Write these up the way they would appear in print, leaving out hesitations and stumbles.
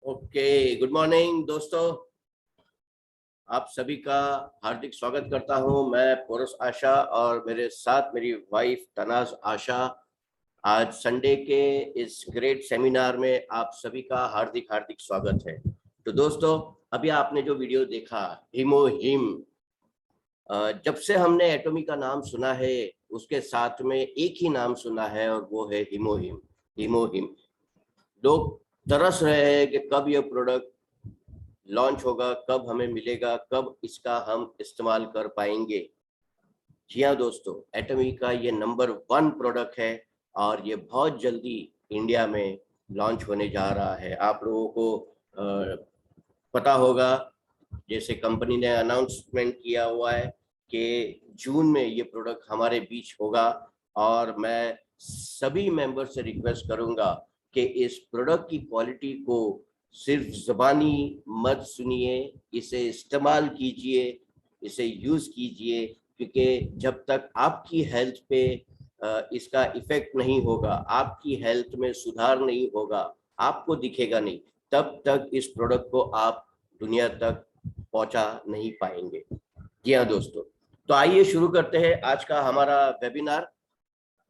Okay, good morning दोस्तों। आप सभी का हार्दिक स्वागत करता हूं। मैं पोरस आशा और मेरे साथ मेरी वाइफ तनाज आशा। आज संडे के इस ग्रेट सेमिनार में आप सभी का हार्दिक हार्दिक स्वागत है। तो दोस्तों, अभी आपने जो वीडियो देखा हिमोहिम, जब से हमने एटॉमी का नाम सुना है उसके साथ में एक ही नाम सुना है और वो है हिमोहिम। हिमोहिम लोग तरस रहे हैं कि कब ये प्रोडक्ट लॉन्च होगा, कब हमें मिलेगा, कब इसका हम इस्तेमाल कर पाएंगे। जी हाँ दोस्तों, एटॉमी का ये नंबर 1 प्रोडक्ट है और ये बहुत जल्दी इंडिया में लॉन्च होने जा रहा है। आप लोगों को पता होगा, जैसे कंपनी ने अनाउंसमेंट किया हुआ है कि जून में ये प्रोडक्ट हमारे बीच होगा। और मैं सभी मेंबर से रिक्वेस्ट करूंगा कि इस प्रोडक्ट की क्वालिटी को सिर्फ ज़बानी मत सुनिए, इसे इस्तेमाल कीजिए, इसे यूज़ कीजिए, क्योंकि जब तक आपकी हेल्थ पे इसका इफेक्ट नहीं होगा, आपकी हेल्थ में सुधार नहीं होगा, आपको दिखेगा नहीं, तब तक इस प्रोडक्ट को आप दुनिया तक पहुंचा नहीं पाएंगे। जी हाँ दोस्तों, तो आइए शुरू करते हैं आज का हमारा वेबिनार।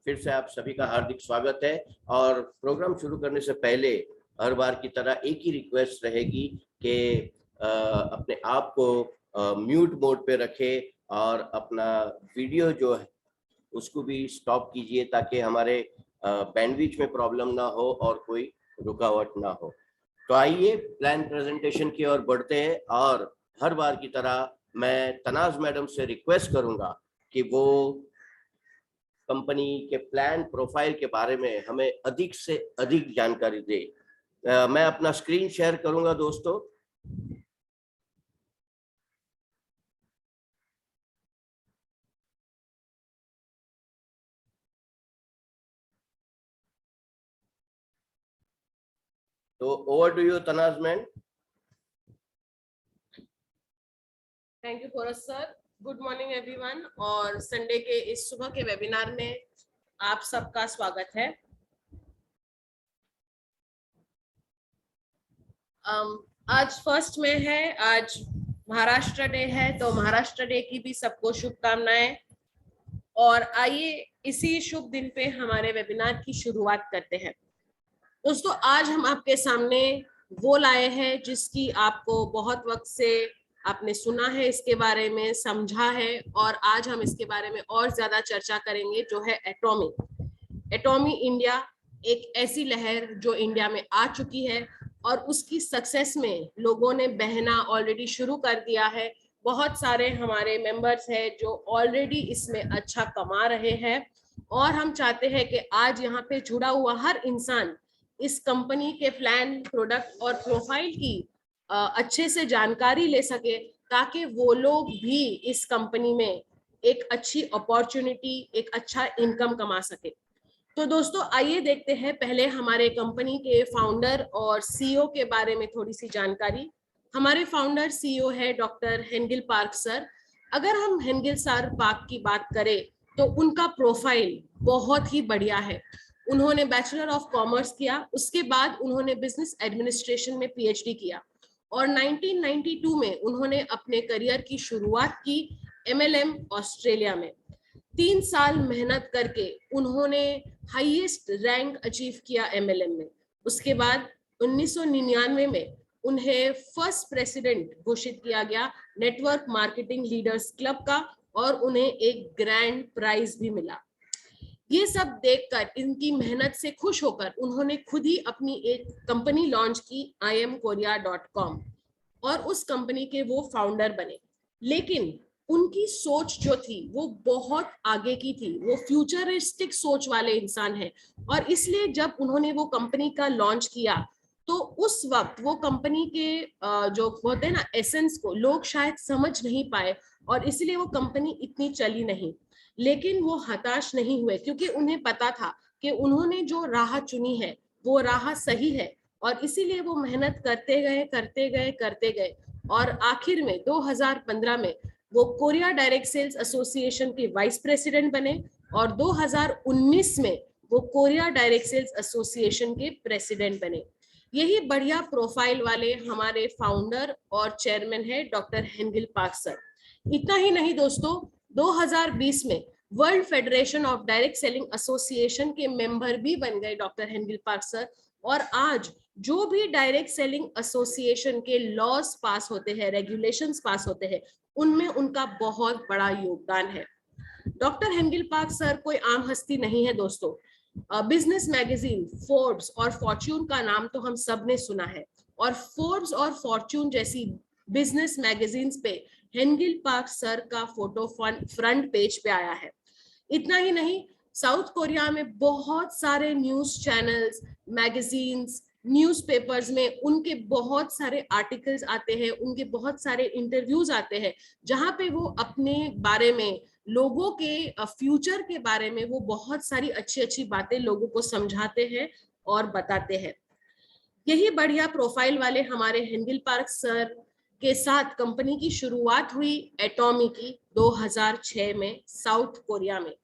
फिर से आप सभी का हार्दिक स्वागत है। और प्रोग्राम शुरू करने से पहले हर बार की तरह एक ही रिक्वेस्ट रहेगी कि अपने आप को म्यूट मोड पे रखें और अपना वीडियो जो है उसको भी स्टॉप कीजिए, ताकि हमारे बैंडविड्थ में प्रॉब्लम ना हो और कोई रुकावट ना हो। तो आइए प्लान प्रेजेंटेशन की ओर बढ़ते हैं। और हर बार की तरह मैं तनाज मैडम से रिक्वेस्ट करूंगा कि वो कंपनी के प्लान प्रोफाइल के बारे में हमें अधिक से अधिक जानकारी दे। मैं अपना स्क्रीन शेयर करूंगा दोस्तों। तो over to you Tanaz ma'am. Thank you Porus sir. Good morning everyone, और संडे के इस सुबह के वेबिनार में आप सबका स्वागत है। आज फर्स्ट में है, आज महाराष्ट्र डे है, तो महाराष्ट्र डे की भी सबको शुभकामनाएं। और आइए इसी शुभ दिन पे हमारे वेबिनार की शुरुआत करते हैं। दोस्तों, आज हम आपके सामने वो लाए हैं जिसकी आपको बहुत वक्त से आपने सुना है, इसके बारे में समझा है, और आज हम इसके बारे में और ज्यादा चर्चा करेंगे, जो है एटॉमी। एटॉमी इंडिया एक ऐसी लहर जो इंडिया में आ चुकी है और उसकी सक्सेस में लोगों ने बहना ऑलरेडी शुरू कर दिया है। बहुत सारे हमारे मेंबर्स हैं जो ऑलरेडी इसमें अच्छा कमा रहे हैं, और हम चाहते हैं कि आज यहाँ पे जुड़ा हुआ हर इंसान इस कंपनी के प्लान, प्रोडक्ट और प्रोफाइल की अच्छे से जानकारी ले सके, ताकि वो लोग भी इस कंपनी में एक अच्छी अपॉर्चुनिटी, एक अच्छा इनकम कमा सके। तो दोस्तों, आइए देखते हैं पहले हमारे कंपनी के फाउंडर और सीईओ के बारे में थोड़ी सी जानकारी। हमारे फाउंडर सीईओ है डॉक्टर हेंगिल पार्क सर। अगर हम हेंगिल सर पार्क की बात करें तो उनका प्रोफाइल बहुत ही बढ़िया है। उन्होंने बैचलर ऑफ कॉमर्स किया, उसके बाद उन्होंने बिजनेस एडमिनिस्ट्रेशन में पीएचडी किया, और 1992 में उन्होंने अपने करियर की शुरुआत की एमएलएम ऑस्ट्रेलिया में। 3 साल मेहनत करके उन्होंने हाईएस्ट रैंक अचीव किया एमएलएम में। उसके बाद 1999 में उन्हें फर्स्ट प्रेसिडेंट घोषित किया गया नेटवर्क मार्केटिंग लीडर्स क्लब का, और उन्हें एक ग्रैंड प्राइज भी मिला। ये सब देखकर, इनकी मेहनत से खुश होकर, उन्होंने खुद ही अपनी एक कंपनी लॉन्च की IamKorea.com, और उस कंपनी के वो फाउंडर बने। लेकिन उनकी सोच जो थी वो बहुत आगे की थी, वो फ्यूचरिस्टिक सोच वाले इंसान हैं, और इसलिए जब उन्होंने वो कंपनी का लॉन्च किया तो उस वक्त वो कंपनी के जो होते हैं ना एसेंस को लोग शायद समझ नहीं पाए, और इसलिए वो कंपनी इतनी चली नहीं। लेकिन वो हताश नहीं हुए, क्योंकि उन्हें पता था कि उन्होंने जो राह चुनी है वो राह सही है, और इसीलिए वो मेहनत करते गए करते गए करते गए, और आखिर में 2015 में वो कोरिया डायरेक्ट सेल्स एसोसिएशन के वाइस प्रेसिडेंट बने, और 2019 में वो कोरिया डायरेक्ट सेल्स एसोसिएशन के प्रेसिडेंट बने। यही बढ़िया प्रोफाइल वाले हमारे फाउंडर और चेयरमैन है डॉक्टर हेंगिल पार्क सर। इतना ही नहीं दोस्तों, 2020 में world federation of direct selling association के मेंबर भी बन गए डॉक्टर हेंगिल पार्क सर। और आज जो भी डायरेक्ट सेलिंग एसोसिएशन के लॉज पास होते हैं, रेगुलेशंस पास होते हैं, उनमें उनका बहुत बड़ा योगदान है। डॉक्टर हेंगिल पार्क सर कोई आम हस्ती नहीं है दोस्तों। बिजनेस मैगजीन फोर्ब्स और फॉर्च्यून का नाम तो हम सब ने सुना है, और फोर्ब्स और फॉर्च्यून जैसी बिजनेस मैगजीन्स पे हेंगिल पार्क सर का फोटो फ्रंट पेज पे आया है। इतना ही नहीं, साउथ कोरिया में बहुत सारे न्यूज चैनल्स, मैगजीन्स, न्यूज़पेपर्स में उनके बहुत सारे आर्टिकल्स आते हैं, उनके बहुत सारे इंटरव्यूज आते हैं, जहां पे वो अपने बारे में, लोगों के फ्यूचर के बारे में वो बहुत सारी अच्छी अच्छी बातें लोगों को समझाते हैं और बताते हैं। यही बढ़िया प्रोफाइल वाले हमारे हेंगिल पार्क सर के साथ कंपनी की शुरुआत हुई एटॉमी की 2006 में साउथ कोरिया में।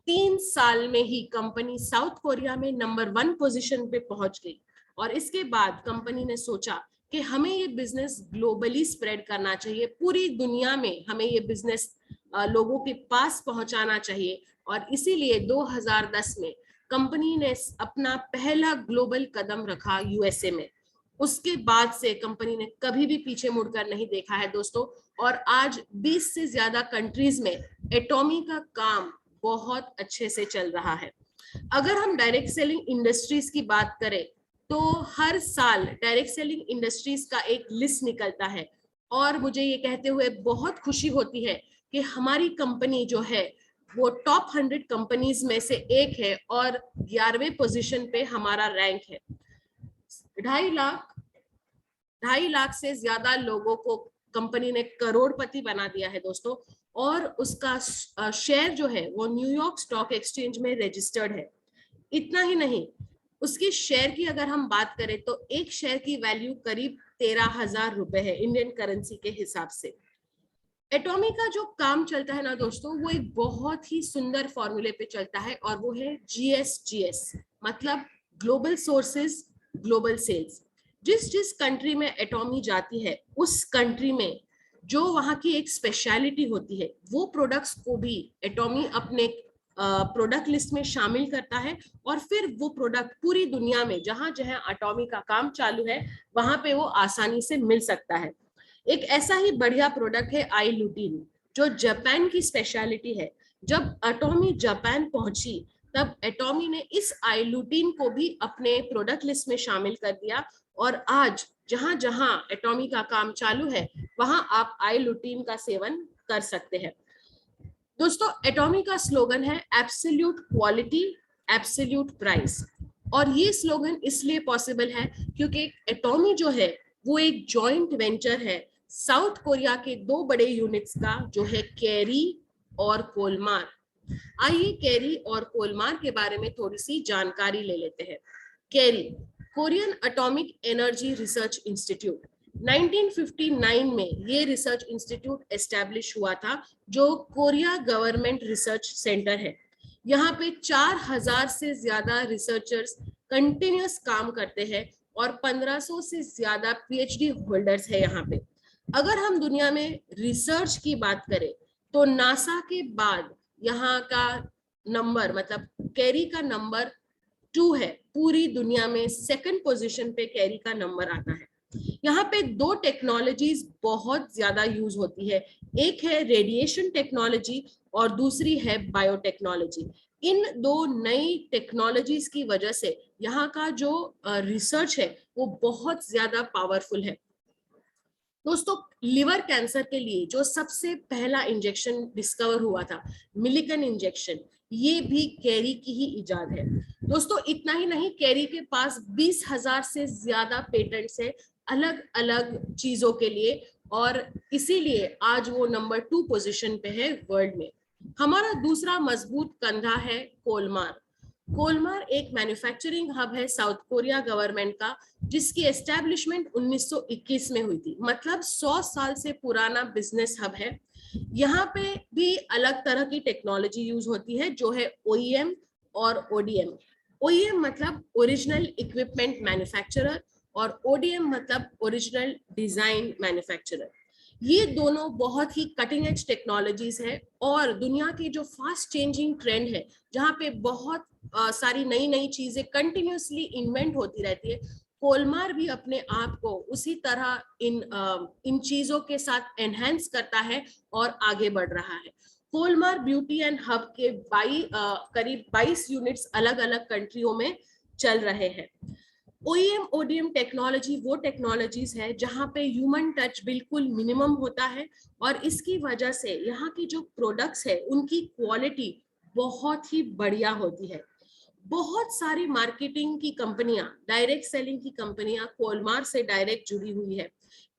3 साल में ही कंपनी साउथ कोरिया में नंबर 1 पोजीशन पे पहुंच गई, और इसके बाद कंपनी ने सोचा कि हमें ये बिजनेस ग्लोबली स्प्रेड करना चाहिए, पूरी दुनिया में हमें ये बिजनेस लोगों के पास पहुंचाना चाहिए। और इसीलिए 2010 में कंपनी ने अपना पहला ग्लोबल कदम रखा यूएसए में। उसके बाद से कंपनी ने कभी भी पीछे मुड़कर नहीं देखा है दोस्तों, और आज 20 से ज्यादा कंट्रीज में एटॉमी का काम बहुत अच्छे से चल रहा है। अगर हम डायरेक्ट सेलिंग इंडस्ट्रीज की बात करें तो हर साल डायरेक्ट सेलिंग इंडस्ट्रीज का एक लिस्ट निकलता है, और मुझे ये कहते हुए बहुत खुशी होती है कि हमारी कंपनी जो है वो टॉप 100 कंपनीज में से एक है, और 11वें पोजीशन पे हमारा रैंक है। 2.5 लाख से ज्यादा लोगों को कंपनी ने करोड़पति बना दिया है दोस्तों, और उसका शेयर जो है वो न्यूयॉर्क स्टॉक एक्सचेंज में रजिस्टर्ड है। इतना ही नहीं, उसकी शेयर की अगर हम बात करें तो एक शेयर की वैल्यू करीब 13,000 रुपए है इंडियन करेंसी के हिसाब से। एटॉमी का जो काम चलता है ना दोस्तों, वो एक बहुत ही सुंदर फॉर्मूले पे चलता है, और वो है GSGS, मतलब ग्लोबल सोर्सेज ग्लोबल सेल्स। जिस जिस कंट्री में एटॉमी जाती है, उस कंट्री में जो वहां की एक स्पेशलिटी होती है, वो प्रोडक्ट्स को भी एटॉमी अपने प्रोडक्ट लिस्ट में शामिल करता है, और फिर वो प्रोडक्ट पूरी दुनिया में जहां जहां एटॉमी का काम चालू है वहां पे वो आसानी से मिल सकता है। एक ऐसा ही बढ़िया प्रोडक्ट है आई ल्यूटीन, जो जापान की स्पेशलिटी है। जब एटॉमी जापान पहुंची तब एटॉमी ने इस आई ल्यूटीन को भी अपने प्रोडक्ट लिस्ट में शामिल कर दिया, और आज जहां जहां एटॉमी का काम चालू है वहां आप आई ल्यूटीन का सेवन कर सकते हैं। दोस्तों, एटॉमी का स्लोगन है एब्सोल्यूट क्वालिटी एब्सोल्यूट प्राइस, और ये स्लोगन इसलिए पॉसिबल है क्योंकि एटॉमी जो है वो एक जॉइंट वेंचर है साउथ कोरिया के 2 बड़े यूनिट्स का, जो है केरी और कोलमार। आइए केरी और कोलमार के बारे में थोड़ी सी जानकारी ले लेते हैं। KAERI, Korean atomic energy research institute. 1959 में ये रिसर्च इंस्टीट्यूट एस्टैब्लिश हुआ था, जो कोरिया गवर्नमेंट रिसर्च सेंटर है। यहाँ पे 4000 से ज्यादा रिसर्चर्स कंटिन्यूस काम करते हैं, और 1500 से ज्यादा PhD होल्डर्स है यहाँ पे। अगर हम दुनिया में रिसर्च की बात करें तो नासा के बाद यहाँ का नंबर, मतलब केरी का नंबर 2 है। पूरी दुनिया में 2nd पोजीशन पे केरी का नंबर आता है। यहाँ पे 2 टेक्नोलॉजीज बहुत ज्यादा यूज होती है, एक है रेडिएशन टेक्नोलॉजी और दूसरी है बायोटेक्नोलॉजी। इन 2 नई टेक्नोलॉजीज की वजह से यहाँ का जो रिसर्च है वो बहुत ज्यादा पावरफुल है। दोस्तों, लिवर कैंसर के लिए जो सबसे पहला इंजेक्शन डिस्कवर हुआ था, मिलिकन इंजेक्शन, ये भी केरी की ही इजाद है। दोस्तों, इतना ही नहीं, केरी के पास 20,000 से ज्यादा पेटेंट्स है अलग अलग चीजों के लिए, और इसीलिए आज वो नंबर 2 पोजीशन पे है वर्ल्ड में। हमारा दूसरा मजबूत कंधा है कोलमार। कोलमार एक मैन्युफैक्चरिंग हब है साउथ कोरिया गवर्नमेंट का, जिसकी एस्टैब्लिशमेंट 1921 में हुई थी, मतलब 100 साल से पुराना बिजनेस हब है। यहाँ पे भी अलग तरह की टेक्नोलॉजी यूज होती है, जो है OEM और ODM। OEM मतलब ओरिजिनल इक्विपमेंट मैन्युफैक्चरर, और ODM मतलब ओरिजिनल डिजाइन मैन्युफैक्चरर। ये दोनों बहुत ही कटिंग एज टेक्नोलॉजीज है और दुनिया की जो फास्ट चेंजिंग ट्रेंड है, जहाँ पे बहुत सारी नई नई चीजें कंटिन्यूसली इन्वेंट होती रहती है, कोलमार भी अपने आप को उसी तरह इन चीजों के साथ एनहेंस करता है और आगे बढ़ रहा है। कोलमार ब्यूटी एंड हब के करीब 22 यूनिट्स अलग अलग कंट्रियों में चल रहे हैं। OEM ODM टेक्नोलॉजी वो टेक्नोलॉजीज है जहां पे ह्यूमन टच बिल्कुल मिनिमम होता है और इसकी वजह से यहाँ की जो प्रोडक्ट्स है उनकी क्वालिटी बहुत ही बढ़िया होती है। बहुत सारी मार्केटिंग की कंपनियां, डायरेक्ट सेलिंग की कंपनियां कोलमार से डायरेक्ट जुड़ी हुई है।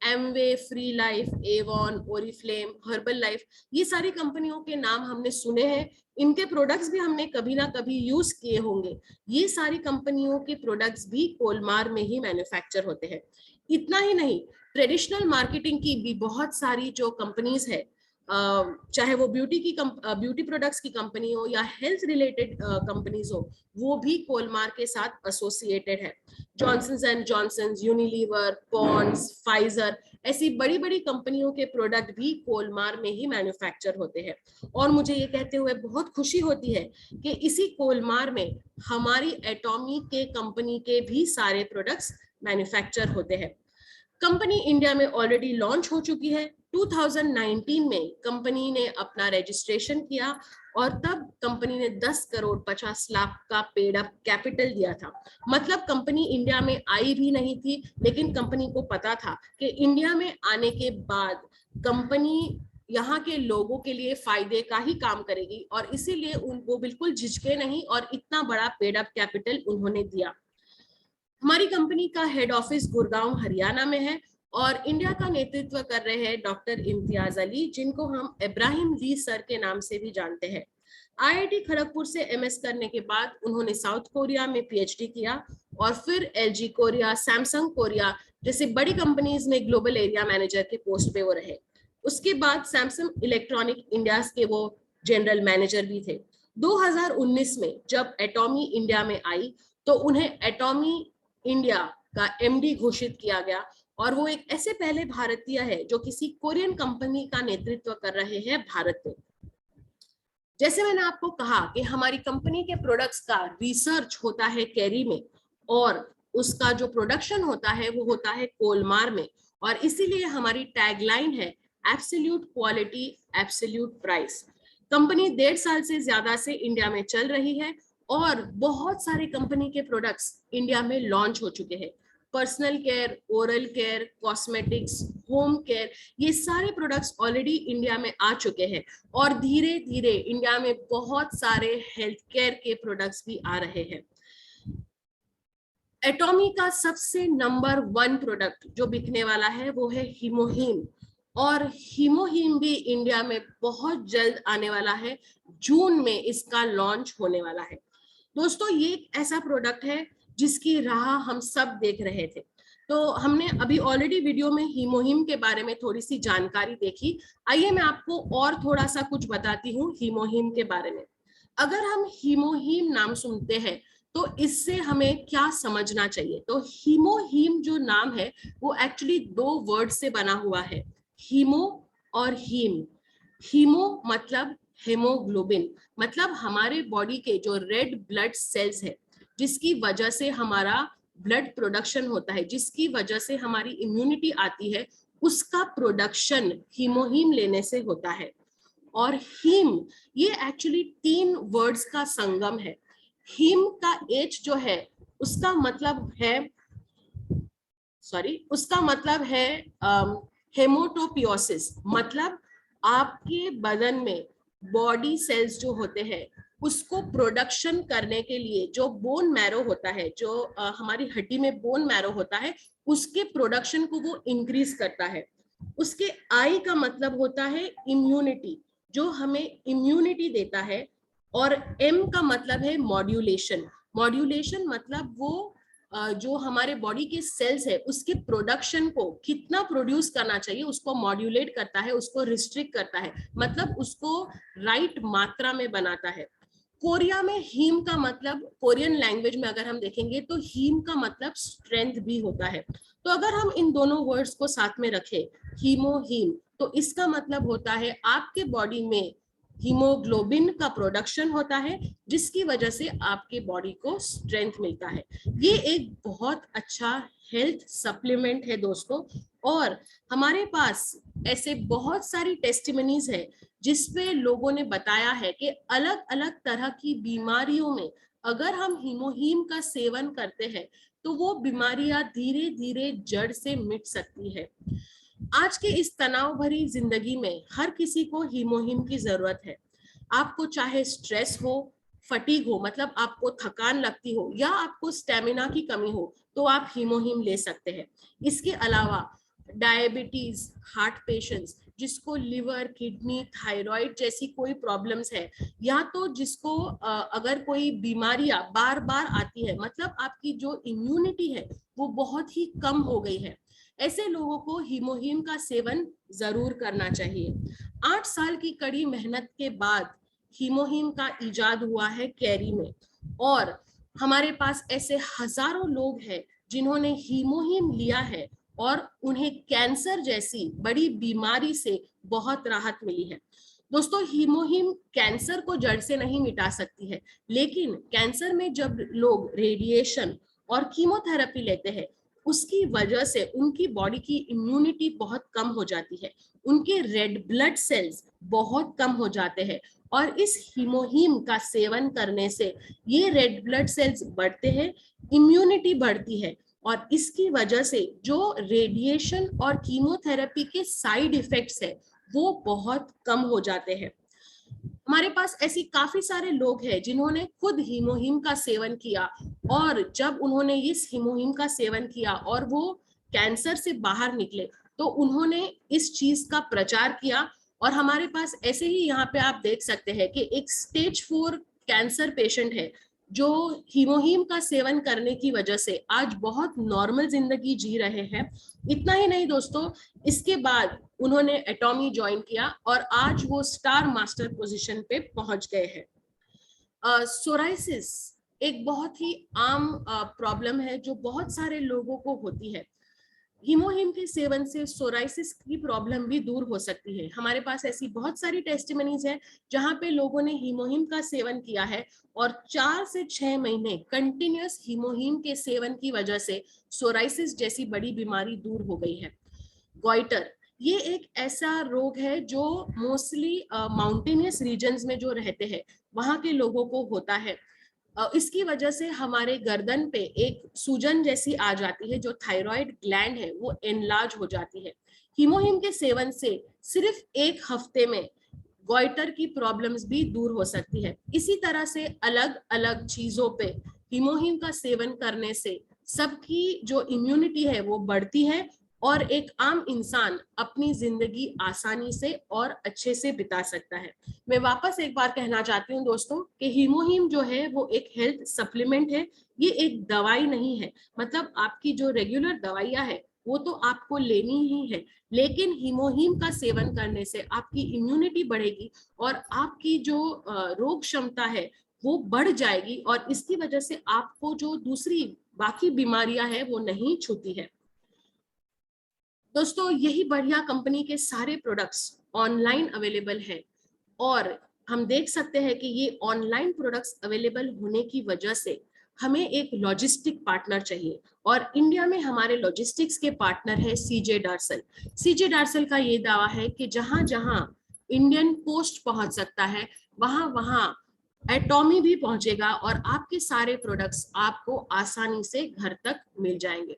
Amway, free life, Avon, Oriflame, herbal life, ये सारी कंपनियों के नाम हमने सुने हैं, इनके प्रोडक्ट्स भी हमने कभी ना कभी यूज किए होंगे। ये सारी कंपनियों के प्रोडक्ट्स भी कोलमार में ही मैन्युफैक्चर होते हैं। इतना ही नहीं, ट्रेडिशनल मार्केटिंग की भी बहुत सारी जो कंपनीज है, चाहे वो ब्यूटी प्रोडक्ट्स की कंपनी हो या हेल्थ रिलेटेड कंपनीज हो, वो भी कोलमार के साथ एसोसिएटेड है। Johnson's and Johnson's, Unilever, Pond's, Pfizer, ऐसी बड़ी बड़ी कंपनियों के प्रोडक्ट भी कोलमार में ही मैन्युफैक्चर होते हैं। और मुझे ये कहते हुए बहुत खुशी होती है कि इसी कोलमार में हमारी एटॉमी के कंपनी के भी सारे प्रोडक्ट्स मैन्युफैक्चर होते हैं। कंपनी इंडिया में ऑलरेडी लॉन्च हो चुकी है। 2019 में कंपनी ने अपना रजिस्ट्रेशन किया और तब कंपनी ने 10 करोड़ 50 लाख का पेड अप कैपिटल दिया था। मतलब कंपनी इंडिया में आई भी नहीं थी, लेकिन कंपनी को पता था कि इंडिया में आने के बाद कंपनी यहाँ के लोगों के लिए फायदे का ही काम करेगी और इसीलिए उनको बिल्कुल झिझके नहीं और इतना बड़ा पेड अप कैपिटल उन्होंने दिया। हमारी कंपनी का हेड ऑफिस गुड़गांव हरियाणा में है और इंडिया का नेतृत्व कर रहे हैं डॉक्टर इम्तियाज अली, जिनको हम इब्राहिम ली सर के नाम से भी जानते हैं। IIT खड़गपुर से MS करने के बाद उन्होंने साउथ कोरिया में PhD किया और फिर LG कोरिया, सैमसंग कोरिया जैसे बड़ी कंपनीज में ग्लोबल एरिया मैनेजर के पोस्ट पे वो रहे। उसके बाद सैमसंग इलेक्ट्रॉनिक इंडिया के वो जनरल मैनेजर भी थे। 2019 में जब एटॉमी इंडिया में आई तो उन्हें एटॉमी इंडिया का MD घोषित किया गया और वो एक ऐसे पहले भारतीय है जो किसी कोरियन कंपनी का नेतृत्व कर रहे हैं भारत में। जैसे मैंने आपको कहा कि हमारी कंपनी के प्रोडक्ट्स का रिसर्च होता है कैरी में और उसका जो प्रोडक्शन होता है वो होता है कोलमार में, और इसीलिए हमारी टैगलाइन है absolute quality absolute price. Company 1.5 साल से ज्यादा से इंडिया में चल रही है और बहुत सारे कंपनी के प्रोडक्ट्स इंडिया में लॉन्च हो चुके हैं। Personal care, oral care, cosmetics, home care, ये सारे प्रोडक्ट्स ऑलरेडी इंडिया में आ चुके हैं और धीरे धीरे इंडिया में बहुत सारे हेल्थ केयर के प्रोडक्ट्स भी आ रहे हैं। एटॉमी का सबसे नंबर 1 प्रोडक्ट जो बिकने वाला है वो है हीमोहीम, और हीमोहीम भी इंडिया में बहुत जल्द आने वाला है। जून में इसका लॉन्च होने वाला है। दोस्तों, ये एक ऐसा प्रोडक्ट है जिसकी राह हम सब देख रहे थे। तो हमने अभी ऑलरेडी वीडियो में हीमोहीम के बारे में थोड़ी सी जानकारी देखी। आइए मैं आपको और थोड़ा सा कुछ बताती हूँ हीमोहीम के बारे में। अगर हम हीमोहीम नाम सुनते हैं तो इससे हमें क्या समझना चाहिए? तो हीमोहीम जो नाम है वो एक्चुअली 2 वर्ड से बना हुआ है, हीमो और हीम। हीमो मतलब हेमोग्लोबिन, मतलब हमारे बॉडी के जो रेड ब्लड सेल्स है जिसकी वजह से हमारा ब्लड प्रोडक्शन होता है, जिसकी वजह से हमारी इम्यूनिटी आती है, उसका प्रोडक्शन हीमोहीम लेने से होता है। और हीम ये एक्चुअली 3 वर्ड्स का संगम है। हीम का H जो है उसका मतलब है हेमोटोपियोसिस, मतलब आपके बदन में बॉडी सेल्स जो होते हैं उसको प्रोडक्शन करने के लिए जो बोन मैरो होता है, जो हमारी हड्डी में बोन मैरो होता है, उसके प्रोडक्शन को वो इंक्रीज करता है। उसके I का मतलब होता है इम्यूनिटी, जो हमें इम्यूनिटी देता है। और M का मतलब है मॉड्यूलेशन। मॉड्यूलेशन मतलब वो जो हमारे बॉडी के सेल्स है उसके प्रोडक्शन को कितना प्रोड्यूस करना चाहिए उसको मॉड्यूलेट करता है, उसको रिस्ट्रिक्ट करता है, मतलब उसको राइट मात्रा में बनाता है। कोरिया में हीम का मतलब, कोरियन लैंग्वेज में अगर हम देखेंगे तो हीम का मतलब स्ट्रेंथ भी होता है। तो अगर हम इन दोनों वर्ड्स को साथ में रखें, हीमो हीम, तो इसका मतलब होता है आपके बॉडी में हीमोग्लोबिन का प्रोडक्शन होता है, जिसकी वजह से आपके बॉडी को स्ट्रेंथ मिलता है। ये एक बहुत अच्छा हेल्थ सप्लीमेंट है दोस्तों। और हमारे पास ऐसे बहुत सारी टेस्टिमनीज है जिसपे लोगों ने बताया है कि अलग अलग तरह की बीमारियों में अगर हम हीमोहीम का सेवन करते हैं तो वो बीमारियां धीरे धीरे जड़ से मिट सकती है। आज के इस तनाव भरी जिंदगी में हर किसी को हीमोहीम की जरूरत है। आपको चाहे स्ट्रेस हो, फटीग हो, मतलब आपको थकान लगती हो, या आपको स्टेमिना की कमी हो, तो आप हीमोहीम ले सकते हैं। इसके अलावा डायबिटीज, हार्ट पेशेंट्स, जिसको लिवर, किडनी, थायराइड जैसी कोई प्रॉब्लम्स है, या तो जिसको अगर कोई बीमारियां बार बार आती है, मतलब आपकी जो इम्यूनिटी है वो बहुत ही कम हो गई है, ऐसे लोगों को हीमोहीम का सेवन जरूर करना चाहिए। 8 साल की कड़ी मेहनत के बाद हीमोहीम का इजाद हुआ है कैरी में, और हमारे पास ऐसे हजारों लोग हैं जिन्होंने हीमोहीम लिया है और उन्हें कैंसर जैसी बड़ी बीमारी से बहुत राहत मिली है। दोस्तों, हीमोहीम कैंसर को जड़ से नहीं मिटा सकती है, लेकिन कैंसर में जब लोग रेडिएशन और कीमोथेरेपी लेते हैं, उसकी वजह से उनकी बॉडी की इम्यूनिटी बहुत कम हो जाती है, उनके रेड ब्लड सेल्स बहुत कम हो जाते हैं, और इस हीमोहीम का सेवन करने से ये रेड ब्लड सेल्स बढ़ते हैं, इम्यूनिटी बढ़ती है, और इसकी वजह से जो रेडिएशन और कीमोथेरेपी के साइड इफेक्ट्स है वो बहुत कम हो जाते हैं। हमारे पास ऐसी काफी सारे लोग हैं जिन्होंने खुद हीमोहीम का सेवन किया, और जब उन्होंने इस हीमोहीम का सेवन किया और वो कैंसर से बाहर निकले, तो उन्होंने इस चीज का प्रचार किया। और हमारे पास ऐसे ही यहाँ पे आप देख सकते हैं कि एक स्टेज 4 कैंसर पेशेंट है जो हीमोहीम का सेवन करने की वजह से आज बहुत नॉर्मल जिंदगी जी रहे हैं। इतना ही नहीं दोस्तों, इसके बाद उन्होंने एटॉमी ज्वाइन किया और आज वो स्टार मास्टर पोजीशन पे पहुंच गए हैं। सोराइसिस एक बहुत ही आम प्रॉब्लम है जो बहुत सारे लोगों को होती है। हीमोहीम के सेवन से सोराइसिस की प्रॉब्लम भी दूर हो सकती है। हमारे पास ऐसी बहुत सारी टेस्टिमनीज है जहां पे लोगों ने हीमोहीम का सेवन किया है और 4 से 6 महीने कंटिन्यूअस हीमोहीम के सेवन की वजह से सोराइसिस जैसी बड़ी बीमारी दूर हो गई है। गॉइटर, ये एक ऐसा रोग है जो मोस्टली माउंटेनियस रीजन्स में जो रहते हैं वहां के लोगों को होता है। इसकी वजह से हमारे गर्दन पे एक सूजन जैसी आ जाती है, जो थायराइड ग्लैंड है वो एनलार्ज हो जाती है। हीमोहीम के सेवन से सिर्फ 1 हफ्ते में गॉइटर की प्रॉब्लम्स भी दूर हो सकती है। इसी तरह से अलग अलग चीजों पे हीमोहीम का सेवन करने से सबकी जो इम्यूनिटी है वो बढ़ती है और एक आम इंसान अपनी जिंदगी आसानी से और अच्छे से बिता सकता है। मैं वापस एक बार कहना चाहती हूँ दोस्तों कि हीमोहीम जो है वो एक हेल्थ सप्लीमेंट है, ये एक दवाई नहीं है। मतलब आपकी जो रेगुलर दवाइयाँ है वो तो आपको लेनी ही है, लेकिन हीमोहीम का सेवन करने से आपकी इम्यूनिटी बढ़ेगी और आपकी जो रोग क्षमता है वो बढ़ जाएगी, और इसकी वजह से आपको जो दूसरी बाकी बीमारियां हैं वो नहीं छूती है। दोस्तों, यही बढ़िया कंपनी के सारे प्रोडक्ट्स ऑनलाइन अवेलेबल है, और हम देख सकते हैं कि ये ऑनलाइन प्रोडक्ट्स अवेलेबल होने की वजह से हमें एक लॉजिस्टिक पार्टनर चाहिए, और इंडिया में हमारे लॉजिस्टिक्स के पार्टनर है सीजे डार्सल। सीजे डार्सल का ये दावा है कि जहां जहां इंडियन पोस्ट पहुंच सकता है वहां वहां एटॉमी भी पहुंचेगा और आपके सारे प्रोडक्ट्स आपको आसानी से घर तक मिल जाएंगे।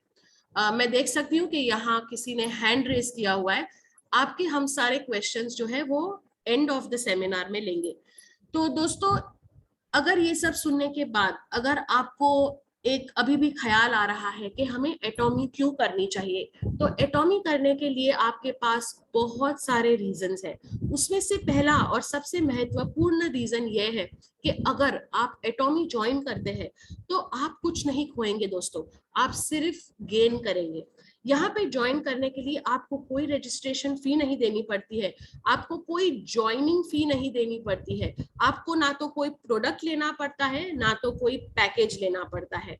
मैं देख सकती हूँ कि यहाँ किसी ने हैंड रेस किया हुआ है। आपके हम सारे क्वेश्चंस जो है वो एंड ऑफ द सेमिनार में लेंगे। तो दोस्तों, अगर ये सब सुनने के बाद अगर आपको एक अभी भी ख्याल आ रहा है कि हमें एटॉमी क्यों करनी चाहिए, तो एटॉमी करने के लिए आपके पास बहुत सारे रीजंस हैं। उसमें से पहला और सबसे महत्वपूर्ण रीजन ये है कि अगर आप एटॉमी ज्वाइन करते हैं तो आप कुछ नहीं खोएंगे दोस्तों, आप सिर्फ गेन करेंगे। यहाँ पे ज्वाइन करने के लिए आपको कोई रजिस्ट्रेशन फी नहीं देनी पड़ती है, आपको कोई ज्वाइनिंग फी नहीं देनी पड़ती है, आपको ना तो कोई प्रोडक्ट लेना पड़ता है ना तो कोई पैकेज लेना पड़ता है।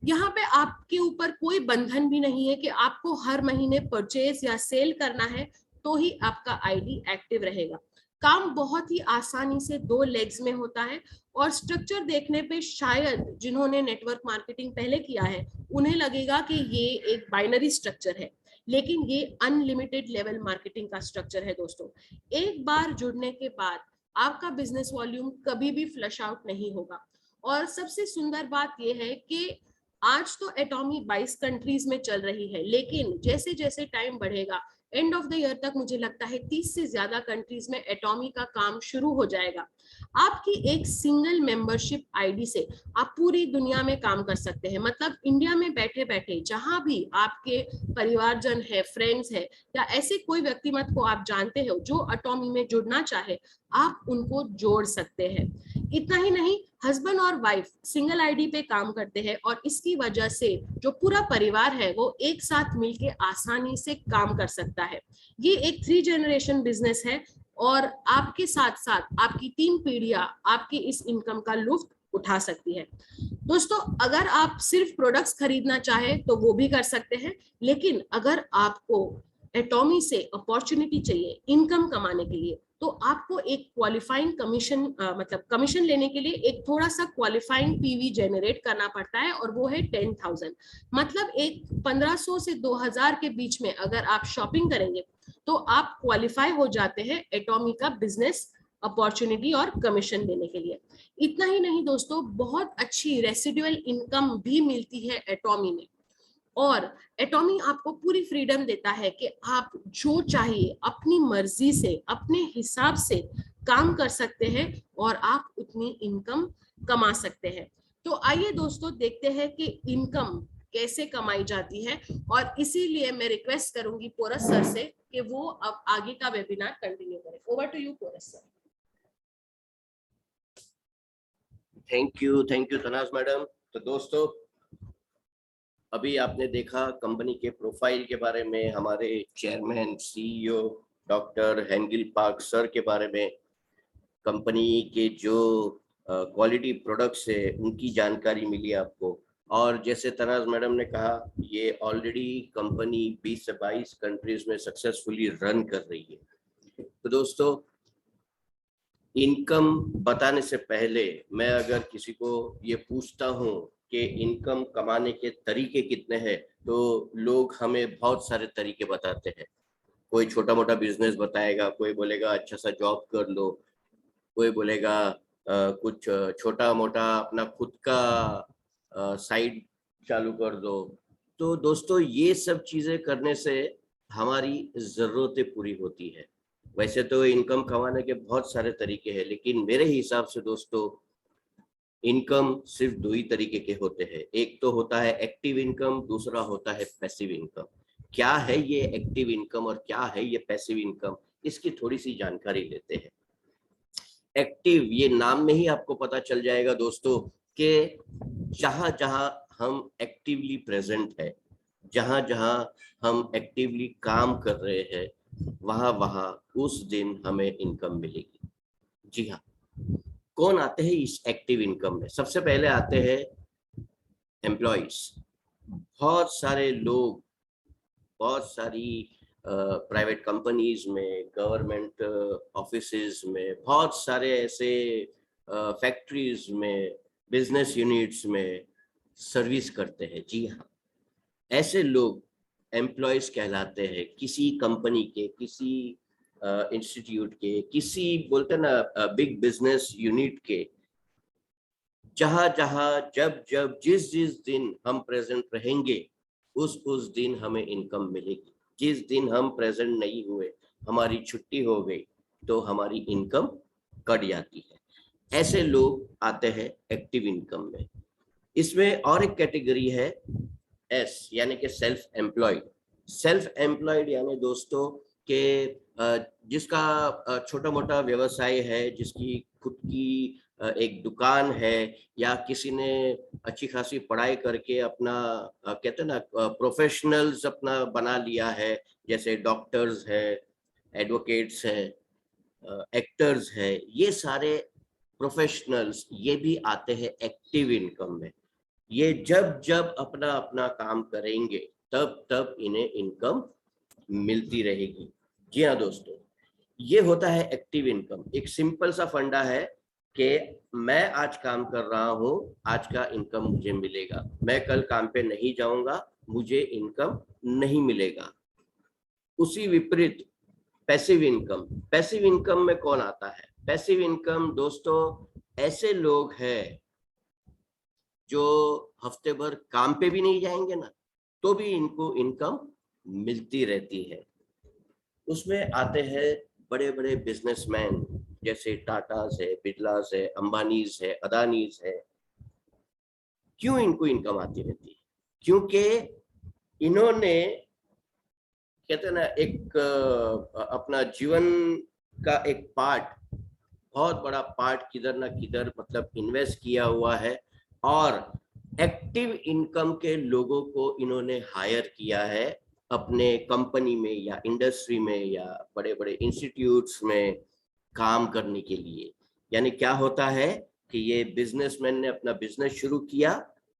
यहाँ पे आपके ऊपर कोई बंधन भी नहीं है कि आपको हर महीने परचेज या सेल करना है तो ही आपका आईडी एक्टिव रहेगा। काम बहुत ही आसानी से 2 लेग्स में होता है और स्ट्रक्चर देखने पे शायद जिन्होंने नेटवर्क मार्केटिंग पहले किया है उन्हें लगेगा कि ये एक बाइनरी स्ट्रक्चर है, लेकिन ये अनलिमिटेड लेवल मार्केटिंग का स्ट्रक्चर है दोस्तों। एक बार जुड़ने के बाद आपका बिजनेस वॉल्यूम कभी भी फ्लश आउट नहीं होगा। और सबसे सुंदर बात यह है कि आज तो एटॉमी 22 कंट्रीज में चल रही है, लेकिन जैसे जैसे टाइम बढ़ेगा एंड ऑफ द ईयर तक मुझे लगता है 30 से ज्यादा कंट्रीज में एटॉमी का काम शुरू हो जाएगा। आपकी एक सिंगल मेंबरशिप आईडी से आप पूरी दुनिया में काम कर सकते हैं। मतलब इंडिया में बैठे बैठे जहां भी आपके परिवारजन है, फ्रेंड्स है या ऐसे कोई व्यक्तिमत को आप जानते हो जो एटॉमी में जुड़ना चाहे, आप उनको जोड़ सकते हैं। इतना ही नहीं, हस्बैंड और वाइफ सिंगल आईडी पे काम करते हैं और इसकी वजह से जो पूरा परिवार है वो एक साथ मिलके आसानी से काम कर सकता है। ये एक 3 जनरेशन बिजनेस है और आपके साथ साथ आपकी 3 पीढ़ियां आपकी इस इनकम का लुत्फ उठा सकती है। दोस्तों, अगर आप सिर्फ प्रोडक्ट्स खरीदना चाहे तो वो भी कर सकते हैं, लेकिन अगर आपको एटॉमी से अपॉर्चुनिटी चाहिए इनकम कमाने के लिए तो आपको एक क्वालिफाइंग कमीशन मतलब कमीशन लेने के लिए एक थोड़ा सा क्वालिफाइंग पीवी जनरेट करना पड़ता है और वो है 10,000। मतलब एक 1500 से 2000 के बीच में अगर आप शॉपिंग करेंगे तो आप क्वालिफाई हो जाते हैं एटॉमी का बिजनेस अपॉर्चुनिटी और कमीशन लेने के लिए। इतना ही नहीं दोस्तों, बहुत अच्छी रेसिडुअल इनकम भी मिलती है एटॉमी में और एटॉमी आपको पूरी फ्रीडम देता है कि आप जो चाहिए अपनी मर्जी से अपने हिसाब से काम कर सकते हैं और आप उतनी इनकम कमा सकते हैं। तो आइए दोस्तों देखते हैं कि इनकम कैसे कमाई जाती है और इसीलिए मैं रिक्वेस्ट करूंगी पोरस सर से कि वो अब आगे का वेबिनार कंटिन्यू करें। Over to you Porus sir. Thank you Tanaz madam. तो दोस्तों, अभी आपने देखा कंपनी के प्रोफाइल के बारे में, हमारे chairman CEO doctor Hengil Park sir के बारे में, कंपनी के जो क्वालिटी प्रोडक्ट्स है उनकी जानकारी मिली आपको। और जैसे तनाज मैडम ने कहा, ये ऑलरेडी कंपनी 20 से 22 कंट्रीज में सक्सेसफुली रन कर रही है। तो दोस्तों, इनकम बताने से पहले मैं अगर किसी को ये पूछता हूँ कि इनकम कमाने के तरीके कितने हैं, तो लोग हमें बहुत सारे तरीके बताते हैं। कोई छोटा मोटा बिजनेस बताएगा, कोई बोलेगा अच्छा सा जॉब कर लो, कोई बोलेगा कुछ छोटा मोटा अपना खुद का साइड चालू कर दो। तो दोस्तों, ये सब चीजें करने से हमारी जरूरतें पूरी होती है। वैसे तो इनकम कमाने के बहुत सारे तरीके हैं, लेकिन मेरे हिसाब से दोस्तों इनकम सिर्फ 2 ही तरीके के होते हैं। एक तो होता है एक्टिव इनकम, दूसरा होता है पैसिव इनकम। क्या है ये एक्टिव इनकम और क्या है ये पैसिव इनकम, इसकी थोड़ी सी जानकारी लेते हैं। एक्टिव, ये नाम में ही आपको पता चल जाएगा दोस्तों कि जहां जहां हम एक्टिवली प्रेजेंट है, जहां जहां हम एक्टिवली काम कर रहे हैं, वहां वहां उस दिन हमें इनकम मिलेगी। जी हाँ, कौन आते हैं इस एक्टिव इनकम में? सबसे पहले आते हैं एम्प्लॉइज। बहुत सारे लोग बहुत सारी प्राइवेट कंपनीज में, गवर्नमेंट ऑफिसेज में, बहुत सारे ऐसे फैक्ट्रीज में, बिजनेस यूनिट्स में सर्विस करते हैं। जी हाँ, ऐसे लोग एम्प्लॉयज कहलाते हैं किसी कंपनी के, किसी इंस्टीट्यूट के, किसी बोलते ना बिग बिजनेस यूनिट के। जहां जहां जब जब जिस जिस दिन हम प्रेजेंट रहेंगे उस दिन हमें इनकम मिलेगी। जिस दिन हम प्रेजेंट नहीं हुए, हमारी छुट्टी हो गई, तो हमारी इनकम कट जाती है। ऐसे लोग आते हैं एक्टिव इनकम में। इसमें और एक कैटेगरी है एस, यानी कि सेल्फ एम्प्लॉयड। सेल्फ एम्प्लॉयड यानी दोस्तों के जिसका छोटा मोटा व्यवसाय है, जिसकी खुद की एक दुकान है, या किसी ने अच्छी खासी पढ़ाई करके अपना कहते हैं ना प्रोफेशनल्स अपना बना लिया है, जैसे डॉक्टर्स है, एडवोकेट्स है, एक्टर्स है, ये सारे प्रोफेशनल्स ये भी आते हैं एक्टिव इनकम में। ये जब जब अपना अपना काम करेंगे तब तब इन्हें इनकम मिलती रहेगी। जी हाँ दोस्तों, ये होता है एक्टिव इनकम। एक सिंपल सा फंडा है कि मैं आज काम कर रहा हूँ, आज का इनकम मुझे मिलेगा, मैं कल काम पे नहीं जाऊंगा, मुझे इनकम नहीं मिलेगा। उसी विपरीत पैसिव इनकम, पैसिव इनकम में कौन आता है? पैसिव इनकम दोस्तों ऐसे लोग हैं जो हफ्ते भर काम पे भी नहीं जाएंगे ना, तो भी इनको इनकम मिलती रहती है। उसमें आते हैं बड़े बड़े बिजनेसमैन, जैसे टाटास है, बिरलास है, अंबानीज है, अदानीज है। क्यों इनको इनकम आती रहती है? क्योंकि इन्होंने कहते हैं ना एक अपना जीवन का एक पार्ट, बहुत बड़ा पार्ट किधर ना किधर मतलब इन्वेस्ट किया हुआ है, और एक्टिव इनकम के लोगों को इन्होंने हायर किया है अपने कंपनी में या इंडस्ट्री में या बड़े बड़े इंस्टीट्यूट्स में काम करने के लिए। यानी क्या होता है कि ये बिजनेसमैन ने अपना बिजनेस शुरू किया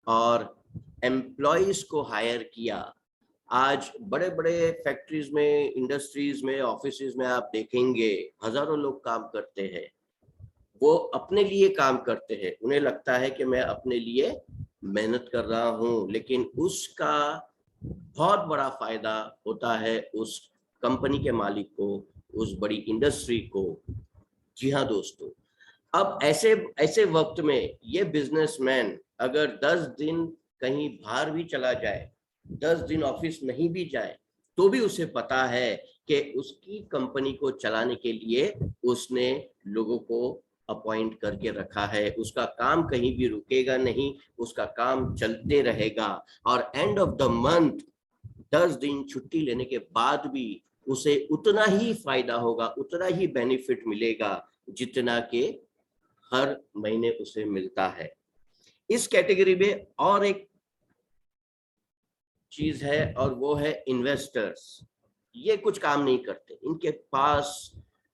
और एम्प्लॉयज को हायर किया। आज बड़े बड़े फैक्ट्रीज में, इंडस्ट्रीज में, ऑफिसेज में आप देखेंगे हजारों लोग काम करते हैं। वो अपने लिए काम करते हैं, उन्हें लगता है कि मैं अपने लिए मेहनत कर रहा हूं, लेकिन उसका बहुत बड़ा फायदा होता है उस कंपनी के मालिक को, उस बड़ी इंडस्ट्री को। जी हाँ दोस्तों, अब ऐसे ऐसे वक्त में ये बिजनेसमैन अगर 10 दिन कहीं बाहर भी चला जाए, 10 दिन ऑफिस नहीं भी जाए, तो भी उसे पता है कि उसकी कंपनी को चलाने के लिए उसने लोगों को अपॉइंट करके रखा है। उसका काम कहीं भी रुकेगा नहीं, उसका काम चलते रहेगा, और एंड ऑफ द मंथ 10 दिन छुट्टी लेने के बाद भी उसे उतना ही फायदा होगा, उतना ही बेनिफिट मिलेगा जितना के हर महीने उसे मिलता है। इस कैटेगरी में और एक चीज है, और वो है इन्वेस्टर्स। ये कुछ काम नहीं करते, इनके पास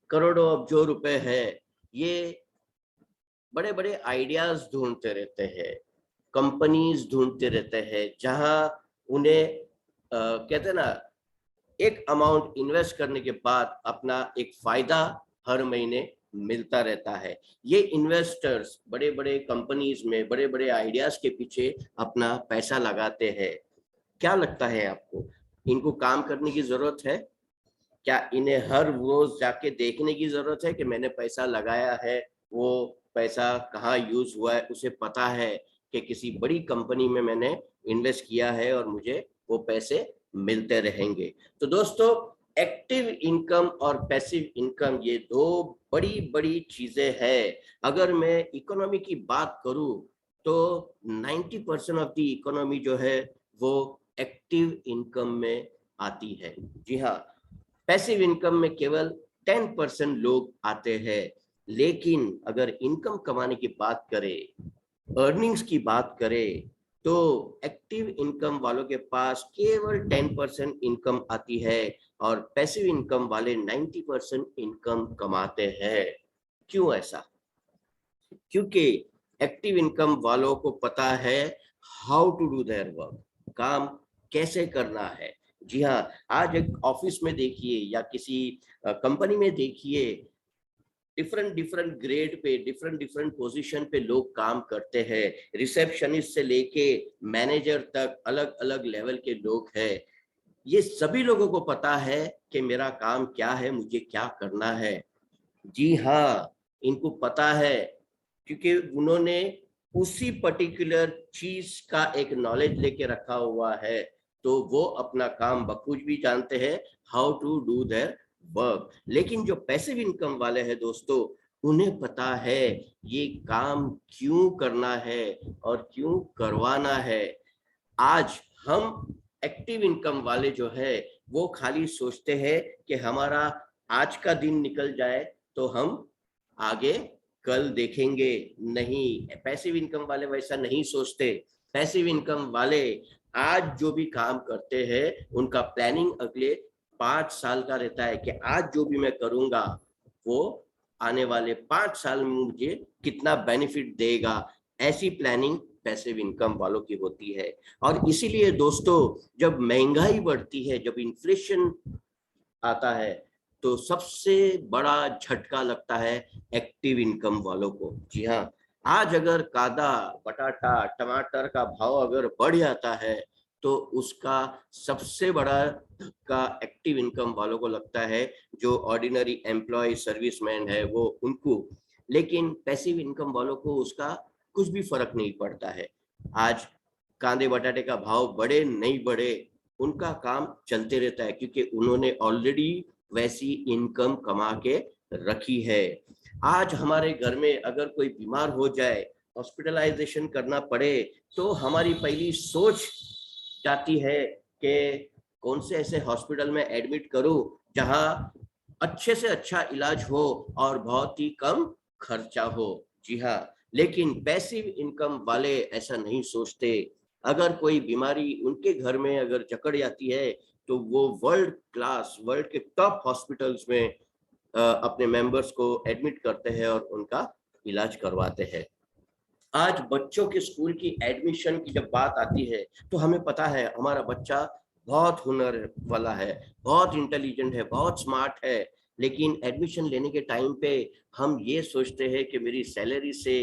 करोड़ों अब्जों रुपए है, ये बड़े बड़े आइडियाज ढूंढते रहते हैं, कंपनीज ढूंढते रहते हैं, जहां उन्हें कहते हैं ना एक अमाउंट इन्वेस्ट करने के बाद अपना एक फायदा हर महीने मिलता रहता है। ये इन्वेस्टर्स बड़े बड़े कंपनीज में बड़े बड़े आइडियाज के पीछे अपना पैसा लगाते हैं। क्या लगता है आपको, इनको काम करने की जरूरत है? क्या इन्हें हर रोज जाके देखने की जरूरत है कि मैंने पैसा लगाया है, वो पैसा कहाँ यूज हुआ है? उसे पता है कि किसी बड़ी कंपनी में मैंने इन्वेस्ट किया है और मुझे वो पैसे मिलते रहेंगे। तो दोस्तों, एक्टिव इनकम और पैसिव इनकम ये दो बड़ी बड़ी चीजें हैं। अगर मैं इकोनॉमी की बात करूं तो 90% ऑफ द इकोनॉमी जो है वो एक्टिव इनकम में आती है। जी हाँ, पैसिव इनकम में केवल 10% लोग आते हैं। लेकिन अगर इनकम कमाने की बात करें, अर्निंग्स की बात करें, तो एक्टिव इनकम वालों के पास केवल 10% इनकम आती है और पैसिव इनकम वाले 90% इनकम कमाते हैं। क्यों ऐसा? क्योंकि एक्टिव इनकम वालों को पता है how to do their work, काम कैसे करना है। जी हाँ, आज एक ऑफिस में देखिए या किसी कंपनी में देखिए, different different grade pay, different different position पे लोग काम करते हैं। रिसेप्शनिस्ट से लेके मैनेजर तक अलग अलग लेवल के लोग हैं। ये सभी लोगों को पता है कि मेरा काम क्या है, मुझे क्या करना है। जी हाँ, इनको पता है, क्योंकि उन्होंने उसी पर्टिकुलर चीज का एक नॉलेज लेके रखा हुआ है, तो वो अपना काम बखूबी जानते हैं, how to do their work. लेकिन जो पैसिव इनकम वाले हैं दोस्तों, उन्हें पता है ये काम क्यों करना है और क्यों करवाना है। आज हम एक्टिव इनकम वाले जो है वो खाली सोचते हैं कि हमारा आज का दिन निकल जाए तो हम आगे कल देखेंगे। नहीं, पैसिव इनकम वाले वैसा नहीं सोचते। पैसिव इनकम वाले आज जो भी काम करते हैं उनका प्लानिंग अगले 5 साल का रहता है कि आज जो भी मैं करूंगा वो आने वाले 5 साल में मुझे कितना बेनिफिट देगा। ऐसी प्लानिंग पैसिव इनकम वालों की होती है। और इसीलिए दोस्तों, जब महंगाई बढ़ती है, जब इन्फ्लेशन आता है, तो सबसे बड़ा झटका लगता है एक्टिव इनकम वालों को। जी हाँ, आज अगर कांदा, बटाटा, टमाटर का भाव अगर बढ़ जाता है तो उसका सबसे बड़ा धक्का एक्टिव इनकम वालों को लगता है, जो ऑर्डिनरी एम्प्लॉय सर्विसमैन है वो उनको। लेकिन पैसिव इनकम वालों को उसका कुछ भी फर्क नहीं पड़ता है। आज कांदे बटाटे का भाव बढ़े नहीं बढ़े, उनका काम चलते रहता है, क्योंकि उन्होंने ऑलरेडी वैसी इनकम कमा के रखी है। आज हमारे घर में अगर कोई बीमार हो जाए, हॉस्पिटलाइजेशन करना पड़े, तो हमारी पहली सोच जाती है कि कौन से ऐसे हॉस्पिटल में एडमिट करूं जहां अच्छे से अच्छा इलाज हो और बहुत ही कम खर्चा हो। जी हाँ, लेकिन पैसिव इनकम वाले ऐसा नहीं सोचते। अगर कोई बीमारी उनके घर में अगर जकड़ जाती है तो वो वर्ल्ड क्लास, वर्ल्ड के टॉप हॉस्पिटल्स में अपने मेंबर्स को एडमिट करते हैं और उनका इलाज करवाते हैं। आज बच्चों के स्कूल की एडमिशन की जब बात आती है तो हमें पता है हमारा बच्चा बहुत हुनर वाला है, बहुत इंटेलिजेंट है, बहुत स्मार्ट है, लेकिन एडमिशन लेने के टाइम पे हम ये सोचते हैं कि मेरी सैलरी से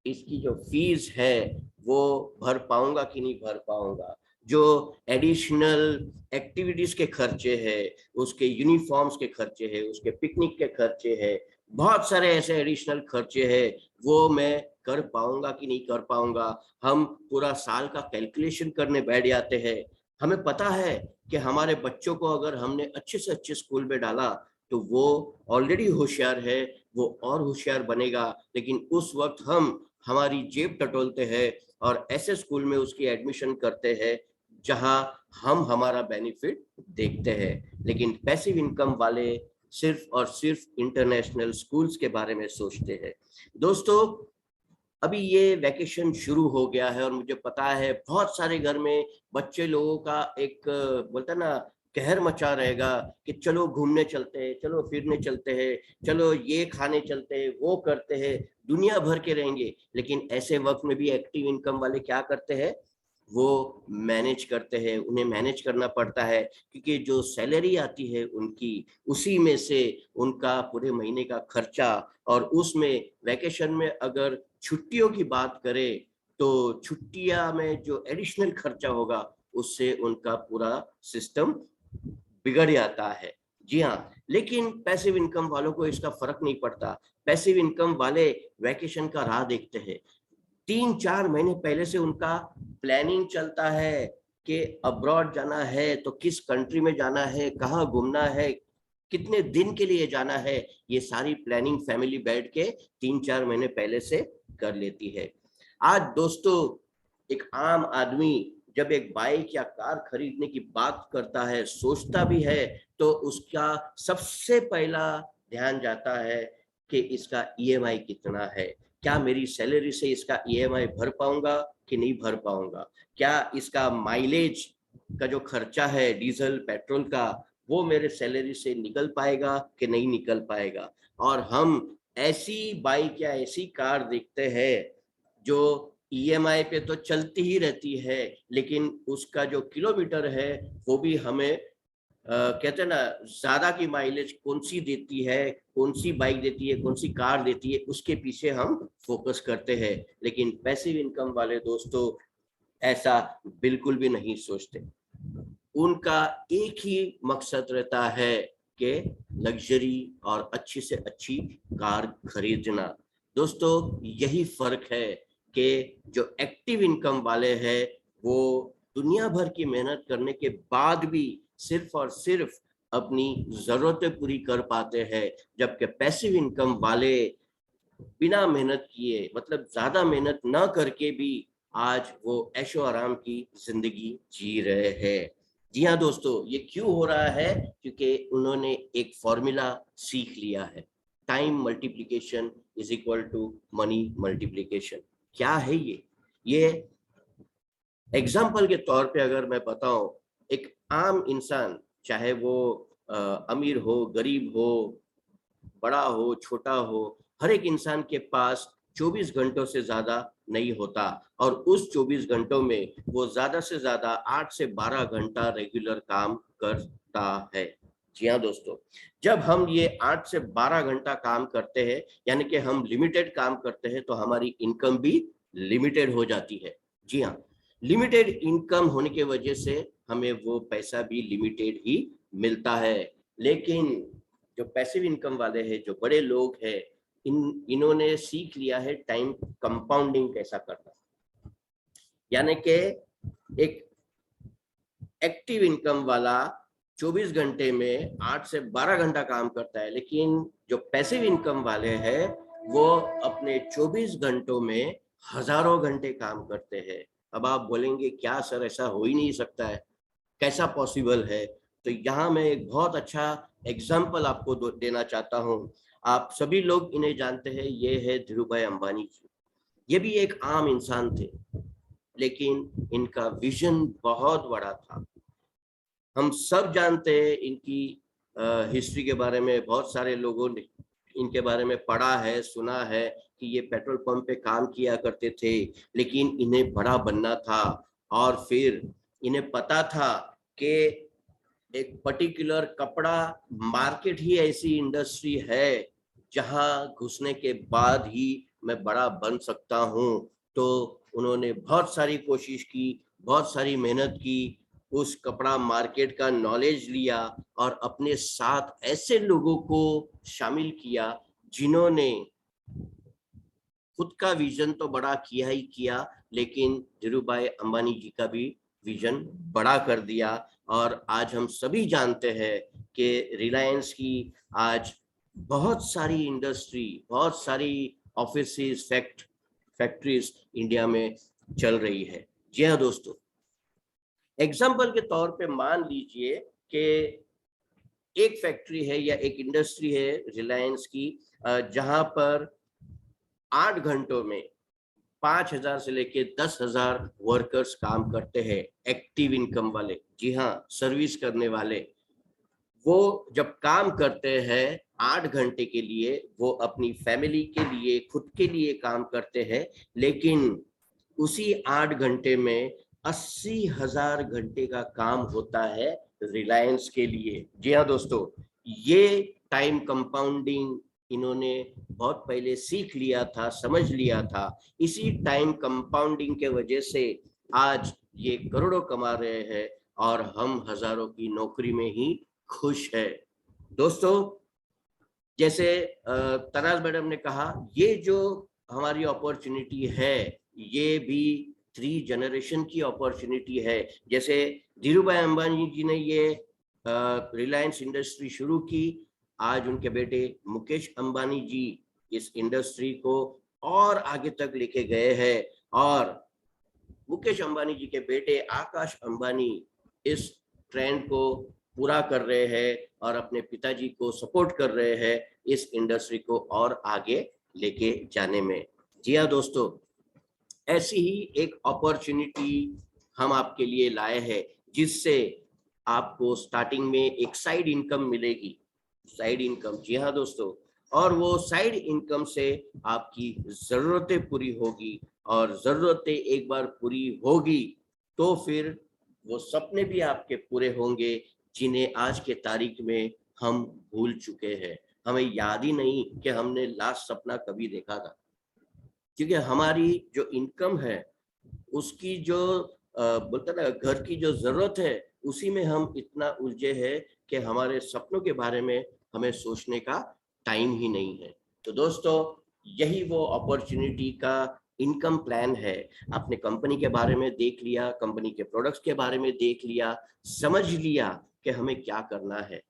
इसकी जो फीस है वो भर पाऊंगा कि नहीं भर पाऊंगा। जो एडिशनल एक्टिविटीज के खर्चे हैं, उसके यूनिफॉर्म्स के खर्चे हैं, उसके पिकनिक के खर्चे हैं, बहुत सारे ऐसे एडिशनल खर्चे हैं, वो मैं कर पाऊंगा कि नहीं कर पाऊंगा। हम पूरा साल का कैलकुलेशन करने बैठ जाते हैं। हमें पता है कि हमारे बच्चों को अगर हमने अच्छे से अच्छे स्कूल में डाला तो वो ऑलरेडी होशियार है, वो और होशियार बनेगा, लेकिन उस वक्त हम हमारी जेब टटोलते हैं और ऐसे स्कूल में उसकी एडमिशन करते हैं जहां हम हमारा बेनिफिट देखते हैं। लेकिन पैसिव इनकम वाले सिर्फ और सिर्फ इंटरनेशनल स्कूल्स के बारे में सोचते हैं। दोस्तों, अभी ये वैकेशन शुरू हो गया है और मुझे पता है बहुत सारे घर में बच्चे लोगों का एक बोलता ना कहर मचा रहेगा कि चलो घूमने चलते हैं, चलो फिरने चलते हैं, चलो ये खाने चलते हैं, वो करते हैं, दुनिया भर के रहेंगे। लेकिन ऐसे वक्त में भी एक्टिव इनकम वाले क्या करते हैं, वो मैनेज करते हैं। उन्हें मैनेज करना पड़ता है क्योंकि जो सैलरी आती है उनकी, उसी में से उनका पूरे महीने का खर्चा, और उसमें वैकेशन में अगर छुट्टियों की बात करें तो छुट्टियां में जो एडिशनल खर्चा होगा उससे उनका पूरा सिस्टम बिगड़ जाता है। जी हाँ, लेकिन पैसिव इनकम वालों को इसका फर्क नहीं पड़ता। पैसिव इनकम वाले वैकेशन का राह देखते हैं। 3-4 महीने पहले से उनका प्लानिंग चलता है कि अब्रॉड जाना है तो किस कंट्री में जाना है, कहाँ घूमना है, कितने दिन के लिए जाना है। ये सारी प्लानिंग फैमिली बैठ के 3-4 महीने पहले से कर लेती है। आज दोस्तों, एक आम आदमी जब एक बाइक या कार खरीदने की बात करता है, सोचता भी है, तो उसका सबसे पहला ध्यान जाता है कि इसका ईएमआई कितना है, क्या मेरी सैलरी से इसका ईएमआई भर पाऊंगा कि नहीं भर पाऊंगा, क्या इसका माइलेज का जो खर्चा है डीजल पेट्रोल का वो मेरे सैलरी से निकल पाएगा कि नहीं निकल पाएगा। और हम ऐसी बाइक या ऐसी कार देखते हैं जो ईएमआई पे तो चलती ही रहती है, लेकिन उसका जो किलोमीटर है वो भी हमें कहते हैं ना, ज्यादा की माइलेज कौन सी देती है, कौन सी बाइक देती है, कौन सी कार देती है, उसके पीछे हम फोकस करते हैं। लेकिन पैसिव इनकम वाले दोस्तों ऐसा बिल्कुल भी नहीं सोचते। उनका एक ही मकसद रहता है कि लग्जरी और अच्छी से अच्छी कार खरीदना। दोस्तों, यही फर्क है कि जो एक्टिव इनकम वाले हैं वो दुनिया भर की मेहनत करने के बाद भी सिर्फ और सिर्फ अपनी जरूरतें पूरी कर पाते हैं, जबकि पैसिव इनकम वाले बिना मेहनत किए, मतलब ज्यादा मेहनत ना करके भी आज वो ऐशो आराम की जिंदगी जी रहे हैं। जी हाँ दोस्तों, ये क्यों हो रहा है? क्योंकि उन्होंने एक फॉर्मूला सीख लिया है, time multiplication is equal to money multiplication. क्या है ये एग्जाम्पल के तौर पे अगर मैं बताऊं, एक आम इंसान, चाहे वो अमीर हो, गरीब हो, बड़ा हो, छोटा हो, हर एक इंसान के पास 24 घंटों से ज्यादा नहीं होता, और उस 24 घंटों में वो ज्यादा से ज्यादा 8 से 12 घंटा रेगुलर काम करता है। जी हाँ दोस्तों, जब हम ये 8 से 12 घंटा काम करते हैं, यानी कि हम लिमिटेड काम करते हैं, तो हमारी इनकम भी लिमिटेड हो जाती है। जी हाँ, लिमिटेड इनकम होने की वजह से हमें वो पैसा भी लिमिटेड ही मिलता है। लेकिन जो पैसिव इनकम वाले हैं, जो बड़े लोग हैं, इन्होंने सीख लिया है टाइम कंपाउंडिंग कैसा करना। यानी कि एक एक्टिव इनकम वाला 24 घंटे में 8 से 12 घंटा काम करता है, लेकिन जो पैसिव इनकम वाले हैं वो अपने 24 घंटों में हजारों घंटे काम करते हैं। अब आप बोलेंगे क्या सर, ऐसा हो ही नहीं सकता है, कैसा पॉसिबल है? तो यहाँ मैं एक बहुत अच्छा एग्जाम्पल आपको देना चाहता हूँ। आप सभी लोग इन्हें जानते हैं, ये है धीरू भाई अंबानी जी। ये भी एक आम इंसान थे, लेकिन इनका विजन बहुत बड़ा था। हम सब जानते हैं इनकी हिस्ट्री के बारे में, बहुत सारे लोगों ने इनके बारे में पढ़ा है, सुना है कि ये पेट्रोल पंप पे काम किया करते थे, लेकिन इन्हें बड़ा बनना था, और फिर इन्हें पता था कि एक पर्टिकुलर कपड़ा मार्केट ही ऐसी इंडस्ट्री है जहां घुसने के बाद ही मैं बड़ा बन सकता हूं। तो उन्होंने बहुत सारी कोशिश की, बहुत सारी मेहनत की, उस कपड़ा मार्केट का नॉलेज लिया और अपने साथ ऐसे लोगों को शामिल किया जिन्होंने खुद का विजन तो बड़ा किया ही किया, लेकिन धीरूभाई अंबानी जी का भी विजन बड़ा कर दिया। और आज हम सभी जानते हैं कि रिलायंस की आज बहुत सारी इंडस्ट्री, बहुत सारी ऑफिसेस, फैक्ट्रीज इंडिया में चल रही है। जी हाँ दोस्तों, एग्जाम्पल के तौर पे मान लीजिए कि एक फैक्ट्री है या एक इंडस्ट्री है रिलायंस की, जहां पर 8 घंटों में 5,000 से लेके 10,000 वर्कर्स काम करते हैं, एक्टिव इनकम वाले। जी हाँ, सर्विस करने वाले। वो जब काम करते हैं 8 घंटे के लिए, वो अपनी फैमिली के लिए, खुद के लिए काम करते हैं, लेकिन उसी 8 घंटे में 80,000 घंटे का काम होता है रिलायंस के लिए। जी हाँ दोस्तों, ये टाइम कंपाउंडिंग इन्होंने बहुत पहले सीख लिया था, समझ लिया था। इसी टाइम कंपाउंडिंग के वजह से आज ये करोड़ों कमा रहे हैं और हम हजारों की नौकरी में ही खुश है। दोस्तों, जैसे तनाज मैडम ने कहा, ये जो हमारी अपॉर्चुनिटी है, ये भी 3 जनरेशन की अपॉर्चुनिटी है। जैसे धीरूभाई अंबानी जी ने ये रिलायंस इंडस्ट्री शुरू की, आज उनके बेटे मुकेश अंबानी जी इस इंडस्ट्री को और आगे तक लेके गए हैं, और मुकेश अंबानी जी के बेटे आकाश अंबानी इस ट्रेंड को पूरा कर रहे हैं और अपने पिताजी को सपोर्ट कर रहे हैं इस इंडस्ट्री को और आगे लेके जाने में। जी हाँ दोस्तों, ऐसी ही एक अपॉर्चुनिटी हम आपके लिए लाए हैं, जिससे आपको स्टार्टिंग में एक साइड इनकम मिलेगी। साइड इनकम, जी हाँ दोस्तों, और वो साइड इनकम से आपकी जरूरतें पूरी होगी, और जरूरतें एक बार पूरी होगी तो फिर वो सपने भी आपके पूरे होंगे, जिन्हें आज के तारीख में हम भूल चुके हैं। हमें याद ही नहीं कि हमने लास्ट सपना कभी देखा था, क्योंकि हमारी जो इनकम है, उसकी जो बोलते ना, घर की जो जरूरत है, उसी में हम इतना उलझे हैं कि हमारे सपनों के बारे में हमें सोचने का टाइम ही नहीं है। तो दोस्तों, यही वो अपॉर्चुनिटी का इनकम प्लान है। आपने कंपनी के बारे में देख लिया, कंपनी के प्रोडक्ट्स के बारे में देख लिया, समझ लिया कि हमें क्या करना है।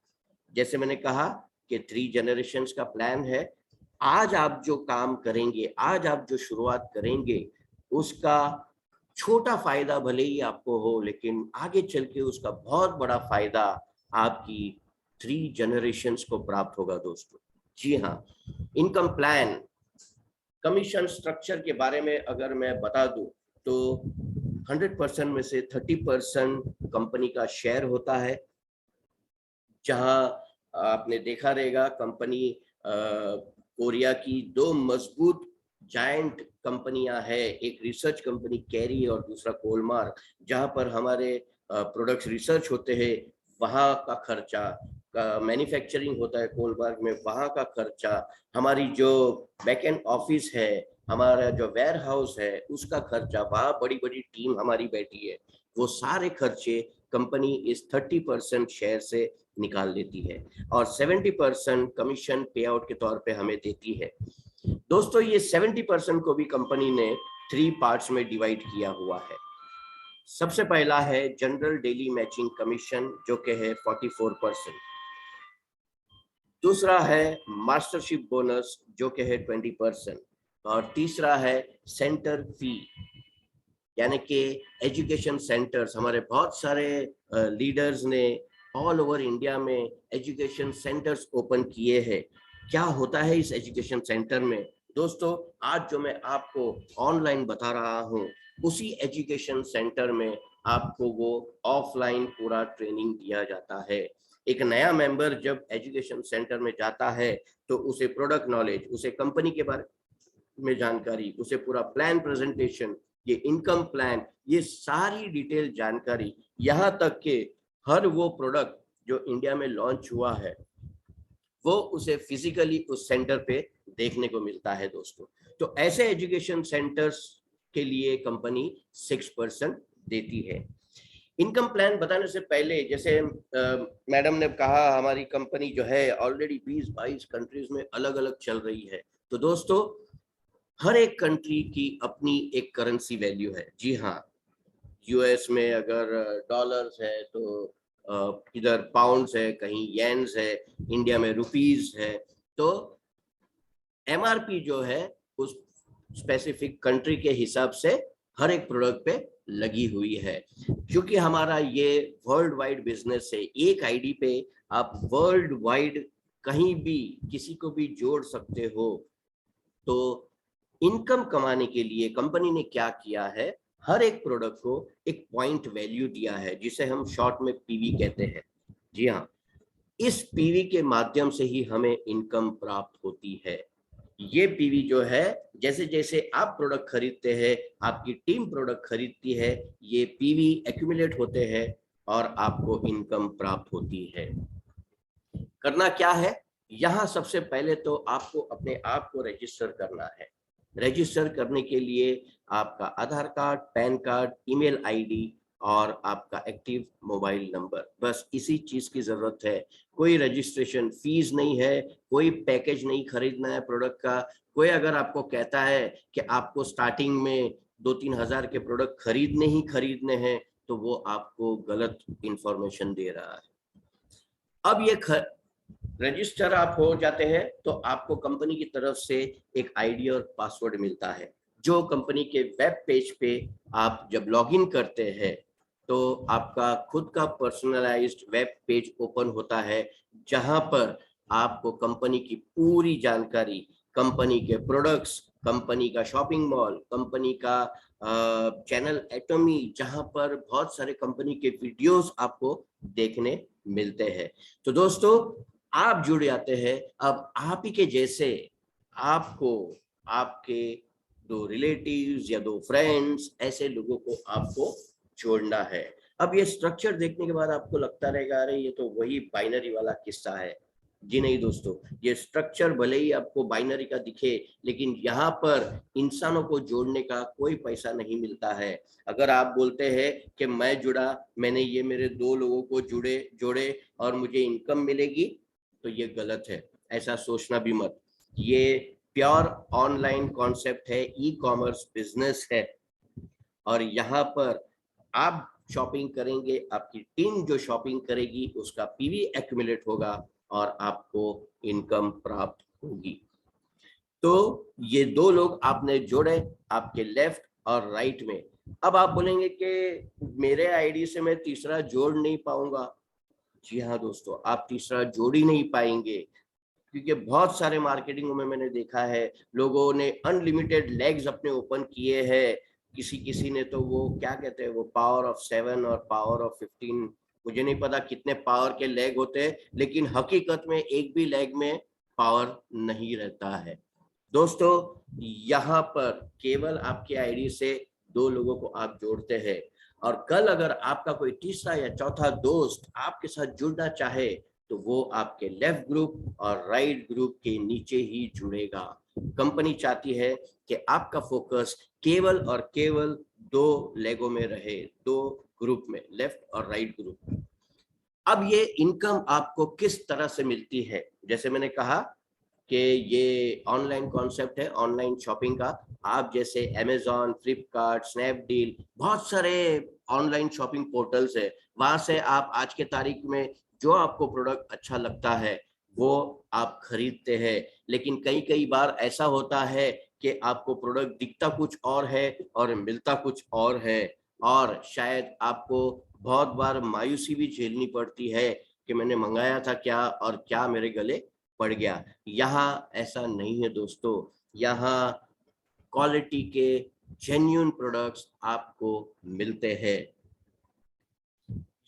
जैसे मैंने कहा कि 3 जनरेशंस का प्लान है। आज आप जो काम करेंगे, आज आप जो शुरुआत करेंगे, उसका छोटा फायदा भले ही आपको हो, लेकिन आगे चल के उसका बहुत बड़ा फायदा आपकी 3 जनरेशंस को प्राप्त होगा दोस्तों। जी हाँ, इनकम प्लान, कमीशन स्ट्रक्चर के बारे में अगर मैं बता दूं तो 100% में से 30% कंपनी का शेयर होता है। जहां आपने देखा रहेगा कंपनी कोरिया की 2 मजबूत जायंट कंपनियां है, एक रिसर्च कंपनी कैरी और दूसरा कोलमार्क, जहां पर हमारे प्रोडक्ट्स रिसर्च होते हैं, वहां का खर्चा, मैन्युफैक्चरिंग होता है कोलमार्क में, वहां का खर्चा, हमारी जो बैक एंड ऑफिस है, हमारा जो वेयर हाउस है उसका खर्चा, वहां बड़ी बड़ी टीम हमारी बैठी है, वो सारे खर्चे कंपनी इस 30% शेयर से निकाल देती है और 70% कमीशन पे आउट के तौर पे हमें देती है। दोस्तों ये 70% को भी कंपनी ने 3 पार्ट्स में डिवाइड किया हुआ है। सबसे पहला है जनरल डेली मैचिंग कमीशन जो कि है 44%। दूसरा है मास्टरशिप बोनस जो कि है 20%। और तीसरा है सेंटर फी, यानी कि एजुकेशन सेंटर्स, हमारे बहुत सारे लीडर्स ने ऑल ओवर इंडिया में एजुकेशन सेंटर्स ओपन किए हैं। क्या होता है इस एजुकेशन सेंटर में दोस्तों, आज जो मैं आपको ऑनलाइन बता रहा हूँ, उसी एजुकेशन सेंटर में आपको वो ऑफलाइन पूरा ट्रेनिंग दिया जाता है। एक नया मेंबर जब एजुकेशन सेंटर में जाता है तो उसे प्रोडक्ट नॉलेज, उसे कंपनी के बारे में जानकारी, उसे पूरा प्लान प्रेजेंटेशन, ये इनकम प्लान, ये सारी डिटेल जानकारी, यहाँ तक कि हर वो प्रोडक्ट जो इंडिया में लॉन्च हुआ है वो उसे फिजिकली उस सेंटर पे देखने को मिलता है दोस्तों। तो ऐसे एजुकेशन सेंटर्स के लिए कंपनी 6% देती है। इनकम प्लान बताने से पहले, जैसे मैडम ने कहा हमारी कंपनी जो है ऑलरेडी 20-22 कंट्रीज में अलग अलग चल रही है। तो दोस्तों हर एक कंट्री की अपनी एक करेंसी वैल्यू है। जी हाँ, यूएस में अगर डॉलर्स है तो इधर पाउंड्स है, कहीं येन्स है, इंडिया में रुपीज है। तो एमआरपी जो है उस स्पेसिफिक कंट्री के हिसाब से हर एक प्रोडक्ट पे लगी हुई है। क्योंकि हमारा ये वर्ल्ड वाइड बिजनेस है, एक आईडी पे आप वर्ल्ड वाइड कहीं भी किसी को भी जोड़ सकते हो। तो इनकम कमाने के लिए कंपनी ने क्या किया है, हर एक प्रोडक्ट को एक पॉइंट वैल्यू दिया है जिसे हम शॉर्ट में पीवी कहते हैं। जी हाँ, इस पीवी के माध्यम से ही हमें इनकम प्राप्त होती है। ये पीवी जो है, जैसे जैसे आप प्रोडक्ट खरीदते हैं, आपकी टीम प्रोडक्ट खरीदती है, ये पीवी एक्यूमुलेट होते हैं और आपको इनकम प्राप्त होती है। करना क्या है, यहाँ सबसे पहले तो आपको अपने आप को रजिस्टर करना है। रजिस्टर करने के लिए आपका Aadhaar card, PAN card, email ID और आपका एक्टिव मोबाइल नंबर, बस इसी चीज की जरूरत है। कोई रजिस्ट्रेशन फीस नहीं है, कोई पैकेज नहीं खरीदना है प्रोडक्ट का। कोई अगर आपको कहता है कि आपको स्टार्टिंग में 2-3 हजार के प्रोडक्ट खरीदने ही खरीदने हैं, तो वो आपको गलत इंफॉर्मेशन दे रहा है। अब ये रजिस्टर आप हो जाते हैं तो आपको कंपनी की तरफ से एक आईडी और पासवर्ड मिलता है, जो कंपनी के वेब पेज पे आप जब लॉगिन करते हैं तो आपका खुद का पर्सनलाइज्ड वेब पेज ओपन होता है, जहां पर आपको कंपनी की पूरी जानकारी, कंपनी के प्रोडक्ट्स, कंपनी का शॉपिंग मॉल, कंपनी का चैनल एटॉमी, जहां पर बहुत सारे कंपनी के वीडियोस आपको देखने मिलते हैं। तो दोस्तों आप जुड़ जाते हैं। अब आप ही के जैसे आपको आपके 2 रिलेटिव्स या 2 फ्रेंड्स, ऐसे लोगों को आपको जोड़ना है। अब ये स्ट्रक्चर देखने के बाद आपको लगता रहेगा अरे ये तो वही बाइनरी वाला किस्सा है। जी नहीं दोस्तों, ये स्ट्रक्चर भले ही आपको बाइनरी का दिखे, लेकिन यहाँ पर इंसानों को जोड़ने का कोई पैसा नहीं मिलता है। अगर आप बोलते हैं कि मैं जुड़ा, मैंने ये मेरे 2 लोगों को जोड़े और मुझे इनकम मिलेगी, तो ये गलत है, ऐसा सोचना भी मत। ये प्योर ऑनलाइन कॉन्सेप्ट है, ई कॉमर्स बिजनेस है और यहाँ पर आप शॉपिंग करेंगे, आपकी टीम जो शॉपिंग करेगी उसका पीवी एक्यूमुलेट होगा और आपको इनकम प्राप्त होगी। तो ये 2 लोग आपने जोड़े आपके लेफ्ट और राइट में। अब आप बोलेंगे कि मेरे आईडी से मैं तीसरा जोड़ नहीं पाऊंगा। जी हाँ दोस्तों, आप तीसरा जोड़ ही नहीं पाएंगे, क्योंकि बहुत सारे मार्केटिंग में मैंने देखा है लोगों ने अनलिमिटेड लेग्स अपने ओपन किए हैं। किसी किसी ने तो वो क्या कहते हैं, वो पावर ऑफ 7 और पावर ऑफ 15, मुझे नहीं पता कितने पावर के लेग होते हैं, लेकिन हकीकत में एक भी लेग में पावर नहीं रहता है। दोस्तों, यहाँ पर केवल आपकी आईडी से 2 लोगों को आप जोड़ते हैं, और कल अगर आपका कोई तीसरा या चौथा दोस्त आपके साथ जुड़ना चाहे तो वो आपके लेफ्ट ग्रुप और राइट ग्रुप के नीचे ही जुड़ेगा। कंपनी चाहती है कि आपका फोकस केवल और केवल 2 लेगों में रहे, 2 ग्रुप में, लेफ्ट और राइट ग्रुप। अब ये इनकम आपको किस तरह से मिलती है? जैसे मैंने कहा कि ये ऑनलाइन कॉन्सेप्ट है, ऑनलाइन शॉपिंग का। आप जैसे अमेजॉन, फ्लिपकार्ट, स्नैपडील, बहुत सारे ऑनलाइन शॉपिंग पोर्टल्स है, वहां से आप आज के तारीख में जो आपको प्रोडक्ट अच्छा लगता है वो आप खरीदते हैं। लेकिन कई कई बार ऐसा होता है कि आपको प्रोडक्ट दिखता कुछ और है और मिलता कुछ और है, और शायद आपको बहुत बार मायूसी भी झेलनी पड़ती है कि मैंने मंगाया था क्या और क्या मेरे गले पड़ गया। यहाँ ऐसा नहीं है दोस्तों, यहाँ क्वालिटी के जेन्युइन प्रोडक्ट्स आपको मिलते हैं।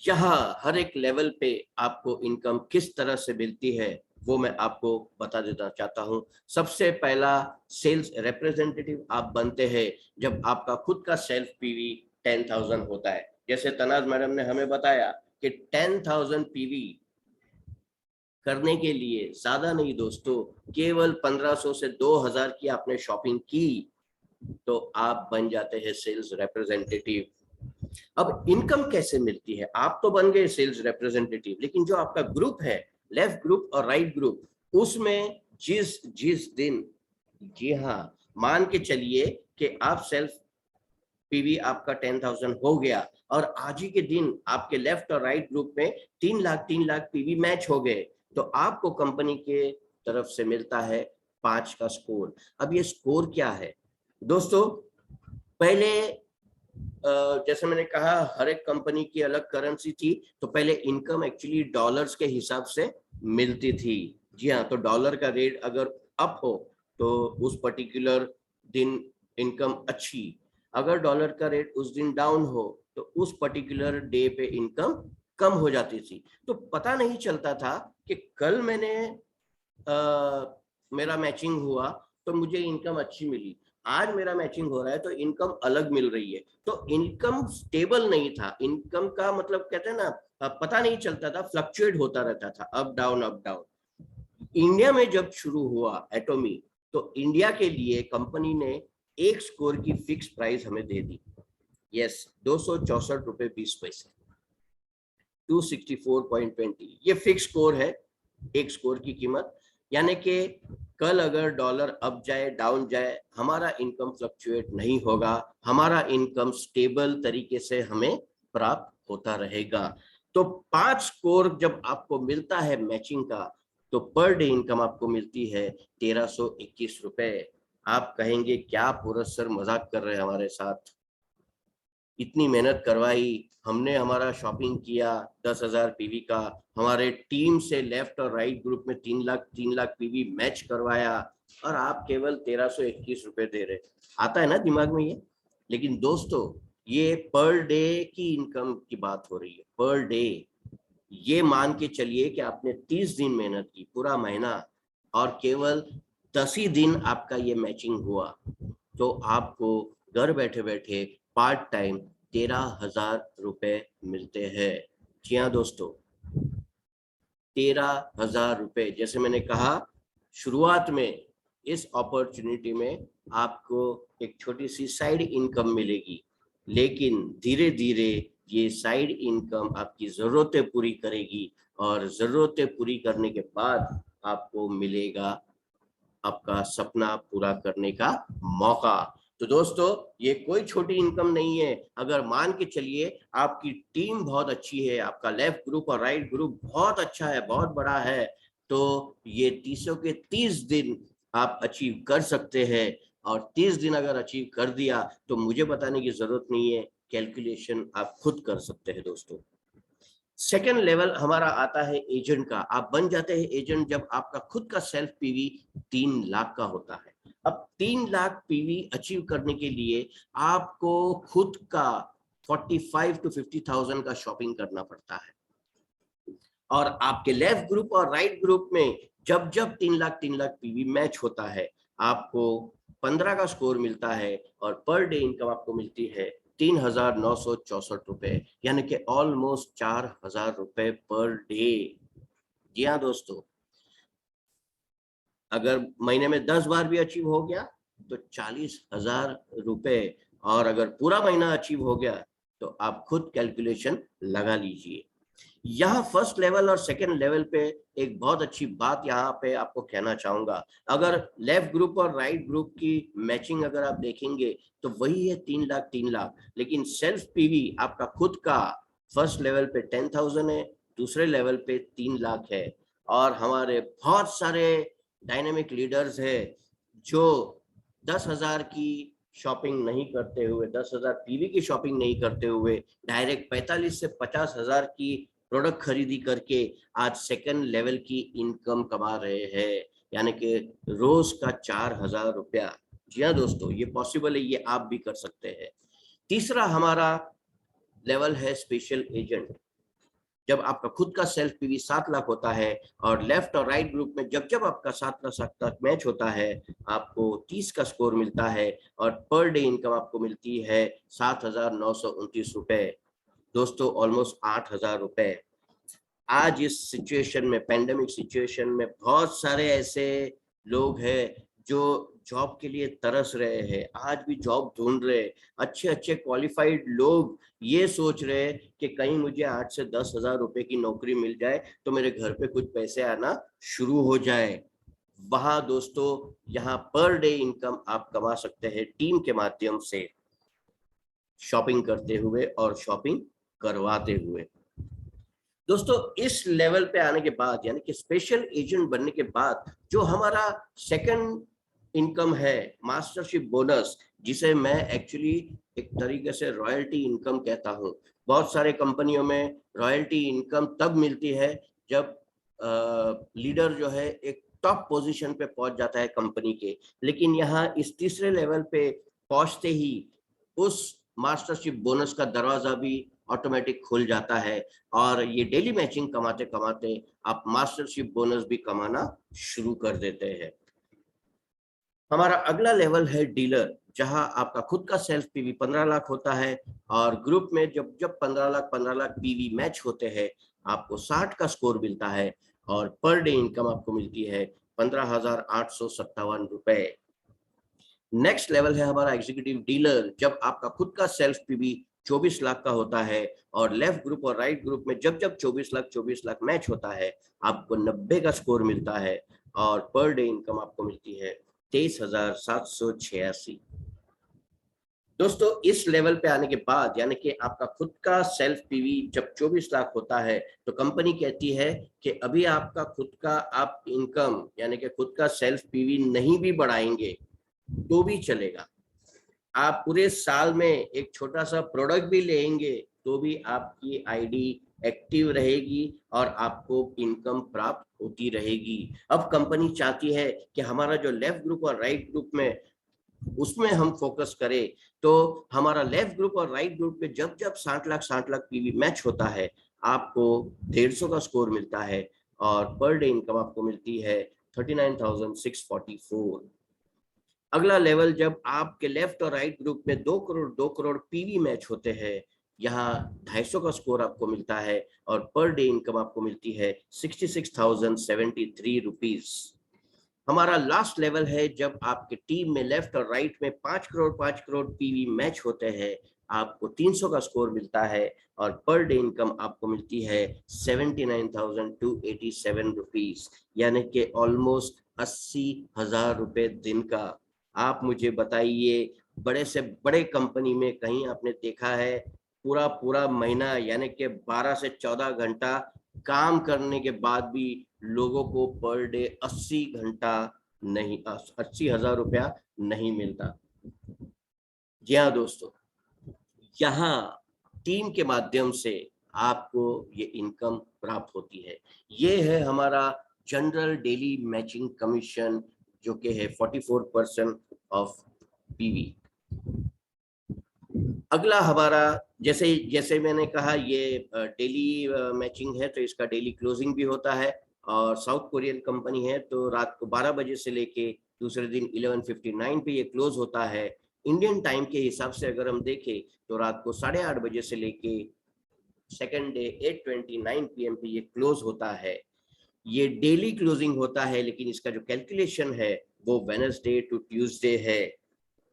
यहाँ हर एक लेवल पे आपको इनकम किस तरह से मिलती है वो मैं आपको बता देना चाहता हूँ। सबसे पहला, सेल्स रिप्रेजेंटेटिव आप बनते हैं जब आपका खुद का सेल्फ पीवी 10,000 होता है। जैसे तनाज मैडम ने हमें बताया कि 10,000 पीवी करने के लिए ज्यादा नहीं दोस्तों, केवल 1500 से 2000 की आपने शॉपिंग की तो आप बन जाते हैं सेल्स रिप्रेजेंटेटिव। अब इनकम कैसे मिलती है? आप तो बन गए सेल्स रिप्रेजेंटेटिव, लेकिन जो आपका ग्रुप है, लेफ्ट ग्रुप और राइट ग्रुप, उसमें जिस जिस दिन, जी हाँ, मान के चलिए कि आप सेल्फ पीवी आपका 10,000 हो गया और आज ही के दिन आपके लेफ्ट और राइट ग्रुप में 3 लाख पीवी मैच हो गए, तो आपको कंपनी के तरफ से मिलता है 5 का स्कोर। अब ये स्कोर क्या है दोस्तों? पहले जैसे मैंने कहा हर एक कंपनी की अलग करेंसी थी, तो पहले इनकम एक्चुअली डॉलर्स के हिसाब से मिलती थी। जी हाँ, तो डॉलर का रेट अगर अप हो तो उस पर्टिकुलर दिन इनकम अच्छी, अगर डॉलर का रेट उस दिन डाउन हो तो उस पर्टिकुलर डे पे इनकम कम हो जाती थी। तो पता नहीं चलता था कि कल मेरा मैचिंग हुआ तो मुझे इनकम अच्छी मिली, आज मेरा मैचिंग हो रहा है तो इनकम अलग मिल रही है। तो इनकम स्टेबल नहीं था। इनकम का मतलब कहते हैं ना, पता नहीं चलता था, फ्लक्चुएट होता रहता था, up down up down. India में जब शुरू हुआ एटोमी, तो इंडिया के लिए कंपनी ने एक स्कोर की फिक्स प्राइस हमें दे दी। यस, 264 रुपए 20 पैसे, 264.20, ये फिक्स स्कोर है, एक स्कोर की कीमत। यानी कि कल अगर डॉलर अप जाए डाउन जाए, हमारा इनकम फ्लक्चुएट नहीं होगा, हमारा इनकम स्टेबल तरीके से हमें प्राप्त होता रहेगा। तो 5 स्कोर जब आपको मिलता है मैचिंग का, तो पर डे इनकम आपको मिलती है 1321 रुपए। आप कहेंगे क्या पूरज सर मजाक कर रहे हैं हमारे साथ, इतनी मेहनत करवाई हमने, हमारा शॉपिंग किया 10,000 पीवी का, हमारे टीम से लेफ्ट और राइट ग्रुप में 3 लाख पीवी मैच करवाया, और आप केवल 1321 रुपए दे रहे। आता है ना दिमाग में ये? लेकिन दोस्तों, ये पर डे की इनकम की बात हो रही है, पर डे। ये मान के चलिए कि आपने 30 दिन मेहनत की, पूरा महीना, और केवल 10 ही दिन आपका ये मैचिंग हुआ, तो आपको घर बैठे बैठे पार्ट टाइम 13,000 रुपए मिलते हैं। जी हाँ दोस्तों, 13,000 रुपए। जैसे मैंने कहा शुरुआत में, इस अपॉर्चुनिटी में आपको एक छोटी सी साइड इनकम मिलेगी, लेकिन धीरे धीरे ये साइड इनकम आपकी जरूरतें पूरी करेगी, और जरूरतें पूरी करने के बाद आपको मिलेगा आपका सपना पूरा करने का मौका। तो दोस्तों, ये कोई छोटी इनकम नहीं है। अगर मान के चलिए आपकी टीम बहुत अच्छी है, आपका लेफ्ट ग्रुप और राइट ग्रुप बहुत अच्छा है, बहुत बड़ा है, तो ये 30 के 30 दिन आप अचीव कर सकते हैं, और 30 दिन अगर अचीव कर दिया तो मुझे बताने की जरूरत नहीं है, कैलकुलेशन आप खुद कर सकते हैं दोस्तों। सेकेंड लेवल हमारा आता है एजेंट का। आप बन जाते हैं एजेंट जब आपका खुद का सेल्फ पीवी 3 लाख का होता है। अब 3 लाख पीवी अचीव करने के लिए आपको खुद का 45 to 50,000 का शॉपिंग करना पड़ता है, और आपके लेफ्ट ग्रुप और राइट ग्रुप में जब जब 3 लाख पीवी मैच होता है आपको 15 का स्कोर मिलता है, और पर डे इनकम आपको मिलती है 3,964 रुपए, यानी कि ऑलमोस्ट 4,000 रुपए पर डे। जी हाँ दोस्तों, अगर महीने में 10 बार भी अचीव हो गया तो 40,000 रुपए, और अगर पूरा महीना अचीव हो गया तो आप खुद कैलकुलेशन लगा लीजिए। यहाँ फर्स्ट लेवल और सेकंड लेवल पे एक बहुत अच्छी बात यहाँ पे आपको कहना चाहूंगा। अगर लेफ्ट ग्रुप और राइट ग्रुप की मैचिंग अगर आप देखेंगे तो वही है 3 लाख, लेकिन सेल्फ पीवी आपका खुद का फर्स्ट लेवल पे 10,000 है, दूसरे लेवल पे 3 लाख है। और हमारे बहुत सारे डायनेमिक लीडर्स है जो 10,000 की शॉपिंग नहीं करते हुए, 10,000 पीवी की शॉपिंग नहीं करते हुए डायरेक्ट 45 से 50,000 की प्रोडक्ट खरीदी करके आज सेकंड लेवल की इनकम कमा रहे हैं, यानी कि रोज का 4,000 रुपया। जी हाँ दोस्तों, ये पॉसिबल है, ये आप भी कर सकते हैं। तीसरा हमारा लेवल है स्पेशल एजेंट। जब आपका खुद का सेल्फ पीवी 7 लाख होता है और लेफ्ट और राइट ग्रुप में जब जब आपका 7 तक मैच होता है आपको 30 का स्कोर मिलता है, और पर डे इनकम आपको मिलती है 7,929 रुपए। दोस्तों ऑलमोस्ट 8,000 रुपए। आज इस सिचुएशन में, पेंडेमिक सिचुएशन में, बहुत सारे ऐसे लोग हैं जो जॉब के लिए तरस रहे हैं, आज भी जॉब ढूंढ रहे हैं। अच्छे अच्छे क्वालिफाइड लोग ये सोच रहे हैं कि कहीं मुझे 8 से 10,000 रुपए की नौकरी मिल जाए तो मेरे घर पे कुछ पैसे आना शुरू हो जाए। वहां दोस्तों यहाँ पर डे इनकम आप कमा सकते हैं टीम के माध्यम से, शॉपिंग करते हुए और शॉपिंग करवाते हुए। दोस्तों इस लेवल पे आने के बाद, यानी कि स्पेशल एजेंट बनने के बाद, जो हमारा सेकंड इनकम है मास्टरशिप बोनस, जिसे मैं एक्चुअली एक तरीके से रॉयल्टी इनकम कहता हूं। बहुत सारे कंपनियों में रॉयल्टी इनकम तब मिलती है जब लीडर जो है एक टॉप पोजीशन पे पहुंच जाता है कंपनी के, लेकिन यहाँ इस तीसरे लेवल पे पहुंचते ही उस मास्टरशिप बोनस का दरवाजा भी ऑटोमेटिक खुल जाता है, और ये डेली मैचिंग कमाते कमाते आप मास्टरशिप बोनस भी कमाना शुरू कर देते हैं। हमारा अगला लेवल है डीलर, जहां आपका खुद का सेल्फ पीवी 15 लाख होता है, और ग्रुप में जब जब 15 लाख पीवी मैच होते हैं आपको 60 का स्कोर मिलता है, और पर डे इनकम आपको मिलती है 15,857 रुपए। नेक्स्ट लेवल है हमारा एग्जीक्यूटिव डीलर, जब आपका खुद का सेल्फ पीवी 24 लाख का होता है, और लेफ्ट ग्रुप और राइट ग्रुप में जब जब 24 लाख मैच होता है आपको 90 का स्कोर मिलता है, और पर डे इनकम आपको मिलती है 23,786। दोस्तों इस लेवल पे आने के बाद, यानी कि आपका खुद का सेल्फ पीवी जब 24 लाख होता है तो कंपनी कहती है कि अभी आपका खुद का आप इनकम, यानी कि खुद का सेल्फ पीवी नहीं भी बढ़ाएंगे तो भी चलेगा। आप पूरे साल में एक छोटा सा प्रोडक्ट भी लेंगे तो भी आपकी आईडी एक्टिव रहेगी और आपको इनकम प्राप्त होती रहेगी। अब कंपनी चाहती है कि हमारा जो लेफ्ट ग्रुप और राइट ग्रुप में उसमें हम फोकस करें, तो हमारा लेफ्ट ग्रुप और राइट ग्रुप पे जब जब 60 लाख पीवी मैच होता है आपको 150 का स्कोर मिलता है, और पर डे इनकम आपको मिलती है 39,644। अगला लेवल, जब आपके लेफ्ट और राइट ग्रुप में 2 करोड़ पीवी मैच होते हैं, यहाँ 250 का स्कोर आपको मिलता है, और पर डे इनकम आपको मिलती है 66,073 रुपीज। हमारा लास्ट लेवल है जब आपके टीम में लेफ्ट और राइट में 5 करोड़ पीवी मैच होते हैं, आपको 300 का स्कोर मिलता है, और पर डे इनकम आपको मिलती है 79,287 रुपीज, यानी कि ऑलमोस्ट 80,000 रुपए दिन का। आप मुझे बताइए, बड़े से बड़े कंपनी में कहीं आपने देखा है पूरा पूरा महीना, यानी कि 12 से 14 घंटा काम करने के बाद भी लोगों को पर डे 80 घंटा नहीं, 80,000 रुपया नहीं मिलता। जी हाँ दोस्तों, यहाँ टीम के माध्यम से आपको ये इनकम प्राप्त होती है। ये है हमारा जनरल डेली मैचिंग कमीशन, जो कि है 44% ऑफ पीवी। अगला हमारा, जैसे जैसे मैंने कहा, ये डेली मैचिंग है, तो इसका डेली क्लोजिंग भी होता है। और साउथ कोरियन कंपनी है, तो रात को 12 बजे से लेके दूसरे दिन 11:59 पे ये क्लोज होता है। इंडियन टाइम के हिसाब से अगर हम देखें तो रात को 8:30 बजे से लेके सेकेंड डे 8:29 PM पे ये क्लोज होता है। ये डेली क्लोजिंग होता है, लेकिन इसका जो कैलकुलेशन है वो वेडनेसडे टू ट्यूसडे है।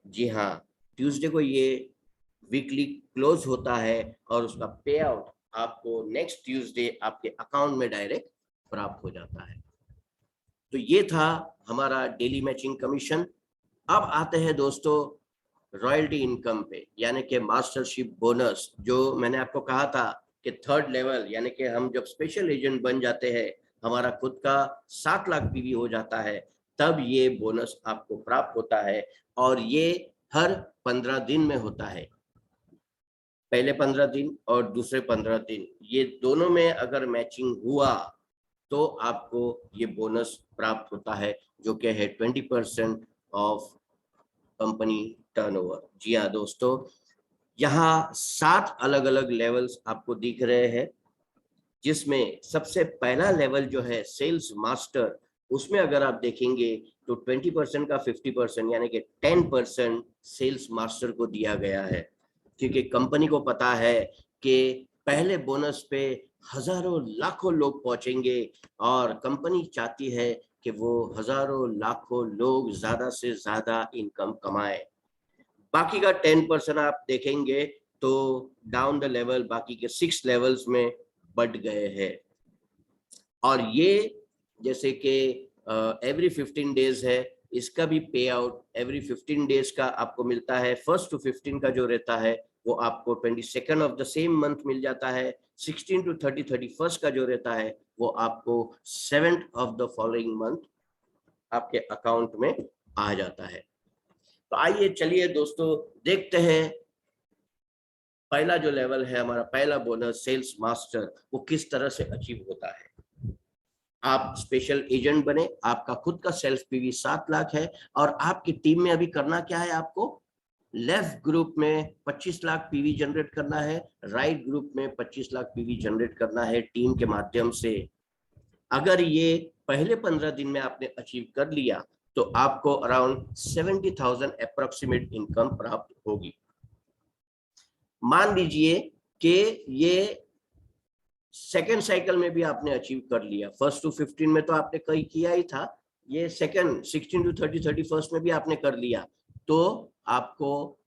जी हाँ, ट्यूसडे को ये वीकली क्लोज होता है और उसका पे आउट आपको नेक्स्ट ट्यूसडे आपके अकाउंट में डायरेक्ट प्राप्त हो जाता है। तो ये था हमारा डेली मैचिंग कमीशन। अब आते हैं दोस्तों रॉयल्टी इनकम पे, यानी कि मास्टरशिप बोनस। जो मैंने आपको कहा था कि थर्ड लेवल, यानी कि हम जब स्पेशल एजेंट बन जाते हैं, हमारा खुद का 7 लाख पीवी हो जाता है, तब ये बोनस आपको प्राप्त होता है। और ये हर 15 दिन में होता है। पहले 15 दिन और दूसरे 15 दिन, ये दोनों में अगर मैचिंग हुआ तो आपको ये बोनस प्राप्त होता है, जो कि है 20% ऑफ कंपनी टर्नओवर। जी हाँ दोस्तों, यहाँ 7 अलग अलग लेवल्स आपको दिख रहे हैं, जिसमें सबसे पहला लेवल जो है सेल्स मास्टर, उसमें अगर आप देखेंगे तो 20% का 50%, यानी कि 10% सेल्स मास्टर को दिया गया है। क्योंकि कंपनी को पता है कि पहले बोनस पे हजारों लाखों लोग पहुंचेंगे, और कंपनी चाहती है कि वो हजारों लाखों लोग ज्यादा से ज्यादा इनकम कमाए। बाकी का 10% आप देखेंगे तो डाउन द लेवल बाकी के 6 लेवल्स में बढ़ गए हैं। और ये जैसे कि एवरी 15 डेज है, इसका भी पे आउट एवरी 15 डेज का आपको मिलता है। 1st to 15 का जो रहता है वो आपको 22nd of the same month मिल जाता है। 16 to 31st का जो रहता है वो आपको 7th of the following month आपके अकाउंट में आ जाता है। तो आइए चलिए दोस्तों देखते हैं पहला जो लेवल है हमारा, पहला बोनस सेल्स मास्टर, वो किस तरह से अचीव होता है। आप स्पेशल एजेंट बने, आपका खुद का सेल्फ पीवी 7 लाख है, और आपकी टीम में अभी करना क्या है, आपको लेफ्ट ग्रुप में 25 लाख पीवी जनरेट करना है, राइट ग्रुप में 25 लाख पीवी जनरेट करना है टीम के माध्यम से। अगर ये पहले 15 दिन में आपने अचीव कर लिया तो आपको अराउंड 70,000 अप्रोक्सीमेट इनकम प्राप्त होगी। मान लीजिए कि ये सेकेंड साइकिल में भी आपने अचीव कर लिया। 1st to 15 में तो आपने कहीं किया ही था, ये सेकेंड 16 to 31st में भी आपने कर लिया, तो आपको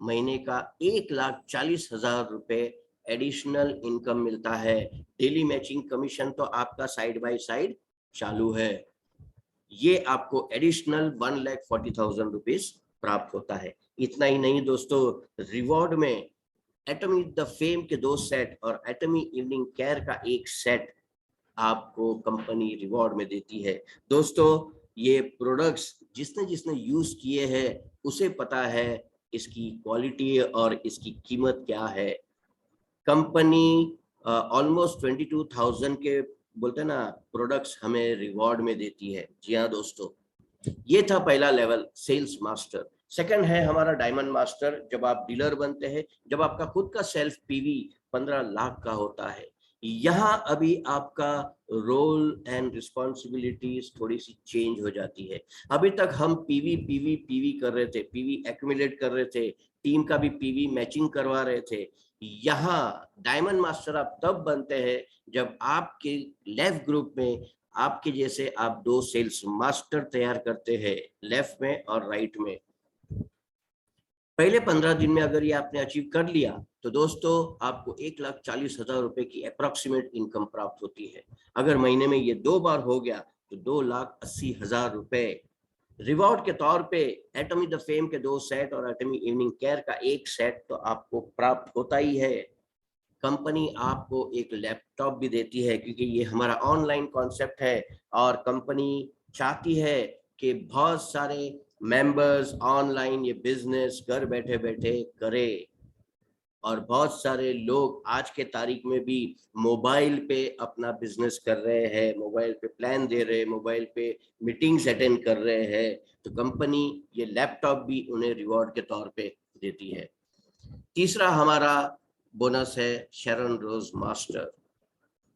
महीने का 1,40,000 रुपए एडिशनल इनकम मिलता है। डेली मैचिंग कमीशन तो आपका साइड बाय साइड चालू है। ये आपको एडिशनल 1,40,000 रुपीज प्राप्त होता है। इतना ही नहीं दोस्तों, रिवॉर्ड में एटमी द फेम के 2 सेट और एटमी इवनिंग केयर का 1 सेट आपको कंपनी रिवॉर्ड में देती है। दोस्तों, ये प्रोडक्ट्स जिसने जिसने यूज किए हैं उसे पता है इसकी क्वालिटी और इसकी कीमत क्या है। कंपनी ऑलमोस्ट 22,000 के बोलते हैं ना प्रोडक्ट्स हमें रिवॉर्ड में देती है। जी हाँ दोस्तों, ये था पहला लेवल सेल्स मास्टर। सेकंड है हमारा डायमंड मास्टर। जब आप डीलर बनते हैं, जब आपका खुद का सेल्फ पीवी 15 लाख का होता है, यहाँ अभी आपका रोल एंड रिस्पॉन्सिबिलिटीज थोड़ी सी चेंज हो जाती है। अभी तक हम पीवी पीवी पीवी कर रहे थे, पीवी एक्यूमुलेट कर रहे थे, टीम का भी पीवी मैचिंग करवा रहे थे। यहाँ डायमंड मास्टर आप तब बनते हैं जब आपके लेफ्ट ग्रुप में आपके जैसे आप 2 सेल्स मास्टर तैयार करते हैं, लेफ्ट में और राइट में। पहले 15 दिन में अगर ये आपने अचीव कर लिया तो दोस्तों आपको 1,40,000 रुपए की अप्रोक्सीमेट इनकम प्राप्त होती है। अगर महीने में ये 2 बार हो गया तो 2,80,000 रुपए रिवॉर्ड के तौर पे एटमी द फेम के 2 सेट और एटमी इवनिंग केयर का 1 सेट तो आपको प्राप्त होता ही है। कंपनी आपको एक लैपटॉप भी देती है, क्योंकि ये हमारा ऑनलाइन कॉन्सेप्ट है और कंपनी चाहती है कि बहुत सारे मेंबर्स ऑनलाइन ये बिजनेस घर बैठे बैठे करें, और बहुत सारे लोग आज के तारीख में भी मोबाइल पे अपना बिजनेस कर रहे हैं, मोबाइल पे प्लान दे रहे हैं, मोबाइल पे मीटिंग्स अटेंड कर रहे हैं। तो कंपनी ये लैपटॉप भी उन्हें रिवॉर्ड के तौर पे देती है। तीसरा हमारा बोनस है शरण रोज मास्टर।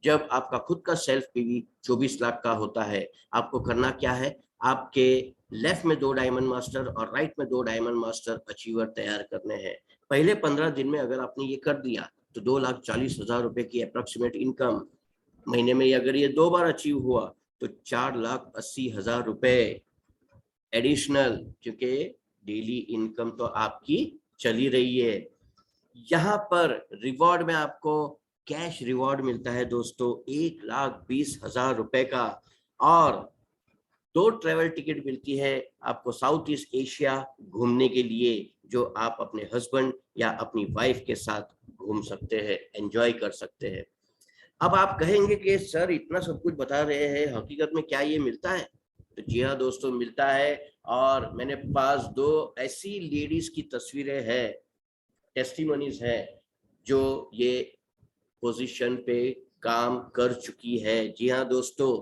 जब आपका खुद का सेल्फ पीवी 24 लाख का होता है, आपको करना क्या है, आपके लेफ्ट में 2 डायमंड मास्टर और राइट में 2 डायमंड मास्टर अचीवर तैयार करने हैं। पहले 15 दिन में अगर आपने ये कर दिया तो 2,40,000 रुपए की अप्रोक्सीमेट इनकम महीने में, अगर ये 2 बार अचीव हुआ तो 4,80,000 रुपए एडिशनल, क्योंकि डेली इनकम तो आपकी चली रही है। यहाँ पर रिवॉर्ड में आपको कैश रिवॉर्ड मिलता है दोस्तों 1,20,000 रुपए का, और 2 ट्रेवल टिकट मिलती है आपको साउथ ईस्ट एशिया घूमने के लिए, जो आप अपने हस्बैंड या अपनी वाइफ के साथ घूम सकते हैं, एंजॉय कर सकते हैं। अब आप कहेंगे कि सर इतना सब कुछ बता रहे हैं, हकीकत में क्या ये मिलता है? तो जी हाँ दोस्तों, मिलता है। और मैंने पास 2 ऐसी लेडीज की तस्वीरें हैं, टेस्टिमोनीज है, जो ये पोजीशन पे काम कर चुकी है। जी हाँ दोस्तों,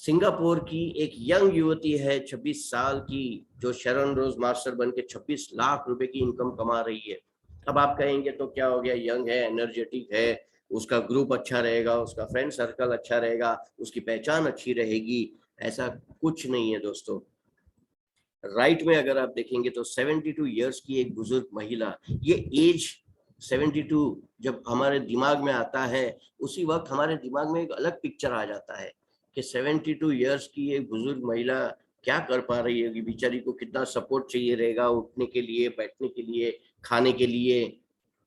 सिंगापुर की एक यंग युवती है 26 साल की, जो शरण रोज मास्टर बन के 26 लाख रुपए की इनकम कमा रही है। अब आप कहेंगे तो क्या हो गया, यंग है, एनर्जेटिक है, उसका ग्रुप अच्छा रहेगा, उसका फ्रेंड सर्कल अच्छा रहेगा, उसकी पहचान अच्छी रहेगी। ऐसा कुछ नहीं है दोस्तों। राइट में अगर आप देखेंगे तो 72 इयर्स की एक बुजुर्ग महिला, ये एज 72 जब हमारे दिमाग में आता है, उसी वक्त हमारे दिमाग में एक अलग पिक्चर आ जाता है कि 72 इयर्स की एक बुजुर्ग महिला क्या कर पा रही है, बेचारी को कितना सपोर्ट चाहिए रहेगा उठने के लिए, बैठने के लिए, खाने के लिए।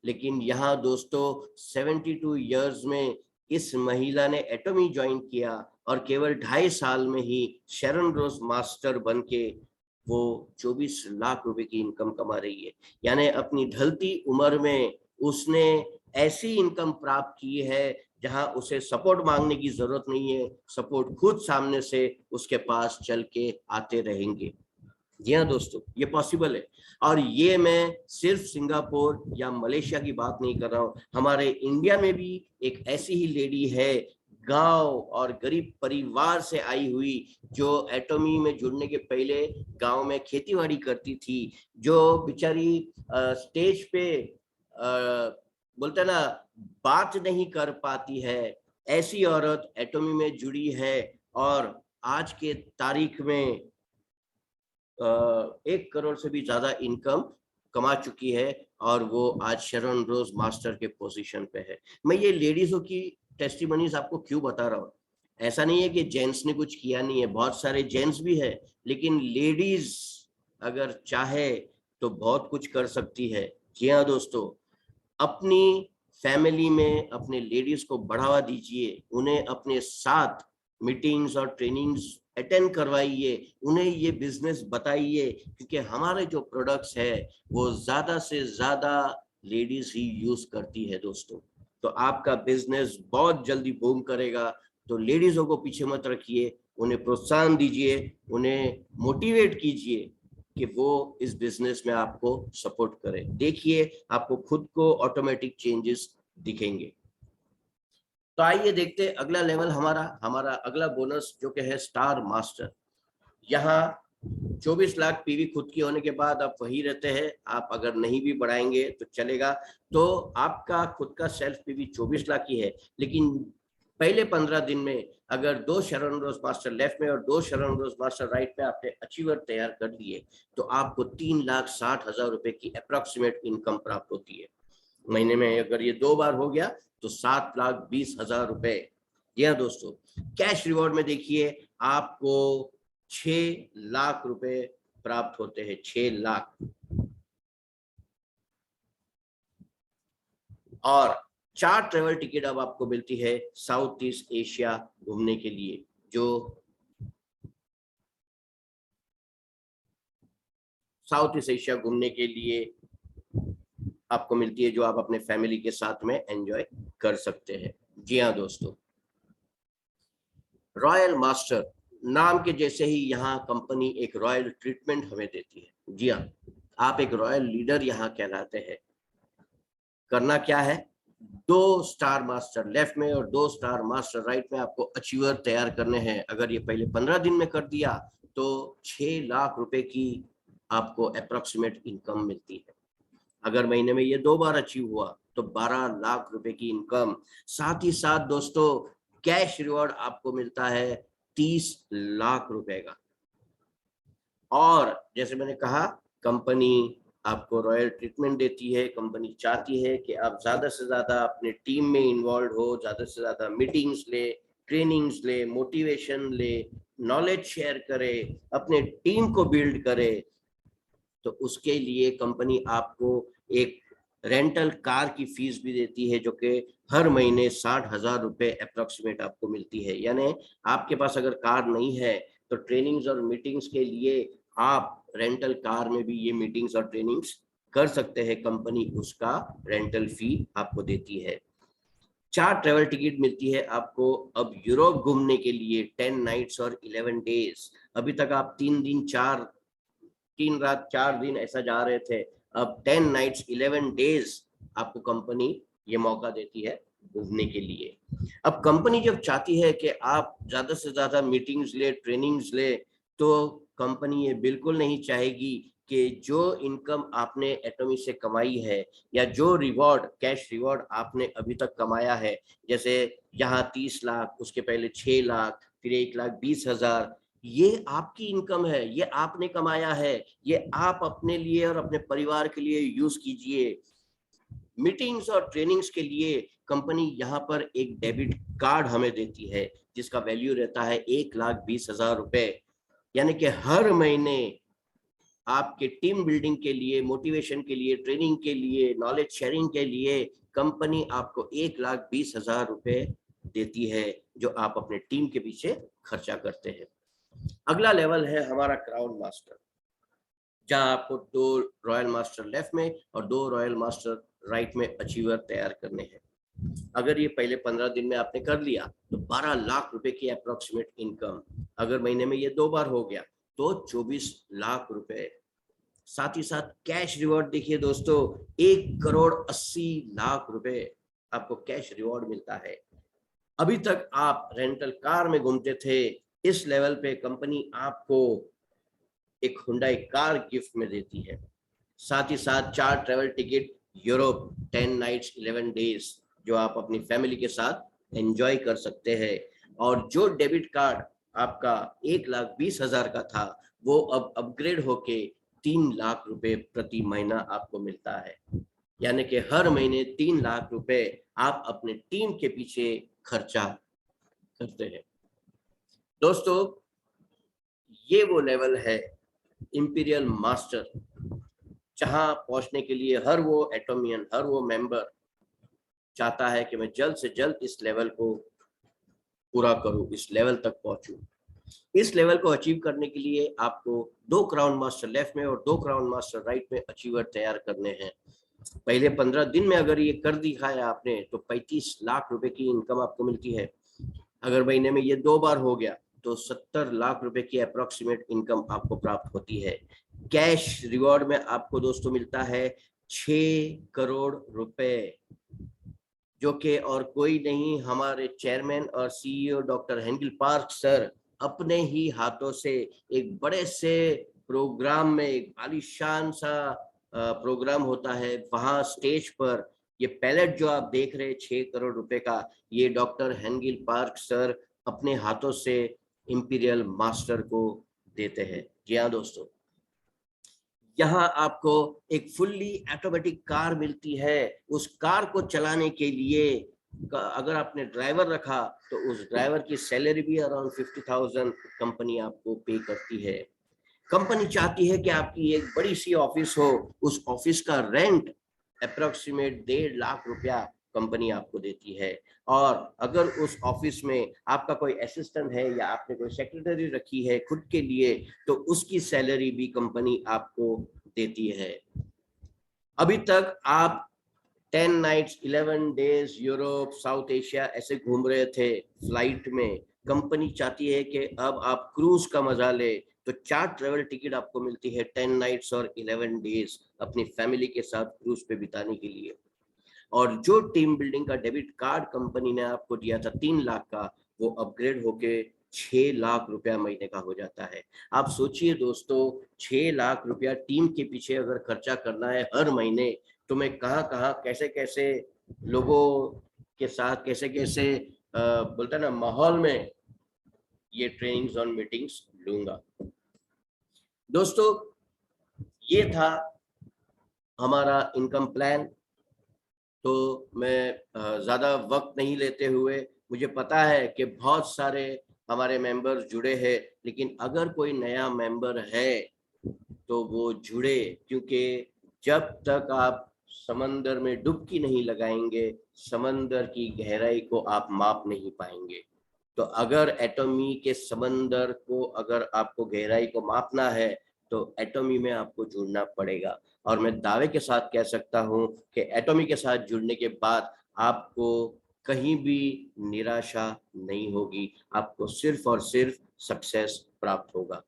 लेकिन यहाँ दोस्तों 72 इयर्स में इस महिला ने एटॉमी ज्वाइन किया और केवल 2.5 साल में ही शरण रोज मास्टर बन के वो 24 लाख रुपए की इनकम कमा रही है। यानी अपनी ढलती उम्र में उसने ऐसी इनकम प्राप्त की है जहां उसे सपोर्ट मांगने की जरूरत नहीं है, सपोर्ट खुद सामने से उसके पास चल के आते रहेंगे। जी हाँ दोस्तों, ये पॉसिबल है। और ये मैं सिर्फ सिंगापुर या मलेशिया की बात नहीं कर रहा हूँ, हमारे इंडिया में भी एक ऐसी ही लेडी है, गांव और गरीब परिवार से आई हुई, जो एटॉमी में जुड़ने के पहले गांव में खेतीबाड़ी करती थी, जो बेचारी स्टेज पे बोलते ना बात नहीं कर पाती है, ऐसी औरत एटॉमी में जुड़ी है और आज के तारीख में 1 करोड़ से भी ज्यादा इनकम कमा चुकी है, और वो आज शरण रोज मास्टर के पोजीशन पे है। मैं ये लेडीजों की टेस्टिमनीज आपको क्यों बता रहा हूँ? ऐसा नहीं है कि जेंट्स ने कुछ किया नहीं है, बहुत सारे जेंट्स भी है, लेकिन लेडीज अगर चाहे तो बहुत कुछ कर सकती है। जी हाँ दोस्तों, अपनी फैमिली में अपने लेडीज को बढ़ावा दीजिए, उन्हें अपने साथ मीटिंग्स और ट्रेनिंग्स अटेंड करवाइए, उन्हें ये बिजनेस बताइए, क्योंकि हमारे जो प्रोडक्ट्स है वो ज्यादा से ज्यादा लेडीज ही यूज करती है दोस्तों। तो आपका बिजनेस बहुत जल्दी बूम करेगा। तो लेडीजों को पीछे मत रखिए, उन्हें प्रोत्साहन दीजिए, उन्हें मोटिवेट कीजिए कि वो इस बिजनेस में आपको सपोर्ट करें। देखिए आपको खुद को ऑटोमेटिक चेंजेस दिखेंगे। तो आइए देखते अगला लेवल, हमारा अगला बोनस जो कि है स्टार मास्टर। यहाँ 24 लाख पीवी खुद की होने के बाद आप वही रहते हैं, आप अगर नहीं भी बढ़ाएंगे तो चलेगा। तो आपका खुद का सेल्फ पीवी 24 लाख ही है, लेकिन पहले 15 दिन में अगर 2 शरण रोज मास्टर लेफ्ट में और 2 शरण रोज मास्टर राइट में आपने अचीवर तैयार कर दिए, तो आपको 3,60,000 रुपए की अप्रोक्सीमेट इनकम प्राप्त होती है महीने में। अगर ये 2 बार हो गया तो 7,20,000 रुपए। यह दोस्तों कैश रिवॉर्ड में देखिए आपको 6 लाख रुपए प्राप्त होते हैं, 6 लाख। और 4 ट्रेवल टिकट अब आपको मिलती है साउथ ईस्ट एशिया घूमने के लिए, जो साउथ ईस्ट एशिया घूमने के लिए आपको मिलती है, जो आप अपने फैमिली के साथ में एंजॉय कर सकते हैं। जी हाँ दोस्तों, रॉयल मास्टर नाम के जैसे ही यहाँ कंपनी एक रॉयल ट्रीटमेंट हमें देती है। जी हाँ, आप एक रॉयल लीडर यहाँ कहलाते हैं। करना क्या है, 2 स्टार मास्टर लेफ्ट में और 2 स्टार मास्टर राइट में आपको अचीवर तैयार करने हैं। अगर ये पहले 15 दिन में कर दिया तो 6 लाख रुपए की आपको अप्रोक्सीमेट इनकम मिलती है। अगर महीने में ये 2 बार अचीव हुआ तो 12 लाख रुपए की इनकम। साथ ही साथ दोस्तों कैश रिवॉर्ड आपको मिलता है 30 लाख रुपए का। और जैसे मैंने कहा, कंपनी आपको रॉयल ट्रीटमेंट देती है। कंपनी चाहती है कि आप ज्यादा से ज्यादा अपने टीम में इन्वॉल्व हो, ज्यादा से ज्यादा मीटिंग्स ले, ट्रेनिंग्स ले, मोटिवेशन ले, नॉलेज शेयर करे, अपने टीम को बिल्ड करे। तो उसके लिए कंपनी आपको एक रेंटल कार की फीस भी देती है, जो कि हर महीने 60,000 रुपए अप्रोक्सीमेट आपको मिलती है। यानी आपके पास अगर कार नहीं है तो ट्रेनिंग्स और मीटिंग्स के लिए आप रेंटल कार में भी ये मीटिंग्स और ट्रेनिंग्स कर सकते हैं। कंपनी उसका रेंटल फी आपको देती है। 4 ट्रेवल टिकट मिलती है आपको अब यूरोप घूमने के लिए, 10 नाइट्स और 11 डेज। अभी तक आप 3 रात 4 दिन ऐसा जा रहे थे, अब 10 नाइट्स 11 डेज आपको कंपनी ये मौका देती है घूमने के लिए। अब कंपनी जब चाहती है कि आप ज्यादा से ज्यादा मीटिंग्स ले, ट्रेनिंग्स ले, तो कंपनी ये बिल्कुल नहीं चाहेगी कि जो इनकम आपने एटॉमी से कमाई है या जो रिवॉर्ड, कैश रिवॉर्ड आपने अभी तक कमाया है, जैसे यहाँ 30 लाख, उसके पहले 6 लाख, फिर 1,20,000, ये आपकी इनकम है, ये आपने कमाया है, ये आप अपने लिए और अपने परिवार के लिए यूज कीजिए। मीटिंग्स और ट्रेनिंग्स के लिए कंपनी यहाँ पर एक डेबिट कार्ड हमें देती है, जिसका वैल्यू रहता है 1,20,000 रुपए। यानी कि हर महीने आपके टीम बिल्डिंग के लिए, मोटिवेशन के लिए, ट्रेनिंग के लिए, नॉलेज शेयरिंग के लिए कंपनी आपको 1,20,000 रुपए देती है, जो आप अपने टीम के पीछे खर्चा करते हैं। अगला लेवल है हमारा क्राउन मास्टर, जहां आपको 2 रॉयल मास्टर लेफ्ट में और 2 रॉयल मास्टर राइट में अचीवर तैयार करने हैं। अगर ये पहले 15 दिन में आपने कर लिया तो 12 लाख रुपए की अप्रोक्सीमेट इनकम। अगर महीने में ये 2 बार हो गया तो 24 लाख रुपए। साथ ही साथ कैश रिवॉर्ड देखिए दोस्तों, 1,80,00,000 रुपए आपको कैश रिवॉर्ड मिलता है। अभी तक आप रेंटल कार में घूमते थे, इस लेवल पे कंपनी आपको एक हुंडई कार गिफ्ट में देती है। साथ ही साथ 4 travel ticket Europe, 10 nights 11 days, जो आप अपनी फैमिली के साथ एंजॉय कर सकते हैं। और जो डेबिट कार्ड आपका 1,20,000 का था, वो अब अपग्रेड होके 3 लाख रुपए प्रति महीना आपको मिलता है। यानी कि हर महीने 3 लाख रुपए आप अपने टीम के पीछे खर्चा करते हैं। दोस्तों, ये वो लेवल है इंपीरियल मास्टर, जहां पहुंचने के लिए हर वो एटोमियन, हर वो मेंबर चाहता है कि मैं जल्द से जल्द इस लेवल को पूरा करूं, इस लेवल तक पहुंचूं। इस लेवल को अचीव करने के लिए आपको 2 क्राउन मास्टर लेफ्ट में और 2 क्राउन मास्टर राइट में अचीवर तैयार करने हैं। पहले 15 दिन में अगर ये कर दिखाया आपने तो 35 लाख रुपए की इनकम आपको मिलती है। अगर महीने में ये 2 बार हो गया तो 70 लाख रुपए की अप्रोक्सीमेट इनकम आपको प्राप्त होती है। कैश रिवॉर्ड में आपको दोस्तों मिलता है 6 करोड़ रुपए, जो कि और कोई नहीं, हमारे चेयरमैन और सीईओ डॉक्टर हेंगल पार्क सर अपने ही हाथों से एक बड़े से प्रोग्राम में, एक आलीशान सा प्रोग्राम होता है, वहां स्टेज पर ये पैलेट जो आप देख रहे हैं 6 करोड़ रुपए का, ये डॉक्टर हेंगल पार्क सर अपने हाथों से इंपीरियल मास्टर को देते हैं। जी हाँ दोस्तों, यहाँ आपको एक फुल्ली ऑटोमेटिक कार मिलती है। उस कार को चलाने के लिए अगर आपने ड्राइवर रखा तो उस ड्राइवर की सैलरी भी अराउंड 50,000 कंपनी आपको पे करती है। कंपनी चाहती है कि आपकी एक बड़ी सी ऑफिस हो, उस ऑफिस का रेंट अप्रोक्सीमेट 1.5 लाख रुपया कंपनी आपको देती है। और अगर उस ऑफिस में आपका कोई असिस्टेंट है या आपने कोई सेक्रेटरी रखी है खुद के लिए, तो उसकी सैलरी भी कंपनी आपको देती है। अभी तक आप 10 nights 11 days Europe, South Asia ऐसे घूम रहे थे फ्लाइट में, कंपनी चाहती है कि अब आप क्रूज का मजा ले, तो 4 ट्रेवल टिकट आपको मिलती है 10 नाइट्स और 11 डेज अपनी फैमिली के साथ क्रूज पे बिताने के लिए। और जो टीम बिल्डिंग का डेबिट कार्ड कंपनी ने आपको दिया था 3 लाख का, वो अपग्रेड होके 6 लाख रुपया महीने का हो जाता है। आप सोचिए दोस्तों, 6 लाख रुपया टीम के पीछे अगर खर्चा करना है हर महीने, तो मैं कहाँ कहाँ कैसे कैसे लोगों के साथ कैसे कैसे बोलता ना माहौल में ये ट्रेनिंग्स और मीटिंग्स लूंगा। दोस्तों, ये था हमारा इनकम प्लान। तो मैं ज़्यादा वक्त नहीं लेते हुए, मुझे पता है कि बहुत सारे हमारे मेंबर्स जुड़े हैं, लेकिन अगर कोई नया मेंबर है तो वो जुड़े, क्योंकि जब तक आप समंदर में डुबकी नहीं लगाएंगे, समंदर की गहराई को आप माप नहीं पाएंगे। तो अगर एटॉमी के समंदर को अगर आपको गहराई को मापना है, तो एटॉमी में आपको जुड़ना पड़ेगा। और मैं दावे के साथ कह सकता हूँ कि एटॉमी के साथ जुड़ने के बाद आपको कहीं भी निराशा नहीं होगी, आपको सिर्फ और सिर्फ सक्सेस प्राप्त होगा।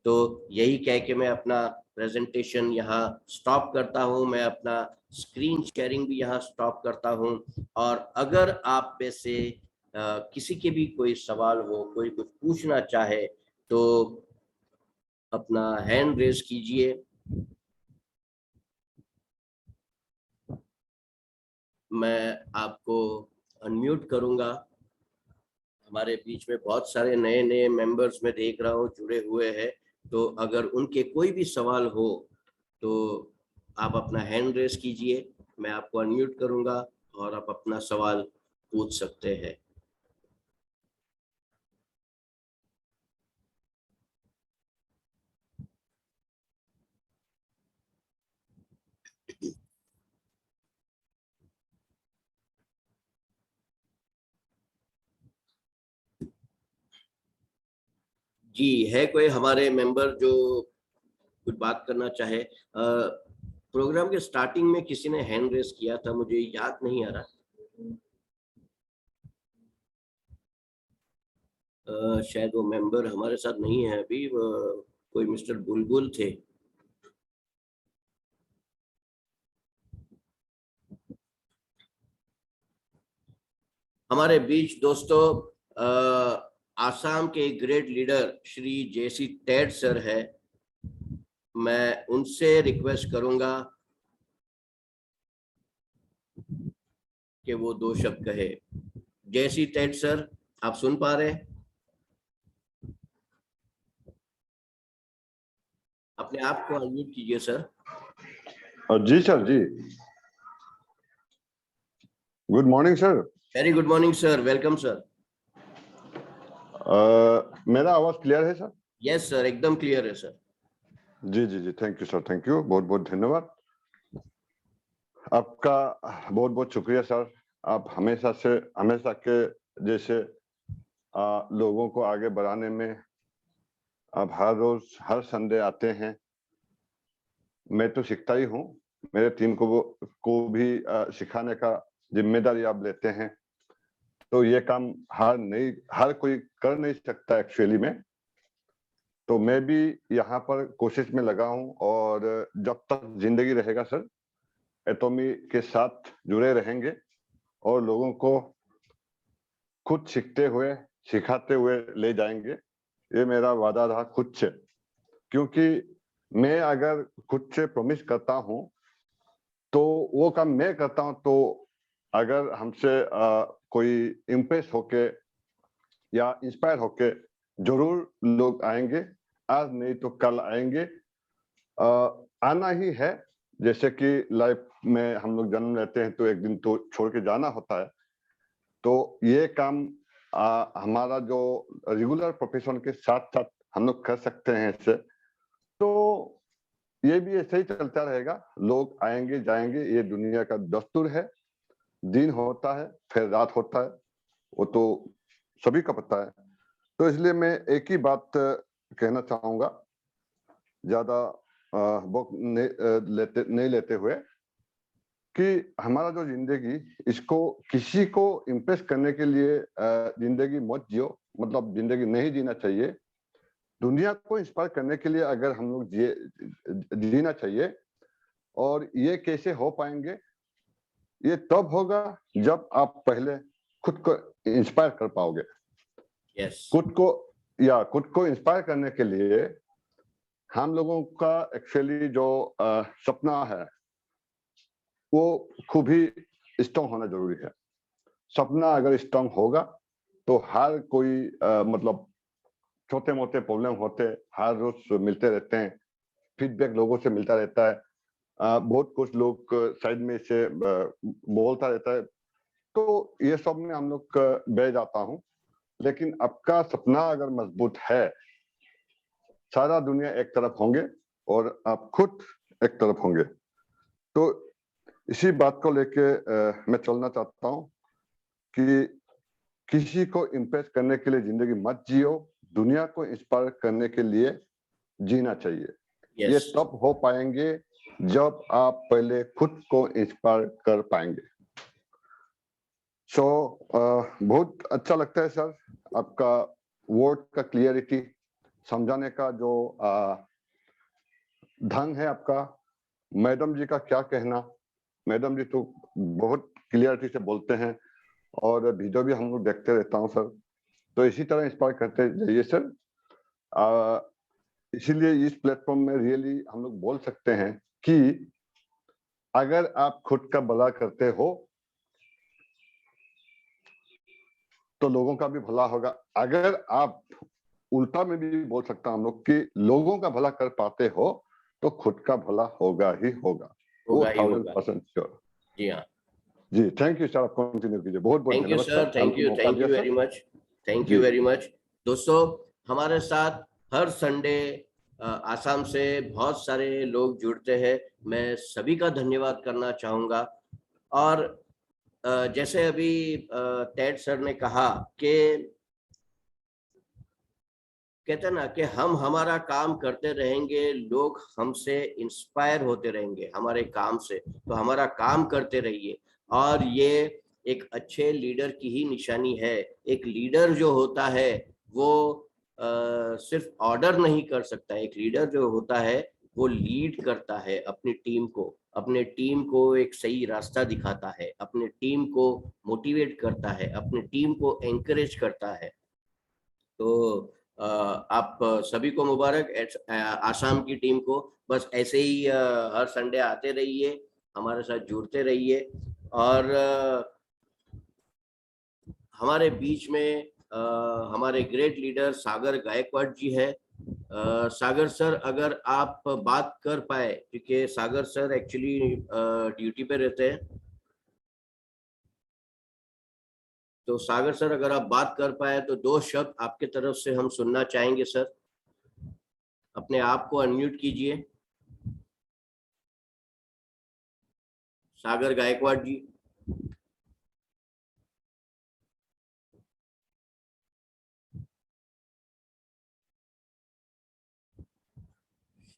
तो यही कह के मैं अपना प्रेजेंटेशन यहाँ स्टॉप करता हूँ, मैं अपना स्क्रीन शेयरिंग भी यहाँ स्टॉप करता हूँ। और अगर आप में से किसी के भी कोई सवाल हो, कोई कुछ पूछना चाहे, तो अपना हैंड रेज कीजिए। मैं आपको अनम्यूट करूंगा। हमारे बीच में बहुत सारे नए नए मेंबर्स मैं देख रहा हूँ जुड़े हुए हैं, तो अगर उनके कोई भी सवाल हो तो आप अपना हैंड रेज कीजिए, मैं आपको अनम्यूट करूंगा और आप अपना सवाल पूछ सकते हैं। जी, है कोई हमारे मेंबर जो कुछ बात करना चाहे? प्रोग्राम के स्टार्टिंग में किसी ने हैंड रेज किया था, मुझे याद नहीं आ रहा। शायद वो मेंबर हमारे साथ नहीं है अभी, कोई मिस्टर बुलबुल थे। हमारे बीच दोस्तों आसाम के ग्रेट लीडर श्री जेसी टेड सर है। मैं उनसे रिक्वेस्ट करूंगा कि वो 2 शब्द कहे। जेसी टेड सर, आप सुन पा रहे हैं? अपने आप को अनम्यूट कीजिए सर। जी सर, जी। Good morning sir. Very good morning sir, welcome sir. मेरा आवाज क्लियर है सर? यस सर, एकदम क्लियर है सर। जी जी जी, thank you sir, thank you, बहुत बहुत धन्यवाद आपका। बहुत बहुत शुक्रिया सर। आप हमेशा के जैसे लोगों को आगे बढ़ाने में आप हर रोज हर संडे आते हैं। मैं तो सीखता ही हूँ, मेरे टीम को भी सिखाने का जिम्मेदारी आप लेते हैं। तो ये काम हर कोई कर नहीं सकता एक्चुअली में। तो मैं भी यहाँ पर कोशिश में लगा हूँ, और जब तक जिंदगी रहेगा सर, एटॉमी के साथ जुड़े रहेंगे और लोगों को खुद सीखते हुए सिखाते हुए ले जाएंगे। ये मेरा वादा रहा खुद से, क्योंकि मैं अगर खुद से प्रॉमिस करता हूँ तो वो काम मैं करता हूँ। तो अगर हमसे कोई इम्प्रेस होके या इंस्पायर होके जरूर लोग आएंगे, आज नहीं तो कल आएंगे। आना ही है। जैसे कि लाइफ में हम लोग जन्म लेते हैं तो एक दिन तो छोड़ के जाना होता है। तो ये काम हमारा जो रेगुलर प्रोफेशन के साथ साथ हम लोग कर सकते हैं इससे। तो ये भी ऐसे ही चलता रहेगा, लोग आएंगे जाएंगे, ये दुनिया का दस्तूर है। दिन होता है फिर रात होता है, वो तो सभी का पता है। तो इसलिए मैं एक ही बात कहना चाहूंगा, ज्यादा वक्त नहीं लेते हुए, कि हमारा जो जिंदगी, इसको किसी को इम्प्रेस करने के लिए जिंदगी मत जियो। मतलब जिंदगी नहीं जीना चाहिए। दुनिया को इंस्पायर करने के लिए अगर हम लोग जीना चाहिए, और ये कैसे हो पाएंगे? ये तब होगा जब आप पहले खुद को इंस्पायर कर पाओगे। यस, खुद को इंस्पायर करने के लिए हम लोगों का एक्चुअली जो सपना है वो खूब ही स्ट्रांग होना जरूरी है। सपना अगर स्ट्रांग होगा तो हर कोई मतलब छोटे मोटे प्रॉब्लम होते हर रोज मिलते रहते हैं, फीडबैक लोगों से मिलता रहता है, बहुत कुछ लोग साइड में से बोलता रहता है, तो ये सब में हम लोग बह जाता हूँ। लेकिन आपका सपना अगर मजबूत है, सारा दुनिया एक तरफ होंगे और आप खुद एक तरफ होंगे। तो इसी बात को लेके मैं चलना चाहता हूँ कि किसी को इम्प्रेस करने के लिए जिंदगी मत जियो, दुनिया को इंस्पायर करने के लिए जीना चाहिए। ये यस, तब हो पाएंगे जब आप पहले खुद को इंस्पायर कर पाएंगे। बहुत अच्छा लगता है सर, आपका वर्ड का क्लियरिटी, समझाने का जो ढंग है आपका। मैडम जी का क्या कहना, मैडम जी तो बहुत क्लियरिटी से बोलते हैं, और वीडियो भी हम लोग देखते रहता हूँ सर। तो इसी तरह इंस्पायर करते जाइए सर। इसीलिए इस प्लेटफॉर्म में रियली हम लोग बोल सकते हैं कि अगर आप खुद का भला करते हो तो लोगों का भी भला होगा। अगर आप उल्टा में भी बोल सकता हम लोग कि लोगों का भला कर पाते हो तो खुद का भला होगा ही होगा, वो होगा ही होगा। 1000% श्योर। जी हाँ, जी थैंक यू सर, आप कंटिन्यू कीजिए। बहुत बहुत थैंक यू धन्यवाद सर, सर, आपको मौका थैंक दिया you sir. Very much, thank जी यू वेरी मच। दोस्तों, हमारे साथ हर संडे आसाम से बहुत सारे लोग जुड़ते हैं, मैं सभी का धन्यवाद करना चाहूँगा। और जैसे अभी टेड सर ने कहा कि कहते हैं ना कि हम हमारा काम करते रहेंगे, लोग हमसे इंस्पायर होते रहेंगे हमारे काम से, तो हमारा काम करते रहिए। और ये एक अच्छे लीडर की ही निशानी है। एक लीडर जो होता है वो सिर्फ ऑर्डर नहीं कर सकता, एक लीडर जो होता है वो लीड करता है अपनी टीम को, अपने टीम को एक सही रास्ता दिखाता है, अपने टीम को मोटिवेट करता है, अपने टीम को एनकरेज करता है। तो आप सभी को मुबारक, आसाम की टीम को। बस ऐसे ही हर संडे आते रहिए, हमारे साथ जुड़ते रहिए। और हमारे बीच में हमारे ग्रेट लीडर सागर गायकवाड़ जी है। सागर सर, अगर आप बात कर पाए, क्योंकि सागर सर एक्चुअली ड्यूटी पे रहते हैं, तो सागर सर अगर आप बात कर पाए तो 2 शब्द आपके तरफ से हम सुनना चाहेंगे सर। अपने आप को अनम्यूट कीजिए, सागर गायकवाड़ जी।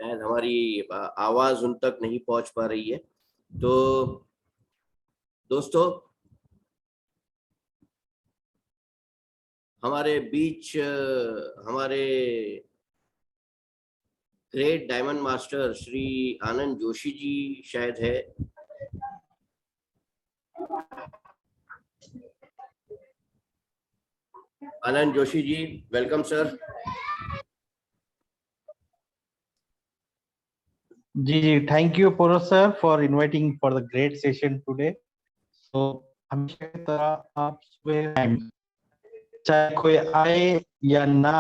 शायद हमारी आवाज उन तक नहीं पहुंच पा रही है। तो दोस्तों, हमारे बीच हमारे great diamond master Shri Anand Joshi ji शायद है। Anand Joshi ji, welcome sir. जी, thank you Poro sir for inviting for the great session today. So हमेशा की तरह आप सुबह टाइम, चाहे कोई आए या ना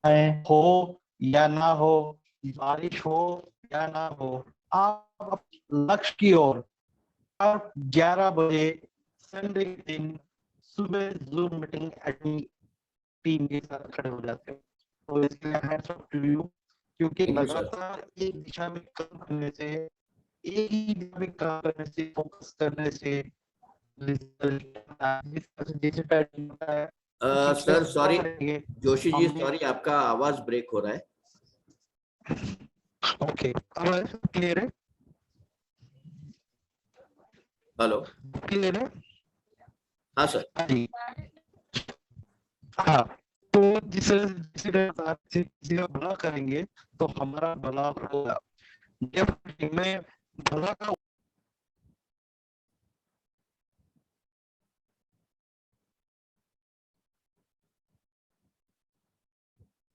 आए, हो या ना हो, बारिश हो या ना हो, आप लक्ष्य की ओर 11 बजे संडे के दिन सुबह जूम मीटिंग टीम के साथ खड़े हो जाते हैं। तो इसके लिए हैट्स ऑफ टू यू, क्योंकि Thank you, sir. लगातार एक दिशा में काम करने से, एक ही दिशा में काम करने से, फोकस करने से सर सॉरी, जोशी जी हमने सॉरी, आपका आवाज ब्रेक हो रहा है। ओके, अब क्लियर है? हेलो, क्लियर है? हाँ सर। जी हाँ, तो जिस किसी का भला करेंगे तो हमारा भला होगा। डेफिनेटली मैं भला का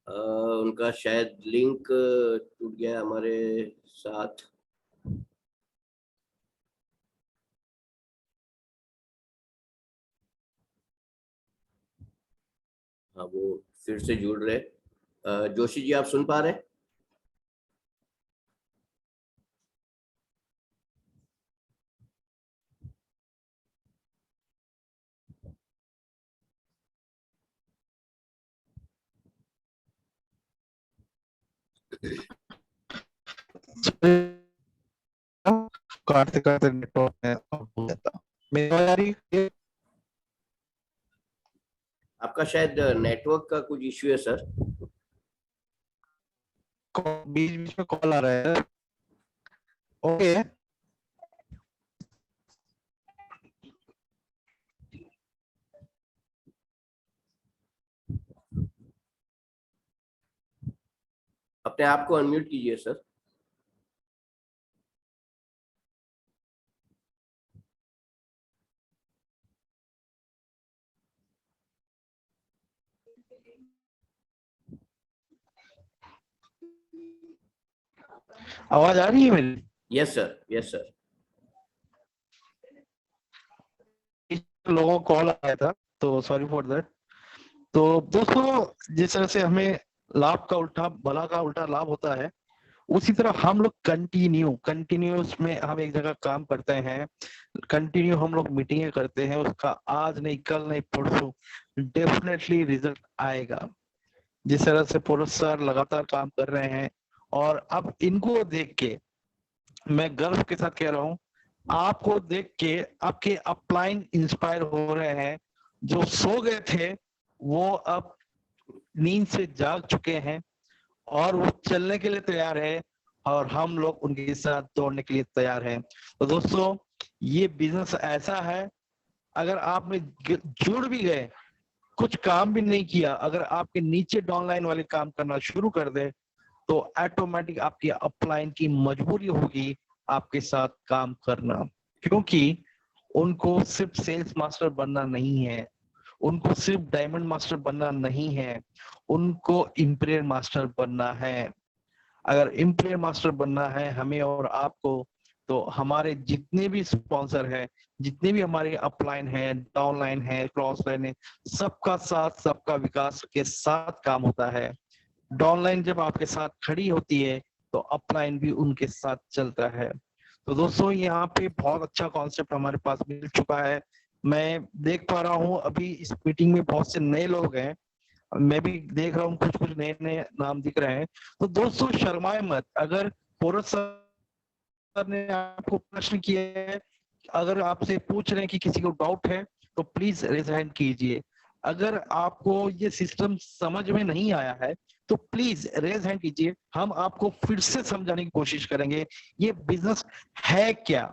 उनका शायद लिंक टूट गया हमारे साथ। हाँ, वो फिर से जुड़ रहे। जोशी जी, आप सुन पा रहे हैं? काटते काटते नेटवर्क में हो जाता। मेरी आवाज आ रही है? आपका शायद नेटवर्क का कुछ इश्यू है सर। बीच बीच में कॉल आ रहा है। ओके, अपने आप को अनम्यूट कीजिए सर। आवाज आ रही है मेरी? Yes sir, yes sir. लोगों को कॉल आया था तो सॉरी फॉर दैट। तो दोस्तों, जिस तरह से हमें लाभ का उल्टा भला का उल्टा लाभ होता है, उसी तरह हम लोग कंटिन्यूस में हम एक जगह काम करते हैं, कंटिन्यू हम लोग मीटिंगें करते हैं, उसका आज नहीं कल नहीं परसों डेफिनेटली रिजल्ट आएगा। जिस तरह से पुरुष सर लगातार काम कर रहे हैं और अब इनको देख के मैं गर्व के साथ कह रहा हूँ, आपको देख के आपके अपलाइन इंस्पायर हो रहे हैं। जो सो गए थे वो अब नींद से जाग चुके हैं और वो चलने के लिए तैयार है और हम लोग उनके साथ दौड़ने के लिए तैयार हैं। तो दोस्तों, ये बिजनेस ऐसा है, अगर आप में जुड़ भी गए, कुछ काम भी नहीं किया, अगर आपके नीचे डाउनलाइन वाले काम करना शुरू कर दे तो ऑटोमेटिक आपकी अपलाइन की मजबूरी होगी आपके साथ काम करना, क्योंकि उनको सिर्फ सेल्स मास्टर बनना नहीं है, उनको सिर्फ डायमंड मास्टर बनना नहीं है, उनको इंपीरियल मास्टर बनना है। अगर इंपीरियल मास्टर बनना है हमें और आपको, तो हमारे जितने भी स्पॉन्सर है, जितने भी हमारे अपलाइन है, डाउनलाइन है, क्रॉस लाइन है, सबका साथ सबका विकास के साथ काम होता है। डाउनलाइन जब आपके साथ खड़ी होती है तो अपलाइन भी उनके साथ चलता है। तो दोस्तों, यहाँ पे बहुत अच्छा कॉन्सेप्ट हमारे पास मिल चुका है। मैं देख पा रहा हूँ अभी इस मीटिंग में बहुत से नए लोग हैं, मैं भी देख रहा हूँ कुछ कुछ नए नए नाम दिख रहे हैं। तो दोस्तों, शर्माए मत। अगर पोरस सर ने आपको प्रश्न किया है, अगर आपसे पूछ रहे हैं कि किसी को डाउट है तो प्लीज रेज हैंड कीजिए। अगर आपको ये सिस्टम समझ में नहीं आया है तो प्लीज रेज हैंड कीजिए, हम आपको फिर से समझाने की कोशिश करेंगे ये बिजनेस है क्या,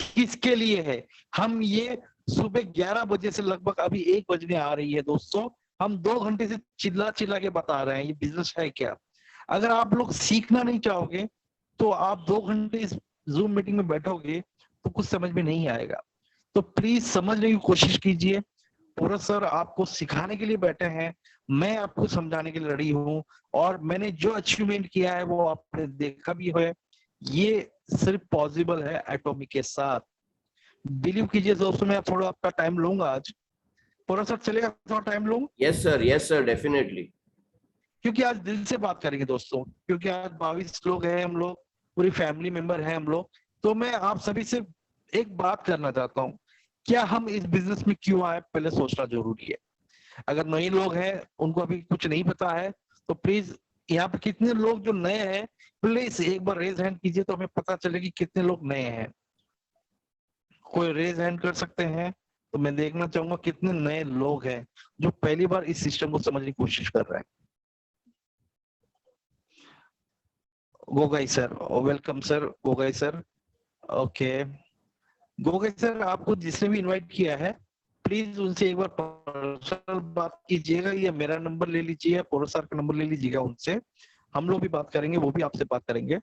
किसके लिए है। हम ये सुबह 11 बजे से लगभग अभी 1 बजने आ रही है दोस्तों, हम 2 घंटे से चिल्ला चिल्ला के बता रहे हैं ये बिजनेस है क्या। अगर आप लोग सीखना नहीं चाहोगे तो आप 2 घंटे इस जूम मीटिंग में बैठोगे तो कुछ समझ में नहीं आएगा। तो प्लीज समझने की कोशिश कीजिए। पूरा सर आपको सिखाने के लिए बैठे हैं, मैं आपको समझाने के लिए रेडी हूँ, और मैंने जो अचीवमेंट किया है वो आपने देखा भी है। ये सिर्फ पॉसिबल है एटॉमिक के साथ। बिलीव कीजिए दोस्तों, मैं थोड़ा आपका टाइम लूंगा आज। पूरा सर चलेगा, थोड़ा टाइम लूंगा? Yes sir, definitely. क्योंकि आज दिल से बात करेंगे दोस्तों, क्योंकि आज 22 लोग हैं हम लोग, पूरी फैमिली मेंबर हैं हम लोग। तो मैं आप सभी से एक बात करना चाहता हूँ, क्या हम इस बिजनेस में क्यों आए पहले सोचना जरूरी है। अगर नए लोग हैं, उनको अभी कुछ नहीं पता है, तो प्लीज यहाँ पे कितने लोग जो नए हैं प्लीज एक बार रेज हैंड कीजिए तो हमें पता चले कि कितने लोग नए हैं। कोई रेज हैंड कर सकते हैं तो मैं देखना चाहूंगा कितने नए लोग हैं जो पहली बार इस सिस्टम को समझने की कोशिश कर रहे हैं। Gogoi sir, welcome sir, Gogoi sir. Okay, Gogoi sir, आपको जिसने भी इनवाइट किया है प्लीज उनसे एक बार पर्सनल बात कीजिएगा, या मेरा नंबर ले लीजिए, पोरो सर का नंबर ले लीजिएगा उनसे, हम लोग भी बात करेंगे, वो भी आपसे बात करेंगे।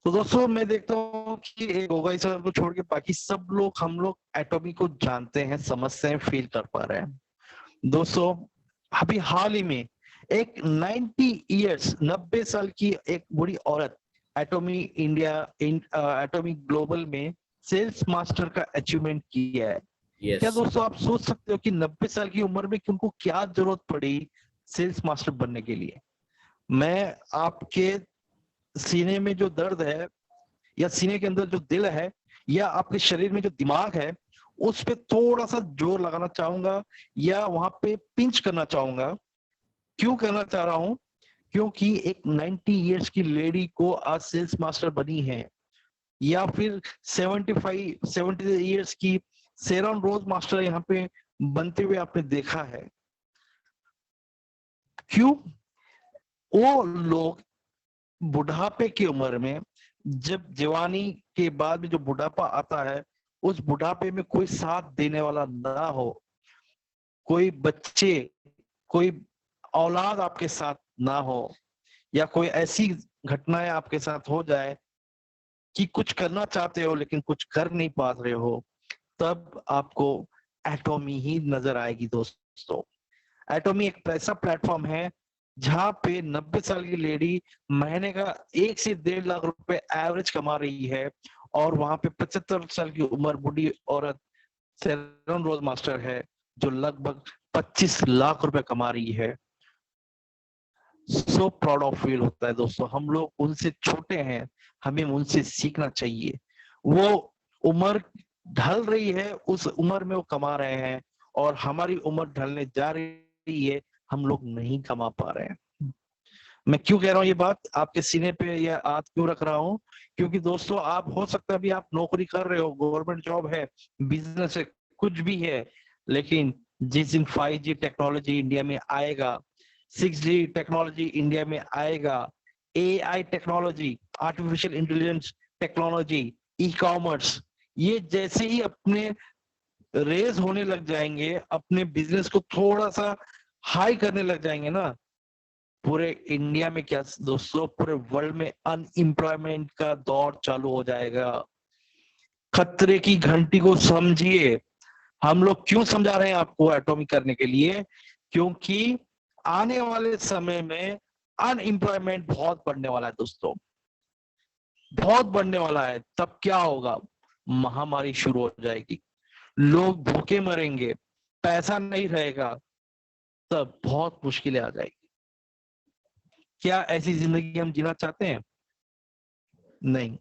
तो दोस्तों मैं देखता हूँ कि एक गोगाई सर को छोड़ के बाकी सब लोग, हम लोग एटॉमी को जानते हैं, समझते हैं, फील कर पा रहे हैं। दोस्तों अभी हाल ही में एक 90 साल की एक बूढ़ी औरत एटॉमी इंडिया एटॉमी ग्लोबल में सेल्स मास्टर का अचीवमेंट किया है। यस क्या दोस्तों आप सोच सकते हो कि 90 साल की उम्र में कि उनको क्या जरूरत पड़ी सेल्स मास्टर बनने के लिए? मैं आपके सीने में जो दर्द है, या सीने के अंदर जो दिल है, या आपके शरीर में जो दिमाग है, उस पे थोड़ा सा जोर लगाना चाहूंगा, या वहां पे पिंच करना चाहूंगा। क्यों करना चाह रहा हूं? क्योंकि एक 90 इयर्स की लेडी को आज सेल्स मास्टर बनी है, या फिर 70 इयर्स की सेरॉन रोज मास्टर यहाँ पे बनते हुए आपने देखा है। क्यों? वो लोग बुढ़ापे की उम्र में, जब जवानी के बाद में जो बुढ़ापा आता है, उस बुढ़ापे में कोई साथ देने वाला ना हो, कोई बच्चे, कोई औलाद आपके साथ ना हो, या कोई ऐसी घटनाएं आपके साथ हो जाए कि कुछ करना चाहते हो लेकिन कुछ कर नहीं पा रहे हो, तब आपको एटॉमी ही नजर आएगी। दोस्तों एटॉमी एक ऐसा प्लेटफॉर्म है जहां पे 90 साल की लेडी महीने का 1 से 1.5 लाख रुपए एवरेज कमा रही है, और वहां पे 75 साल की उम्र बूढ़ी औरत सेरॉन रोज मास्टर है जो लगभग 25 लाख रुपए कमा रही है। सो प्राउड ऑफ फील होता है दोस्तों, हम लोग उनसे छोटे हैं, हमें उनसे सीखना चाहिए। वो उम्र ढल रही है, उस उम्र में वो कमा रहे हैं, और हमारी उम्र ढलने जा रही है, हम लोग नहीं कमा पा रहे हैं। मैं क्यों कह रहा हूँ ये बात, आपके सीने पे या हाथ क्यों रख रहा हूँ? क्योंकि दोस्तों आप हो सकता है अभी आप नौकरी कर रहे हो, गवर्नमेंट जॉब है, बिजनेस है, कुछ भी है, लेकिन जिस दिन 5G टेक्नोलॉजी इंडिया में आएगा, 6G टेक्नोलॉजी इंडिया में आएगा, AI technology, artificial intelligence technology, e-commerce, ये जैसे ही अपने रेज होने लग जाएंगे, अपने बिजनेस को थोड़ा सा हाई करने लग जाएंगे ना, पूरे इंडिया में क्या दोस्तों, पूरे वर्ल्ड में अनएम्प्लॉयमेंट का दौर चालू हो जाएगा। खतरे की घंटी को समझिए। हम लोग क्यों समझा रहे हैं आपको एटॉमी करने के लिए? क्योंकि आने वाले समय में अनएम्प्लॉयमेंट बहुत बढ़ने वाला है दोस्तों, बहुत बढ़ने वाला है। तब क्या होगा? महामारी शुरू हो जाएगी, लोग भूखे मरेंगे, पैसा नहीं रहेगा, तब बहुत मुश्किलें आ जाएगी। क्या ऐसी जिंदगी हम जीना चाहते हैं? नहीं।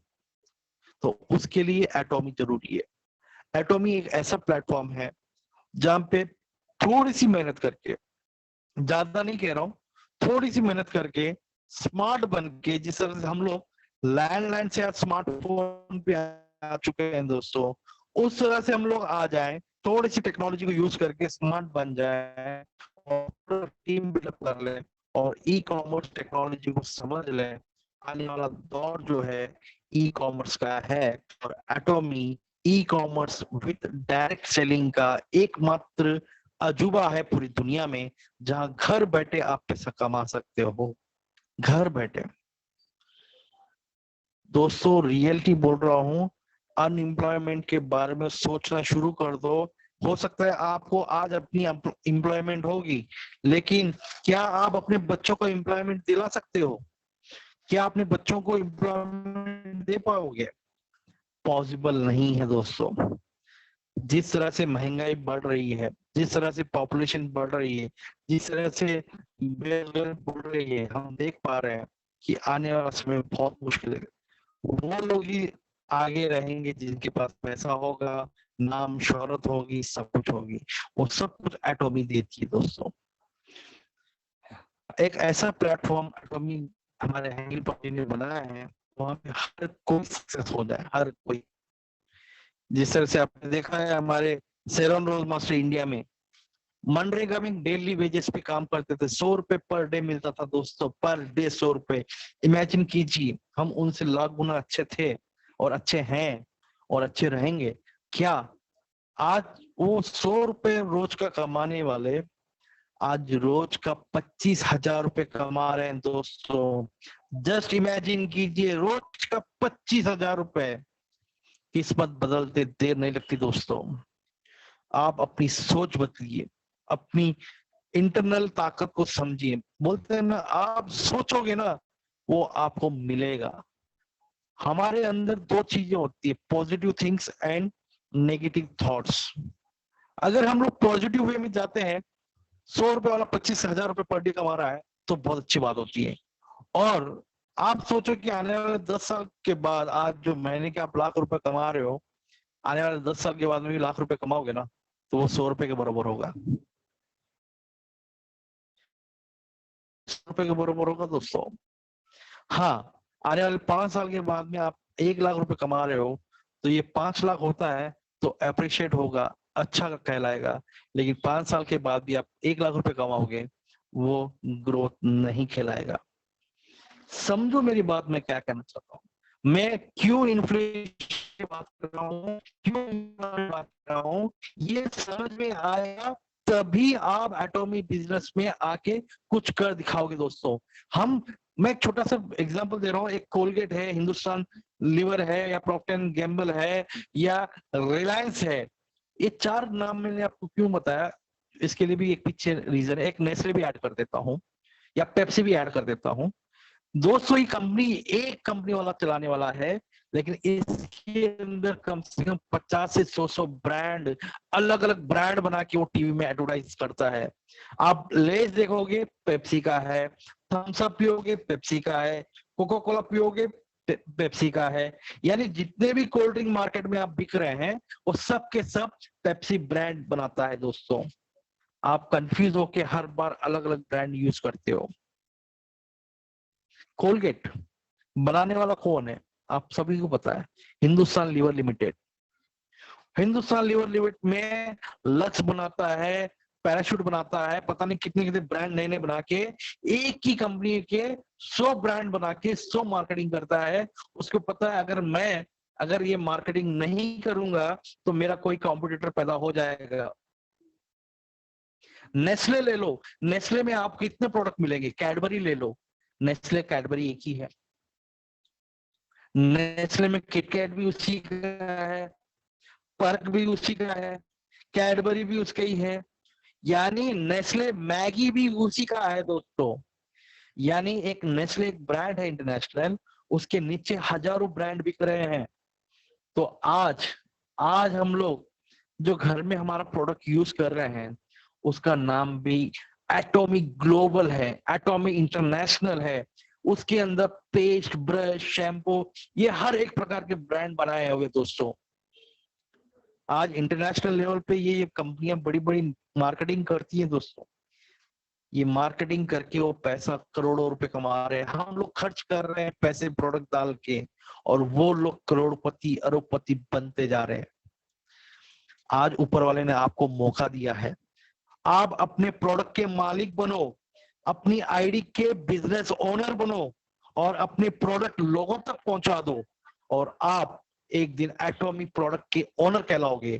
तो उसके लिए एटॉमी जरूरी है। एटॉमी एक ऐसा प्लेटफॉर्म है जहां पे थोड़ी सी मेहनत करके, ज्यादा नहीं कह रहा हूं, थोड़ी सी मेहनत करके स्मार्ट बन के, जिस तरह से हम लोग लैंडलाइन से आज स्मार्टफोन पे आ चुके हैं दोस्तों, उस तरह से हम लोग आ जाएं, थोड़ी सी टेक्नोलॉजी को यूज करके स्मार्ट बन जाए, और टीम बिल्डअप कर ले, और ई-कॉमर्स टेक्नोलॉजी को समझ ले। आने वाला दौर जो है ई-कॉमर्स का है, और Atomy e-commerce with direct selling का एकमात्र अजूबा है पूरी दुनिया में, जहां घर बैठे आप पैसा कमा सकते हो, घर बैठे। दोस्तों रियलिटी बोल रहा हूं, अनएम्प्लॉयमेंट के बारे में सोचना शुरू कर दो। हो सकता है आपको आज अपनी एम्प्लॉयमेंट होगी, लेकिन क्या आप अपने बच्चों को एम्प्लॉयमेंट दिला सकते हो? क्या अपने बच्चों को एम्प्लॉयमेंट दे पाओगे? पॉसिबल नहीं है दोस्तों। जिस तरह से महंगाई बढ़ रही है, जिस तरह से पॉपुलेशन बढ़ रही है, जिस तरह से बेरोजगारी बढ़ रही है, हम देख पा रहे हैं कि आने वाला समय बहुत मुश्किल है। वो लोग ही आगे रहेंगे जिनके पास पैसा होगा, नाम शोहरत होगी, सब कुछ होगी। वो सब कुछ एटॉमी देती है दोस्तों। एक ऐसा प्लेटफॉर्म एटॉमी हमारे हैंगिल पार्टी ने बनाया है, वहां पे हर कोई सक्सेस हो जाए, हर कोई। जिस तरह से आपने देखा है हमारे सेरॉन रोज मास्टर इंडिया में मनरेगा में डेली वेजेस पे काम करते थे, 100 रुपए पर डे मिलता था दोस्तों, पर डे 100 रुपए। इमेजिन कीजिए, हम उनसे लाख गुना अच्छे थे, और अच्छे हैं, और अच्छे रहेंगे। क्या आज वो 100 रुपए रोज का कमाने वाले आज रोज का 25,000 रुपए कमा रहे हैं दोस्तों। जस्ट इमेजिन कीजिए, रोज का 25,000 रुपए। किस्मत बदलते देर नहीं लगती दोस्तों। आप अपनी सोच बदलिए, अपनी इंटरनल ताकत को समझिए। बोलते हैं ना, आप सोचोगे ना वो आपको मिलेगा। हमारे अंदर दो चीजें होती है, positive things and negative thoughts. अगर हम लोग पॉजिटिव वे में जाते हैं, 100 रुपए वाला 25,000 रुपए पर डे कमा रहा है तो बहुत अच्छी बात होती है। और आप सोचो कि आने वाले 10 साल के बाद, आज जो महीने के आप लाख रुपए कमा रहे हो, आने वाले 10 साल के बाद में भी लाख रुपए कमाओगे ना, तो वो 100 रुपए के बराबर होगा। 100 रुपए के बराबर होगा दोस्तों। हाँ, आने वाले 5 साल के बाद में आप 1 लाख रुपए कमा रहे हो, तो ये 5 लाख होता है तो अप्रिशिएट होगा, अच्छा कहलाएगा। लेकिन 5 साल के बाद भी आप 1 लाख रुपए कमाओगे, वो ग्रोथ नहीं कहलाएगा। समझो मेरी बात, मैं क्या कहना चाहता हूँ। मैं क्यों इन्फ्लेशन की बात कर रहा हूँ, क्यों बात कर रहा हूँ, ये समझ में आएगा तभी आप एटॉमिक बिजनेस में आके कुछ कर दिखाओगे दोस्तों। मैं एक छोटा सा एग्जांपल दे रहा हूँ। एक कोलगेट है, हिंदुस्तान लीवर है, या प्रॉक्टर एंड गैम्बल है, या रिलायंस है। ये 4 नाम मैंने आपको क्यों बताया, इसके लिए भी एक पीछे रीजन है। एक नेस्ले भी ऐड कर देता हूँ, या पेप्सी भी ऐड कर देता हूँ। दोस्तों ये कंपनी एक कंपनी वाला चलाने वाला है, लेकिन इसके अंदर कम से कम 50 से 100 ब्रांड, अलग अलग ब्रांड बना के वो टीवी में एडवर्टाइज करता है। आप लेज देखोगे, पेप्सी का है। थम्स अप पियोगे, पेप्सी का है। कोका कोला पियोगे, पेप्सी का है। यानी जितने भी कोल्ड ड्रिंक मार्केट में आप बिक रहे हैं, वो सब के सब पेप्सी ब्रांड बनाता है दोस्तों। आप कंफ्यूज होके हर बार अलग अलग ब्रांड यूज करते हो। कोलगेट बनाने वाला कौन है, आप सभी को पता है, Hindustan Lever Limited. Hindustan Lever Limited में लक्स बनाता है, पैराशूट बनाता है, पता नहीं कितने कितने ब्रांड नए नए बना के, एक ही कंपनी के 100 ब्रांड बना के 100 मार्केटिंग करता है। उसको पता है अगर ये मार्केटिंग नहीं करूंगा तो मेरा कोई कॉम्पिटिटर पैदा हो जाएगा। नेस्ले ले लो, नेस्ले में आपको कितने प्रोडक्ट मिलेंगे। कैडबरी ले लो, नेस्ले कैडबरी एक ही है। नेस्ले में किटकैट भी उसी का है, पर्क भी उसी का है, कैडबरी भी उसका ही है। यानी नेस्ले मैगी भी उसी का है दोस्तों। यानी एक नेस्ले एक ब्रांड है इंटरनेशनल, उसके नीचे हजारों ब्रांड बिक रहे हैं। तो आज हम लोग जो घर में हमारा प्रोडक्ट यूज कर रहे हैं, उसका नाम भी एटॉमिक ग्लोबल है, एटॉमिक इंटरनेशनल है। उसके अंदर पेस्ट, ब्रश, शैम्पू, ये हर एक प्रकार के ब्रांड बनाए हुए दोस्तों। आज इंटरनेशनल लेवल पे ये कंपनियां बड़ी बड़ी मार्केटिंग करती हैं दोस्तों। ये मार्केटिंग करके वो पैसा करोड़ों रुपए कमा रहे हैं। हम लोग खर्च कर रहे हैं पैसे प्रोडक्ट डाल के, और वो लोग करोड़पति अरबपति बनते जा रहे हैं। आज ऊपर वाले ने आपको मौका दिया है, आप अपने प्रोडक्ट के मालिक बनो, अपनी आईडी के बिजनेस ओनर बनो, और अपने प्रोडक्ट लोगों तक पहुंचा दो, और आप एक दिन एटॉमिक प्रोडक्ट के ओनर कहलाओगे,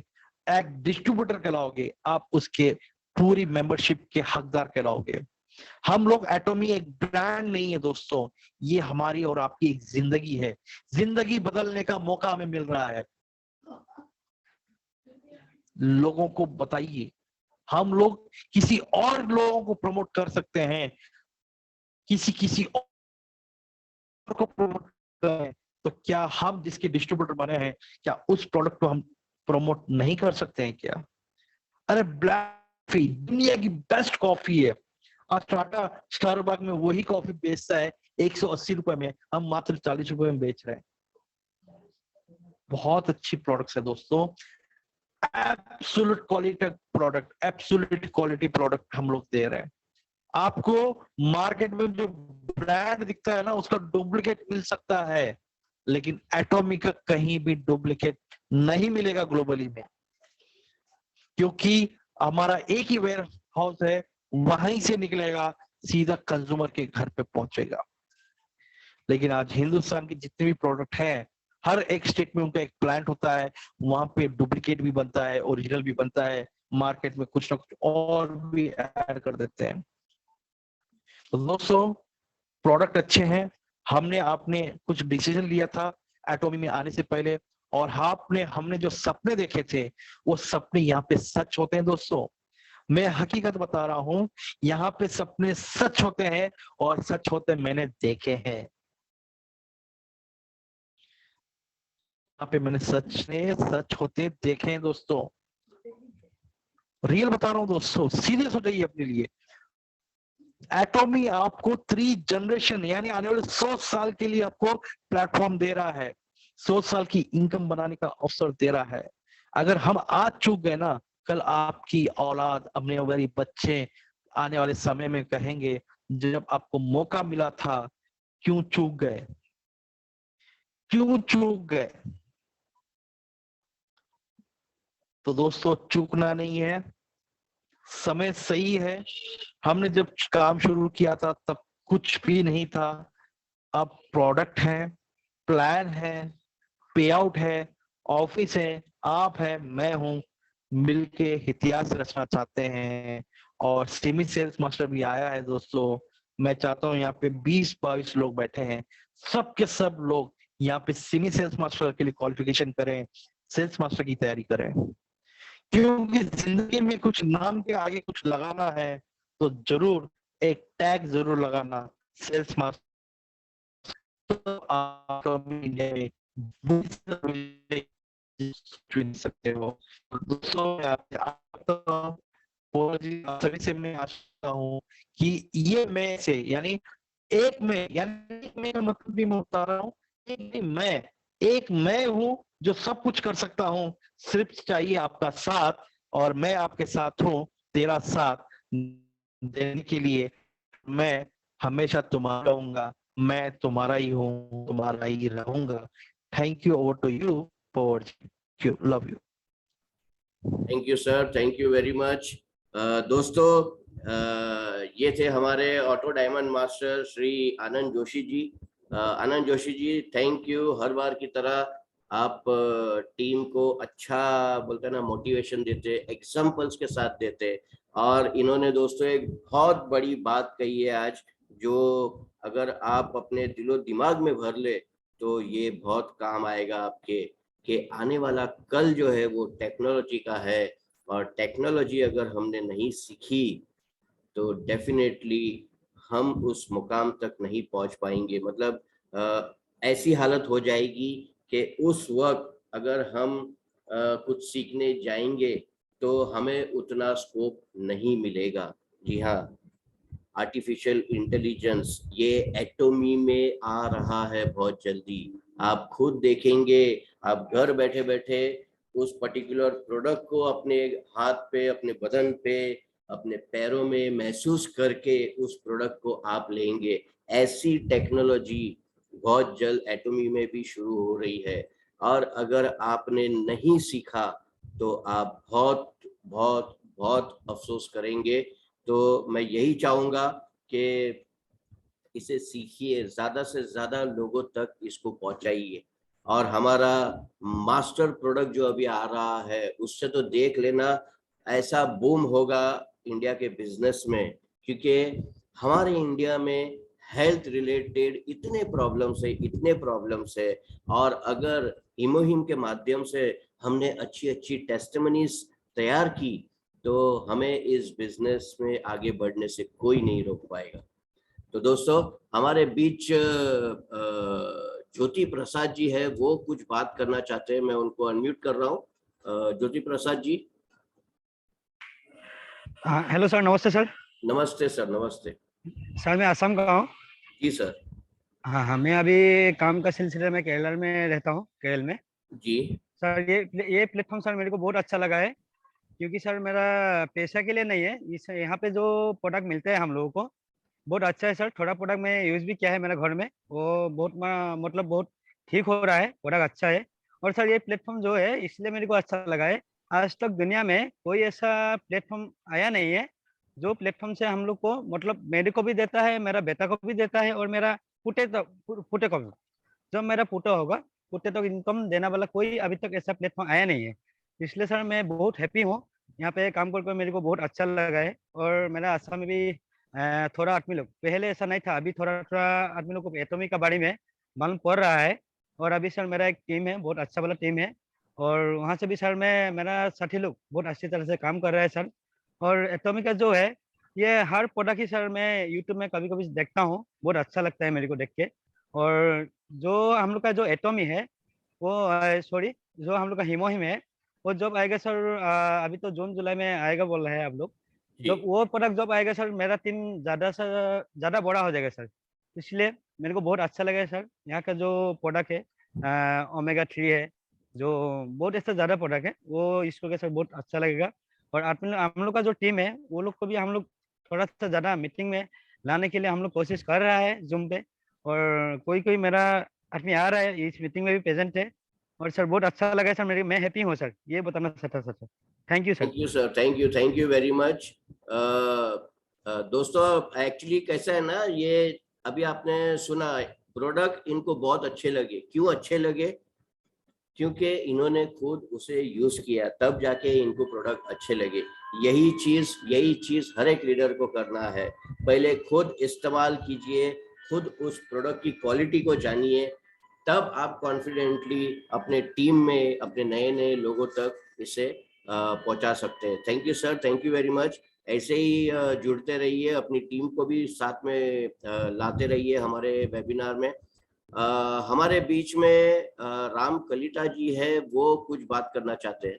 एक डिस्ट्रीब्यूटर कहलाओगे, आप उसके पूरी मेंबरशिप के हकदार कहलाओगे। हम लोग एटॉमिक एक ब्रांड नहीं है दोस्तों, ये हमारी और आपकी एक जिंदगी है। जिंदगी बदलने का मौका हमें मिल रहा है। लोगों को बताइए, हम लोग किसी और लोगों को प्रमोट कर सकते हैं, किसी और को प्रमोट करें, तो क्या हम जिसके डिस्ट्रीब्यूटर बने हैं, क्या उस प्रोडक्ट को हम प्रमोट नहीं कर सकते हैं क्या? अरे ब्लैक कॉफी दुनिया की बेस्ट कॉफी है। आज टाटा स्टारबक्स में वही कॉफी बेचता है 180 रुपए में, हम मात्र 40 रुपए में बेच रहे हैं। बहुत अच्छी प्रोडक्ट्स है दोस्तों, एब्सोल्यूट क्वालिटी प्रोडक्ट हम लोग दे रहे हैं। आपको मार्केट में जो ब्रांड दिखता है ना, उसका डुप्लीकेट मिल सकता है, लेकिन एटॉमिक का कहीं भी डुप्लीकेट नहीं मिलेगा ग्लोबली में, क्योंकि हमारा एक ही वेयर हाउस है, वहीं से निकलेगा सीधा कंज्यूमर के घर पे पहुंचेगा। लेकिन आज हिंदुस्तान के जितने भी प्रोडक्ट हैं, हर एक स्टेट में उनका एक प्लांट होता है, वहां पे डुप्लीकेट भी बनता है, ओरिजिनल भी बनता है, मार्केट में कुछ ना कुछ और भी ऐड कर देते हैं। तो दोस्तों प्रोडक्ट अच्छे हैं, हमने आपने कुछ डिसीजन लिया था एटॉमी में आने से पहले, और हमने जो सपने देखे थे वो सपने यहाँ पे सच होते हैं दोस्तों। मैं हकीकत बता रहा हूँ, यहाँ पे सपने सच होते हैं, और सच होते मैंने देखे हैं। यहाँ पे मैंने सच होते देखे हैं दोस्तों, रियल बता रहा हूँ दोस्तों, सीरियस हो जाइए अपने लिए। एटॉमी आपको 3 जनरेशन यानी आने वाले 100 साल के लिए आपको प्लेटफॉर्म दे रहा है, 100 साल की इनकम बनाने का अवसर दे रहा है। अगर हम आज चूक गए ना, कल आपकी औलाद, अपने वाले बच्चे आने वाले समय में कहेंगे जब आपको मौका मिला था क्यों चूक गए, क्यों चूक गए। तो दोस्तों चूकना नहीं है, समय सही है। हमने जब काम शुरू किया था तब कुछ भी नहीं था, अब प्रोडक्ट है, प्लान है, पे आउट है, ऑफिस है, आप है, मैं हूं, मिलके इतिहास रचना चाहते हैं। और सेमी सेल्स मास्टर भी आया है दोस्तों। मैं चाहता हूं यहाँ पे 20-22 लोग बैठे हैं, सब के सब लोग यहाँ पे सेमी सेल्स मास्टर के लिए क्वालिफिकेशन करें, सेल्स मास्टर की तैयारी करें। क्योंकि जिंदगी में कुछ नाम के आगे कुछ लगाना है तो जरूर एक टैग जरूर लगाना, सेल्स मास्टर। तो आप इंडिया में चुन सकते हो। दोस्तों सभी से मैं आशा हूँ कि ये मैं से यानी एक में का मतलब भी मैं बता रहा हूँ, एक मैं हूँ जो सब कुछ कर सकता हूँ, सिर्फ चाहिए आपका साथ, और मैं आपके साथ हूँ, तेरा साथ देने के लिए मैं हमेशा तुम्हारा रहूंगा, मैं तुम्हारा ही हूँ, तुम्हारा ही रहूंगा। Thank you, over to you for you, love you. Thank you sir, thank you very much. दोस्तों ये थे हमारे auto diamond master Shri Anand Joshi ji. Anand Joshi ji thank you, हर बार की तरह आप टीम को अच्छा बोलते हैं ना मोटिवेशन देते, एग्जाम्पल्स के साथ देते। और इन्होंने दोस्तों एक बहुत बड़ी बात कही है आज, जो अगर आप अपने दिलो दिमाग में भर ले तो ये बहुत काम आएगा आपके, कि आने वाला कल जो है वो टेक्नोलॉजी का है, और टेक्नोलॉजी अगर हमने नहीं सीखी तो डेफिनेटली हम उस मुकाम तक नहीं पहुंच पाएंगे। मतलब ऐसी हालत हो जाएगी कि उस वक्त अगर हम कुछ सीखने जाएंगे तो हमें उतना स्कोप नहीं मिलेगा। जी हाँ, आर्टिफिशियल इंटेलिजेंस ये एटॉमी में आ रहा है बहुत जल्दी, आप खुद देखेंगे। आप घर बैठे बैठे उस पर्टिकुलर प्रोडक्ट को अपने हाथ पे, अपने बदन पे, अपने पैरों में महसूस करके उस प्रोडक्ट को आप लेंगे। ऐसी टेक्नोलॉजी बहुत जल्द एटॉमी में भी शुरू हो रही है, और अगर आपने नहीं सीखा तो आप बहुत बहुत बहुत अफसोस करेंगे। तो मैं यही चाहूंगा कि इसे सीखिए, ज्यादा से ज्यादा लोगों तक इसको पहुंचाइए। और हमारा मास्टर प्रोडक्ट जो अभी आ रहा है उससे तो देख लेना ऐसा बूम होगा इंडिया के बिजनेस में, क्योंकि हमारे इंडिया में हेल्थ रिलेटेड इतने प्रॉब्लम्स है। और अगर हिमोहिम के माध्यम से हमने अच्छी अच्छी टेस्टिमनीज तैयार की तो हमें इस बिजनेस में आगे बढ़ने से कोई नहीं रोक पाएगा। तो दोस्तों हमारे बीच ज्योति प्रसाद जी है, वो कुछ बात करना चाहते हैं, मैं उनको अनम्यूट कर रहा हूँ। ज्योति प्रसाद जी। हाँ, हेलो सर, नमस्ते सर। नमस्ते सर, नमस्ते सर मैं असम का हूँ। जी सर। हाँ हाँ, मैं अभी काम का सिलसिले में केरल में रहता हूँ, केरल में। जी सर ये प्लेटफॉर्म सर मेरे को बहुत अच्छा लगा है, क्योंकि सर मेरा पैसा के लिए नहीं है, इस यहाँ पे जो प्रोडक्ट मिलते हैं हम लोगों को बहुत अच्छा है सर। थोड़ा प्रोडक्ट मैं यूज़ भी किया है मेरे घर में, वो बहुत मतलब बहुत ठीक हो रहा है, प्रोडक्ट अच्छा है। और सर ये प्लेटफॉर्म जो है इसलिए मेरे को अच्छा लगा है, आज तक दुनिया में कोई ऐसा प्लेटफॉर्म आया नहीं है जो प्लेटफॉर्म से हम लोग को मतलब मेरे को भी देता है, मेरा बेटा को भी देता है, और मेरा पुटे को भी। जब मेरा पुटा होगा उतने तक इनकम देने वाला कोई अभी तक ऐसा प्लेटफॉर्म आया नहीं है। इसलिए सर मैं बहुत हैप्पी हूँ यहाँ पे काम कर मेरे को बहुत अच्छा लगा है। और मेरा आसाम में भी थोड़ा आदमी लोग, पहले ऐसा नहीं था, अभी थोड़ा थोड़ा आदमी लोग को एटॉमी का बारे में मालूम पड़ रहा है। और अभी सर मेरा एक टीम है, बहुत अच्छा वाला टीम है, और वहाँ से भी सर मेरा साथी लोग बहुत अच्छी तरह से काम कर रहा है सर। और एटॉमी का जो है ये हर प्रोडक्ट ही सर मैं यूट्यूब में कभी कभी देखता हूँ, बहुत अच्छा लगता है मेरे को देख के। और जो हम लोग का जो एटॉमी है वो सॉरी जो हम लोग का हीमोहिम है वो जब आएगा सर, अभी तो जून जुलाई में आएगा बोल रहे हैं आप लोग। जब वो प्रोडक्ट जब आएगा सर मेरा टीम ज्यादा से ज्यादा बड़ा हो जाएगा सर। इसलिए मेरे को बहुत अच्छा लगा सर यहाँ का जो प्रोडक्ट है ओमेगा 3 है, जो बहुत ऐसा ज्यादा प्रोडक्ट है वो इसको के सर बहुत अच्छा लगेगा। और हम लोग का जो टीम है वो लोग को भी हम लोग थोड़ा सा ज्यादा मीटिंग में लाने के लिए हम लोग कोशिश कर रहा है जूम पे। और कोई कोई मेरा आदमी आ रहा है इस मीटिंग में भी प्रेजेंट है। और सर बहुत अच्छा लगा सर, मेरी मैं हैप्पी हूँ सर, ये बताना चाहता sir. Thank you sir. Thank you sir, thank you very much. दोस्तों एक्चुअली कैसा है ना, ये अभी आपने सुना प्रोडक्ट इनको बहुत अच्छे लगे। क्यों अच्छे लगे? क्योंकि इन्होंने खुद उसे यूज किया, तब जाके इनको प्रोडक्ट अच्छे लगे। यही चीज हर एक लीडर को करना है। पहले खुद इस्तेमाल कीजिए, खुद उस प्रोडक्ट की क्वालिटी को जानिए, तब आप कॉन्फिडेंटली अपने टीम में अपने नए नए लोगों तक इसे पहुंचा सकते हैं। Thank you sir, thank you very much. ऐसे ही जुड़ते रहिए, अपनी टीम को भी साथ में लाते रहिए हमारे वेबिनार में। हमारे बीच में राम कलिता जी है, वो कुछ बात करना चाहते हैं।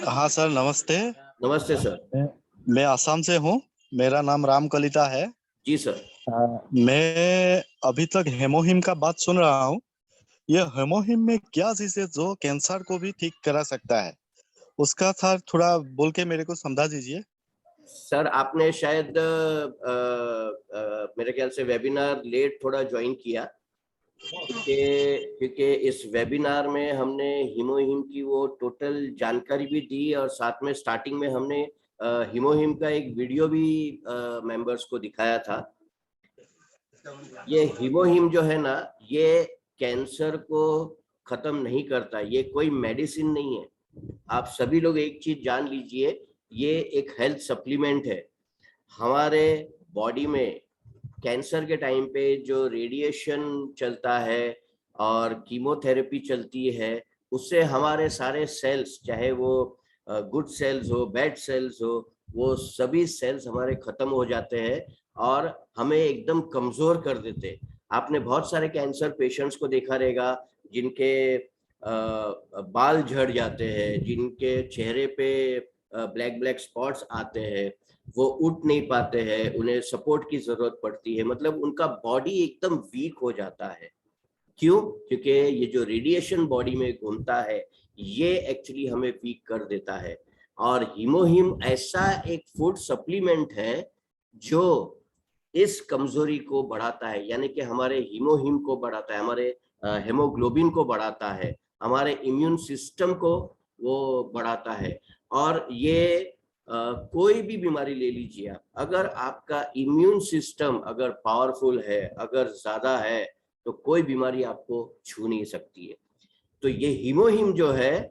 हाँ सर, नमस्ते। नमस्ते सर। मैं असम से हूँ, मेरा नाम राम कलिता है। जी सर। मैं अभी तक हेमोहिम का बात सुन रहा हूँ। ये हेमोहिम में क्या चीज है जो कैंसर को भी ठीक करा सकता है, उसका सर थोड़ा बोल के मेरे को समझा दीजिए। सर आपने शायद मेरे ख्याल से वेबिनार लेट थोड़ा ज्वाइन किया, क्योंकि इस वेबिनार में हमने हीमोहिम की वो टोटल जानकारी भी दी, और साथ में स्टार्टिंग में हमने हीमोहिम का एक वीडियो भी मेंबर्स को दिखाया था। ये हीमोहिम जो है ना, ये कैंसर को खत्म नहीं करता, ये कोई मेडिसिन नहीं है। आप सभी लोग एक चीज जान लीजिए, ये एक हेल्थ सप्लीमेंट है। हमारे बॉडी में कैंसर के टाइम पे जो रेडिएशन चलता है और कीमोथेरेपी चलती है, उससे हमारे सारे सेल्स, चाहे वो गुड सेल्स हो बैड सेल्स हो, वो सभी सेल्स हमारे खत्म हो जाते हैं और हमें एकदम कमजोर कर देते हैं। आपने बहुत सारे कैंसर पेशेंट्स को देखा रहेगा जिनके बाल झड़ जाते हैं, जिनके चेहरे पे ब्लैक ब्लैक स्पॉट्स आते हैं, वो उठ नहीं पाते हैं, उन्हें सपोर्ट की जरूरत पड़ती है, मतलब उनका बॉडी एकदम वीक हो जाता है। क्यों? क्योंकि ये जो रेडिएशन बॉडी में घूमता है ये एक्चुअली हमें वीक कर देता है। और हीमोहिम ऐसा एक फूड सप्लीमेंट है जो इस कमजोरी को बढ़ाता है, यानी कि हमारे हीमोहिम को बढ़ाता है, हमारे हेमोग्लोबिन को बढ़ाता है, हमारे इम्यून सिस्टम को वो बढ़ाता है। और ये कोई भी बीमारी ले लीजिए आप, अगर आपका इम्यून सिस्टम अगर पावरफुल है, अगर ज्यादा है, तो कोई बीमारी आपको छू नहीं सकती है। तो ये हीमोहिम जो है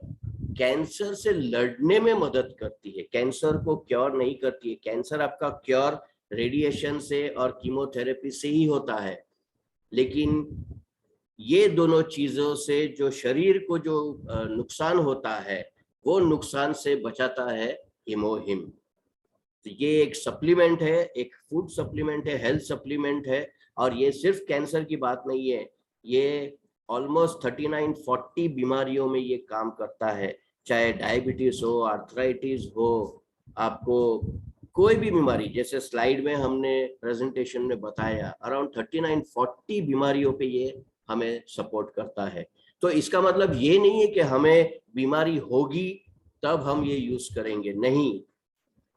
कैंसर से लड़ने में मदद करती है, कैंसर को क्योर नहीं करती है। कैंसर आपका क्योर रेडिएशन से और कीमोथेरेपी से ही होता है, लेकिन ये दोनों चीजों से जो शरीर को जो नुकसान होता है, वो नुकसान से बचाता है हीमोहिम। तो ये एक सप्लीमेंट है, एक फूड सप्लीमेंट है, हेल्थ सप्लीमेंट है। और ये सिर्फ कैंसर की बात नहीं है, ये ऑलमोस्ट 39-40 बीमारियों में ये काम करता है, चाहे डायबिटीज हो, आर्थराइटिस हो, आपको कोई भी बीमारी, जैसे स्लाइड में हमने प्रेजेंटेशन में बताया, अराउंड 39-40 बीमारियों पे ये हमें सपोर्ट करता है। तो इसका मतलब ये नहीं है कि हमें बीमारी होगी तब हम ये यूज करेंगे, नहीं,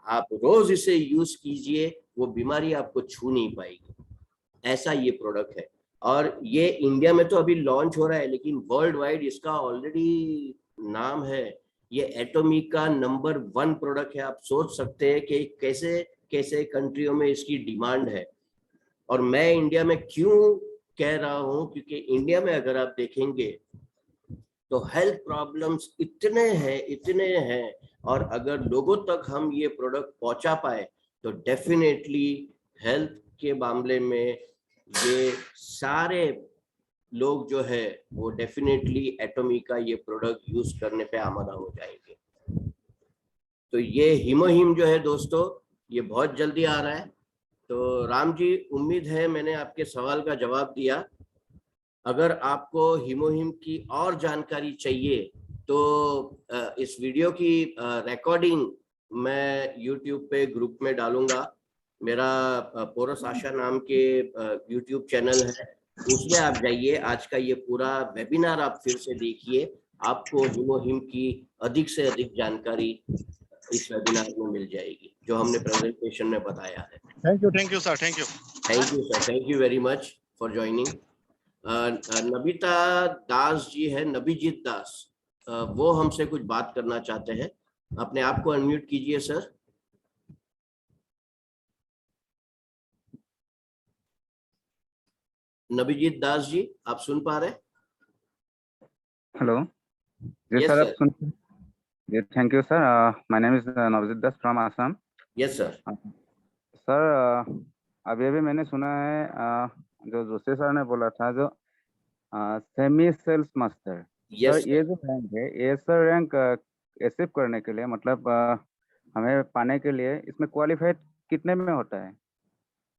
आप रोज इसे यूज कीजिए, वो बीमारी आपको छू नहीं पाएगी। ऐसा ये प्रोडक्ट है। और ये इंडिया में तो अभी लॉन्च हो रहा है, लेकिन वर्ल्ड वाइड इसका ऑलरेडी नाम है। ये एटॉमी का नंबर 1 प्रोडक्ट है। आप सोच सकते हैं कि कैसे कैसे कंट्रियों में इसकी डिमांड है। और मैं इंडिया में क्यों कह रहा हूं क्योंकि इंडिया में अगर आप देखेंगे तो हेल्थ प्रॉब्लम्स इतने हैं, और अगर लोगों तक हम ये प्रोडक्ट पहुंचा पाए तो डेफिनेटली हेल्थ के मामले में ये सारे लोग जो है वो डेफिनेटली एटॉमी का ये प्रोडक्ट यूज करने पे आमादा हो जाएंगे। तो ये हीमोहिम जो है दोस्तों, ये बहुत जल्दी आ रहा है। तो राम जी, उम्मीद है मैंने आपके सवाल का जवाब दिया। अगर आपको हीमोहिम की और जानकारी चाहिए तो इस वीडियो की रिकॉर्डिंग मैं यूट्यूब पे ग्रुप में डालूंगा। मेरा पोरस आशा नाम के यूट्यूब चैनल है, उसमें आप जाइए, आज का ये पूरा वेबिनार आप फिर से देखिए, आपको हीमोहिम की अधिक से अधिक जानकारी इस वेबिनार में मिल जाएगी जो हमने प्रेजेंटेशन में बताया है। Thank you sir, thank you sir, thank you very much for joining. Nabita Das ji है, नबीजीत दास, वो हमसे कुछ बात करना चाहते हैं। अपने आप को अनम्यूट कीजिए सर। नबीजीत दास जी, आप सुन पा रहे? हेलो जी Yes, सर, sir. आप सुन जी, thank you sir. My name is Navjit Das from Assam. Yes sir. Sir, अभी अभी मैंने सुना है जो जोशी सर ने बोला था, जो semi sales master, yes sir ये जो रैंक है, ये सर रैंक अचीव करने के लिए, मतलब हमें पाने के लिए इसमें क्वालिफाइड कितने में होता है?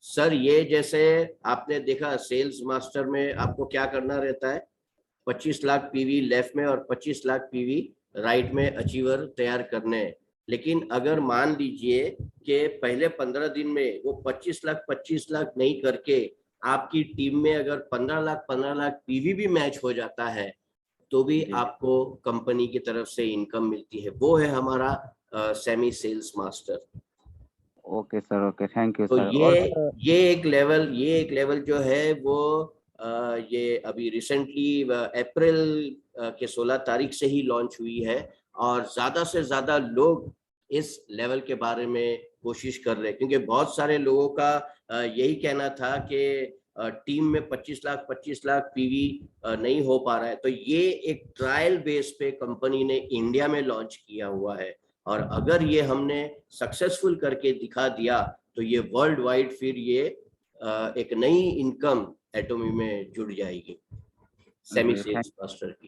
सर, ये जैसे आपने देखा सेल्स मास्टर में आपको क्या करना रहता है, 25 लाख पीवी लेफ्ट में और 25 लाख पीवी राइट में अचीवर तैयार करने हैं। लेकिन अगर मान लीजिए कि पहले 15 दिन में वो 25 लाख नहीं करके आपकी टीम में अगर 15 लाख पीवी भी मैच हो जाता है तो भी जी। आपको कंपनी की तरफ से इनकम मिलती है। वो है हमारा semi sales master. Okay sir, okay, thank you तो सर। ये एक लेवल जो है वो ये अभी रिसेंटली अप्रैल के 16 तारीख से ही लॉन्च हुई है, और ज्यादा से ज्यादा लोग इस लेवल के बारे में कोशिश कर रहे हैं, क्योंकि बहुत सारे लोगों का यही कहना था कि टीम में 25 लाख पीवी नहीं हो पा रहा है। तो ये एक ट्रायल बेस पे कंपनी ने इंडिया में लॉन्च किया हुआ है, और अगर ये हमने सक्सेसफुल करके दिखा दिया तो ये वर्ल्ड वाइड फिर ये एक नई इनकम एटॉमी में जुड़ जाएगी सेमी सेल्स मास्टर की।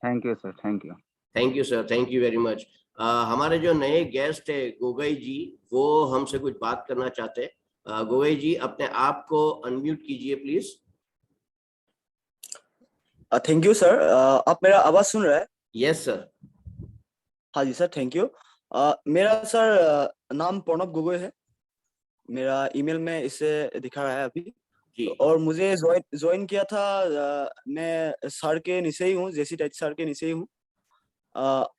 Thank you sir, thank you. Thank you sir, thank you very much. हमारे जो नए गेस्ट है गोगई जी, वो हमसे कुछ बात करना चाहते हैं। गोगई जी, अपने आप को अनम्यूट कीजिए प्लीज। Thank you sir. आप मेरा आवाज सुन रहे हैं? Yes sir. हाँ जी सर, थैंक यू। मेरा सर नाम प्रणब गोगोई है। मेरा ईमेल में इसे दिखा रहा है अभी जी। और मुझे ज्वाइन किया था, मैं सर के नीचे ही हूँ, जेसी टाइट सर के नीचे ही हूँ।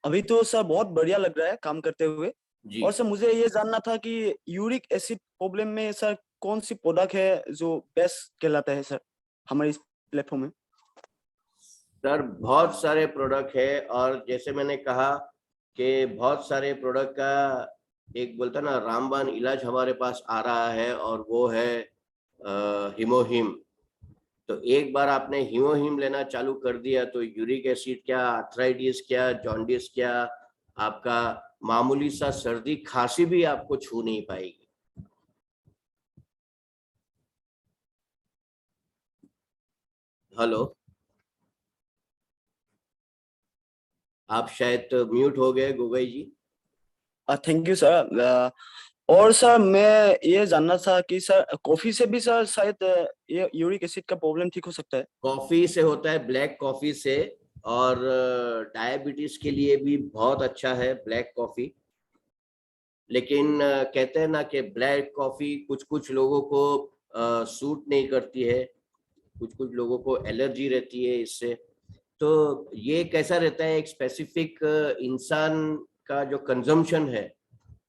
अभी तो सर बहुत बढ़िया लग रहा है काम करते हुए। जी। और सर मुझे ये जानना था कि यूरिक एसिड प्रॉब्लम में सर कौन सी प्रोडक्ट है जो बेस्ट कहलाता है सर हमारे इस प्लेटफॉर्म में? सर, बहुत सारे प्रोडक्ट है, और जैसे मैंने कहा कि बहुत सारे प्रोडक्ट का एक बोलता ना रामबाण इलाज हमारे पास आ रहा है, और वो है हीमोहिम। तो एक बार आपने हीमोहिम लेना चालू कर दिया तो यूरिक एसिड क्या, आर्थराइटिस क्या, जॉन्डिस क्या, आपका मामूली सा सर्दी खांसी भी आपको छू नहीं पाएगी। हेलो, आप शायद म्यूट हो गए Gogoi ji. Thank you sir. और सर मैं ये जानना था कि सर कॉफी से भी सर शायद ये यूरिक एसिड का प्रॉब्लम ठीक हो सकता है? कॉफी से होता है, ब्लैक कॉफी से, और डायबिटीज के लिए भी बहुत अच्छा है ब्लैक कॉफी। लेकिन कहते हैं ना कि ब्लैक कॉफी कुछ कुछ लोगों को सूट नहीं करती है, कुछ कुछ लोगों को एलर्जी रहती है इससे। तो ये कैसा रहता है, एक स्पेसिफिक इंसान का जो कंजम्पशन है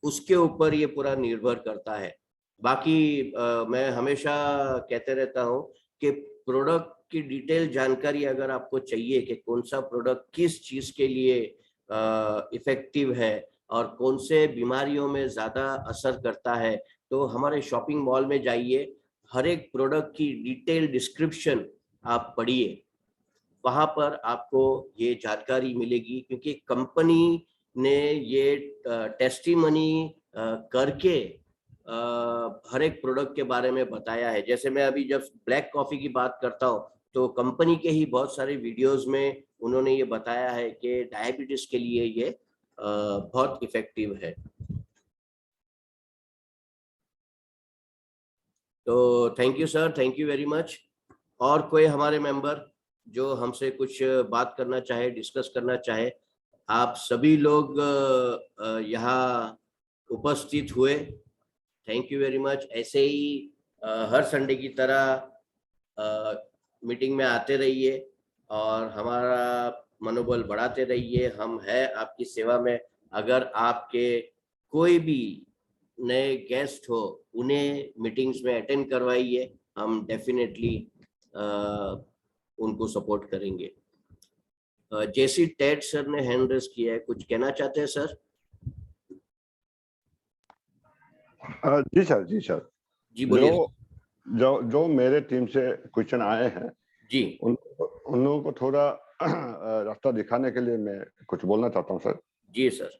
उसके ऊपर ये पूरा निर्भर करता है। बाकी मैं हमेशा कहते रहता हूँ कि प्रोडक्ट की डिटेल जानकारी अगर आपको चाहिए कि कौन सा प्रोडक्ट किस चीज के लिए इफेक्टिव है और कौन से बीमारियों में ज्यादा असर करता है, तो हमारे शॉपिंग मॉल में जाइए, हर एक प्रोडक्ट की डिटेल डिस्क्रिप्शन आप पढ़िए, वहां पर आपको ये जानकारी मिलेगी, क्योंकि कंपनी ने ये टेस्टिमनी करके हर एक प्रोडक्ट के बारे में बताया है। जैसे मैं अभी जब ब्लैक कॉफी की बात करता हूँ तो कंपनी के ही बहुत सारे वीडियोस में उन्होंने ये बताया है कि डायबिटीज के लिए ये बहुत इफेक्टिव है। तो thank you sir, thank you very much. और कोई हमारे मेंबर जो हमसे कुछ बात करना चाहे, डिस्कस करना चाहे? आप सभी लोग यहाँ उपस्थित हुए, थैंक यू वेरी मच। ऐसे ही हर संडे की तरह मीटिंग में आते रहिए और हमारा मनोबल बढ़ाते रहिए। हम हैं आपकी सेवा में। अगर आपके कोई भी नए गेस्ट हो, उन्हें मीटिंग्स में अटेंड करवाइए, हम डेफिनेटली उनको सपोर्ट करेंगे। जेसी टेड सर ने हैंड रेज किया है, कुछ कहना चाहते हैं सर? जी सर, जी सर। जी बोलिए। जो मेरे टीम से क्वेश्चन आए हैं जी, उन लोगों को थोड़ा रास्ता दिखाने के लिए मैं कुछ बोलना चाहता हूँ सर, जी सर।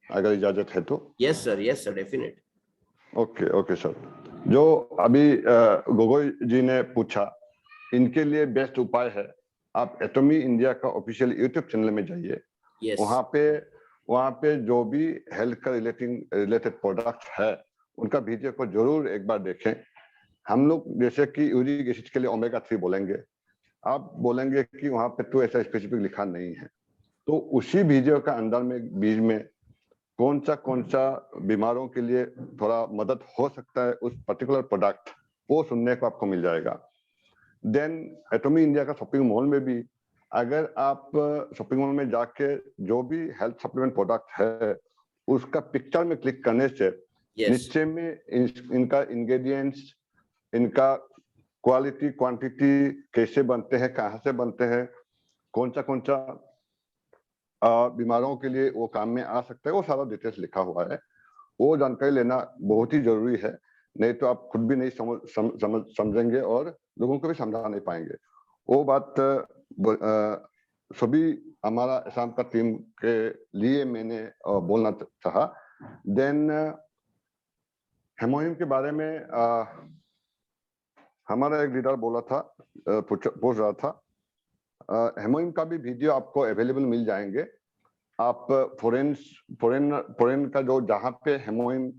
अगर इजाजत है तो। Yes sir, definite. Okay okay sir. जो अभी गोगोई जी ने पूछा, इनके लिए बेस्ट उपाय है आप एटॉमी इंडिया का ऑफिशियल यूट्यूब चैनल में जाइए। यस, वहाँ पे जो भी हेल्थ का रिलेटेड प्रोडक्ट है उनका वीडियो को जरूर एक बार देखें। हम लोग जैसे कि यूरिक एसिड के लिए ओमेगा 3 बोलेंगे, आप बोलेंगे कि वहाँ पे तो ऐसा स्पेसिफिक लिखा नहीं है, तो उसी वीडियो का अंदर में बीच में कौन सा बीमारों के लिए थोड़ा मदद हो सकता है उस पर्टिकुलर प्रोडक्ट, वो सुनने को आपको मिल जाएगा। देन एटॉमी इंडिया का शॉपिंग मॉल में भी अगर आप शॉपिंग मॉल में जाके जो भी हेल्थ सप्लीमेंट प्रोडक्ट है उसका पिक्चर में क्लिक करने से नीचे में इनका इंग्रेडिएंट्स, इनका क्वालिटी क्वांटिटी कैसे बनते हैं, कहाँ से बनते हैं, कौन सा बीमारों के लिए वो काम में आ सकता है, वो सारा डिटेल्स लिखा हुआ है। वो जानकारी लेना बहुत ही जरूरी है, नहीं तो आप खुद भी नहीं समझेंगे और लोगों को भी समझा नहीं पाएंगे। वो बात सभी हमारा असम का टीम के लिए मैंने बोलना चाहा। देन हेमोहिम के बारे में हमारा एक लीडर बोला था, पूछ रहा था, हेमोहिम का भी वीडियो आपको अवेलेबल मिल जाएंगे। आप फॉरेन का जो जहाँ पे हेमोहिम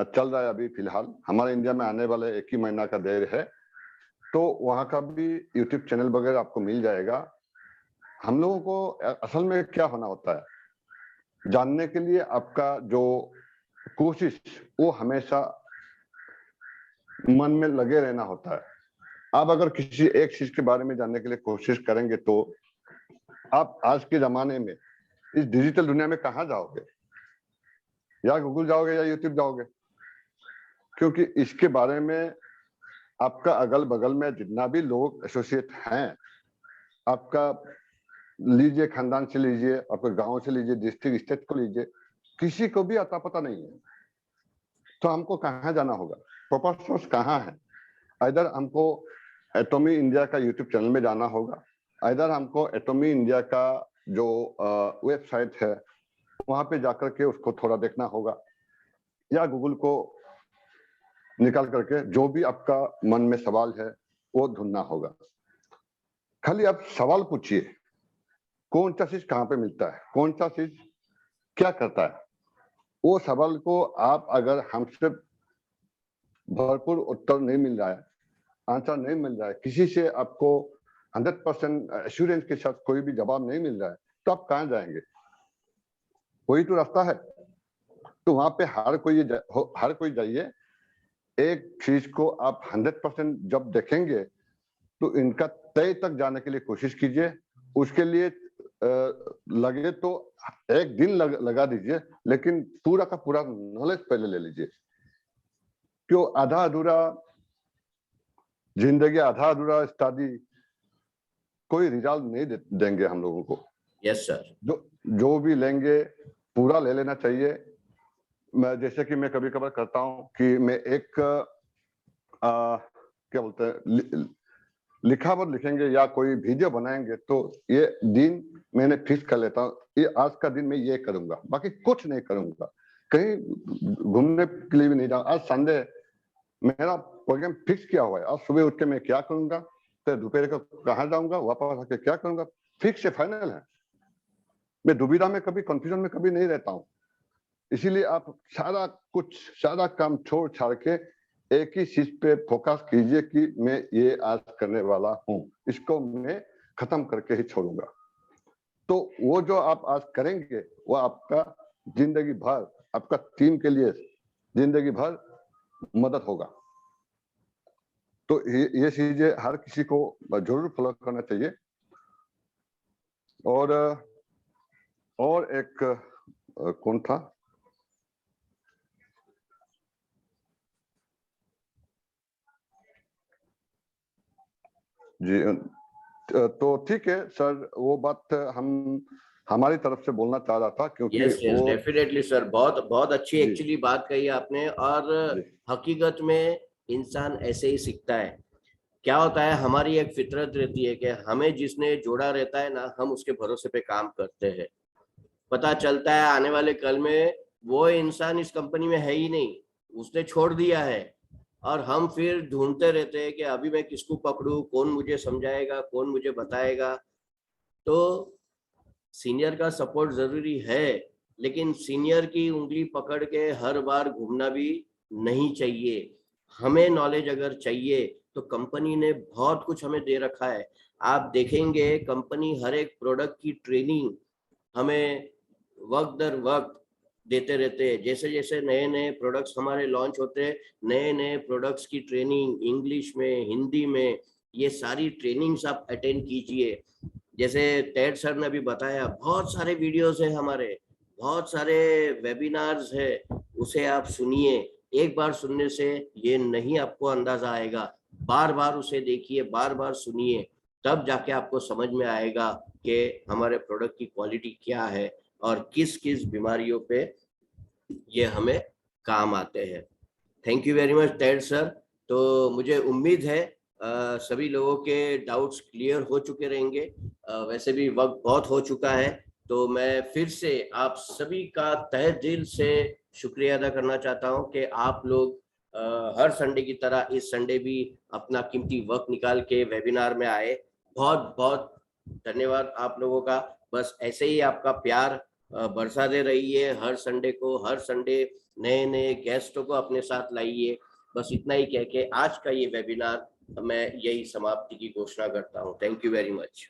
चल रहा है अभी फिलहाल, हमारे इंडिया में आने वाले 1 ही महीना का देर है, तो वहाँ का भी यूट्यूब चैनल वगैरह आपको मिल जाएगा। हम लोगों को असल में क्या होना होता है जानने के लिए, आपका जो कोशिश वो हमेशा मन में लगे रहना होता है। आप अगर किसी एक चीज के बारे में जानने के लिए कोशिश करेंगे तो आप आज के जमाने में इस डिजिटल दुनिया में कहाँ जाओगे, या गूगल जाओगे या यूट्यूब जाओगे, क्योंकि इसके बारे में आपका अगल बगल में जितना भी लोग एसोसिएट हैं, आपका लीजिए खानदान से लीजिए, आपके गांव से लीजिए, डिस्ट्रिक्ट स्टेट को लीजिए, किसी को भी अता पता नहीं है। तो हमको कहाँ जाना होगा, प्रॉपर सोर्स कहाँ है? इधर हमको एटॉमी इंडिया का यूट्यूब चैनल में जाना होगा, इधर हमको एटॉमी इंडिया का जो वेबसाइट है वहां पे जाकर के उसको थोड़ा देखना होगा, या गूगल को निकाल करके जो भी आपका मन में सवाल है वो ढूंढना होगा। खाली आप सवाल पूछिए, कौन सा चीज कहाँ पे मिलता है, कौन सा चीज क्या करता है। वो सवाल को आप अगर हमसे भरपूर उत्तर नहीं मिल रहा है, आंसर नहीं मिल रहा है, किसी से आपको 100% एश्योरेंस के साथ कोई भी जवाब नहीं मिल रहा है, तो आप कहाँ जाएंगे? वही तो रास्ता है। तो वहां पे हर कोई जाइए, एक चीज को आप 100% जब देखेंगे तो इनका तय तक जाने के लिए कोशिश कीजिए। उसके लिए लगे तो 1 दिन लगा दीजिए, लेकिन पूरा का पूरा नॉलेज पहले ले लीजिए। क्यों आधा अधूरा जिंदगी, आधा अधूरा स्टडी कोई रिजल्ट नहीं देंगे हम लोगों को। Yes sir. जो भी लेंगे पूरा ले लेना चाहिए। मैं जैसे कि मैं कभी कभार करता हूँ कि मैं एक क्या बोलते हैं लिखावट लिखेंगे या कोई वीडियो बनाएंगे तो ये दिन मैंने फिक्स कर लेता हूँ, ये आज का दिन मैं ये करूंगा, बाकी कुछ नहीं करूंगा, कहीं घूमने के लिए भी नहीं जाऊंगा। आज संडे मेरा प्रोग्राम फिक्स किया हुआ है, आज सुबह उठ के मैं क्या करूंगा, तो दोपहर को कहाँ जाऊंगा, वापस आके क्या करूंगा, फिक्स है, फाइनल है। मैं दुविधा में कभी कंफ्यूजन में कभी नहीं रहता हूँ। इसीलिए आप सारा काम छोड़ छाड़ के एक ही चीज पे फोकस कीजिए कि मैं ये आज करने वाला हूँ, इसको मैं खत्म करके ही छोड़ूंगा। तो वो जो आप आज करेंगे वो आपका जिंदगी भर, आपका टीम के लिए जिंदगी भर मदद होगा। तो ये चीजें हर किसी को जरूर फॉलो करना चाहिए। और एक कौन था, जी तो ठीक है सर, वो बात हम हमारी तरफ से बोलना चाह रहा था, क्योंकि यस यस वो डेफिनेटली सर, बहुत बहुत अच्छी जी। एक्चुअली बात कही आपने। और जी। हकीकत में इंसान ऐसे ही सीखता है। क्या होता है, हमारी एक फितरत रहती है कि हमें जिसने जोड़ा रहता है ना, हम उसके भरोसे पे काम करते हैं। पता चलता है आने वाले कल में वो इंसान इस कंपनी में है ही नहीं, उसने छोड़ दिया है, और हम फिर ढूंढते रहते हैं कि अभी मैं किसको पकड़ूं, कौन मुझे समझाएगा, कौन मुझे बताएगा। तो सीनियर का सपोर्ट जरूरी है, लेकिन सीनियर की उंगली पकड़ के हर बार घूमना भी नहीं चाहिए। हमें नॉलेज अगर चाहिए तो कंपनी ने बहुत कुछ हमें दे रखा है। आप देखेंगे कंपनी हर एक प्रोडक्ट की ट्रेनिंग हमें वक्त दर वक्त देते रहते हैं। जैसे जैसे नए नए प्रोडक्ट्स हमारे लॉन्च होते हैं, नए नए प्रोडक्ट्स की ट्रेनिंग इंग्लिश में, हिंदी में, ये सारी ट्रेनिंग्स आप अटेंड कीजिए। जैसे टेड सर ने भी बताया, बहुत सारे वीडियोस है हमारे, बहुत सारे वेबिनार्स है, उसे आप सुनिए। एक बार सुनने से ये नहीं आपको अंदाजा आएगा, बार बार उसे देखिए, बार बार सुनिए, तब जाके आपको समझ में आएगा कि हमारे प्रोडक्ट की क्वालिटी क्या है और किस किस बीमारियों पे ये हमें काम आते हैं। Thank you very much Ted sir. तो मुझे उम्मीद है सभी लोगों के डाउट्स क्लियर हो चुके रहेंगे। वैसे भी वक्त बहुत हो चुका है, तो मैं फिर से आप सभी का तहे दिल से शुक्रिया अदा करना चाहता हूं कि आप लोग हर संडे की तरह इस संडे भी अपना कीमती वक्त निकाल के वेबिनार में आए। बहुत बहुत धन्यवाद आप लोगों का। बस ऐसे ही आपका प्यार बरसाते रहिए, हर संडे को, हर संडे नए नए गेस्टों को अपने साथ लाइए। बस इतना ही कह के आज का ये वेबिनार मैं यही समाप्ति की घोषणा करता हूँ। Thank you very much.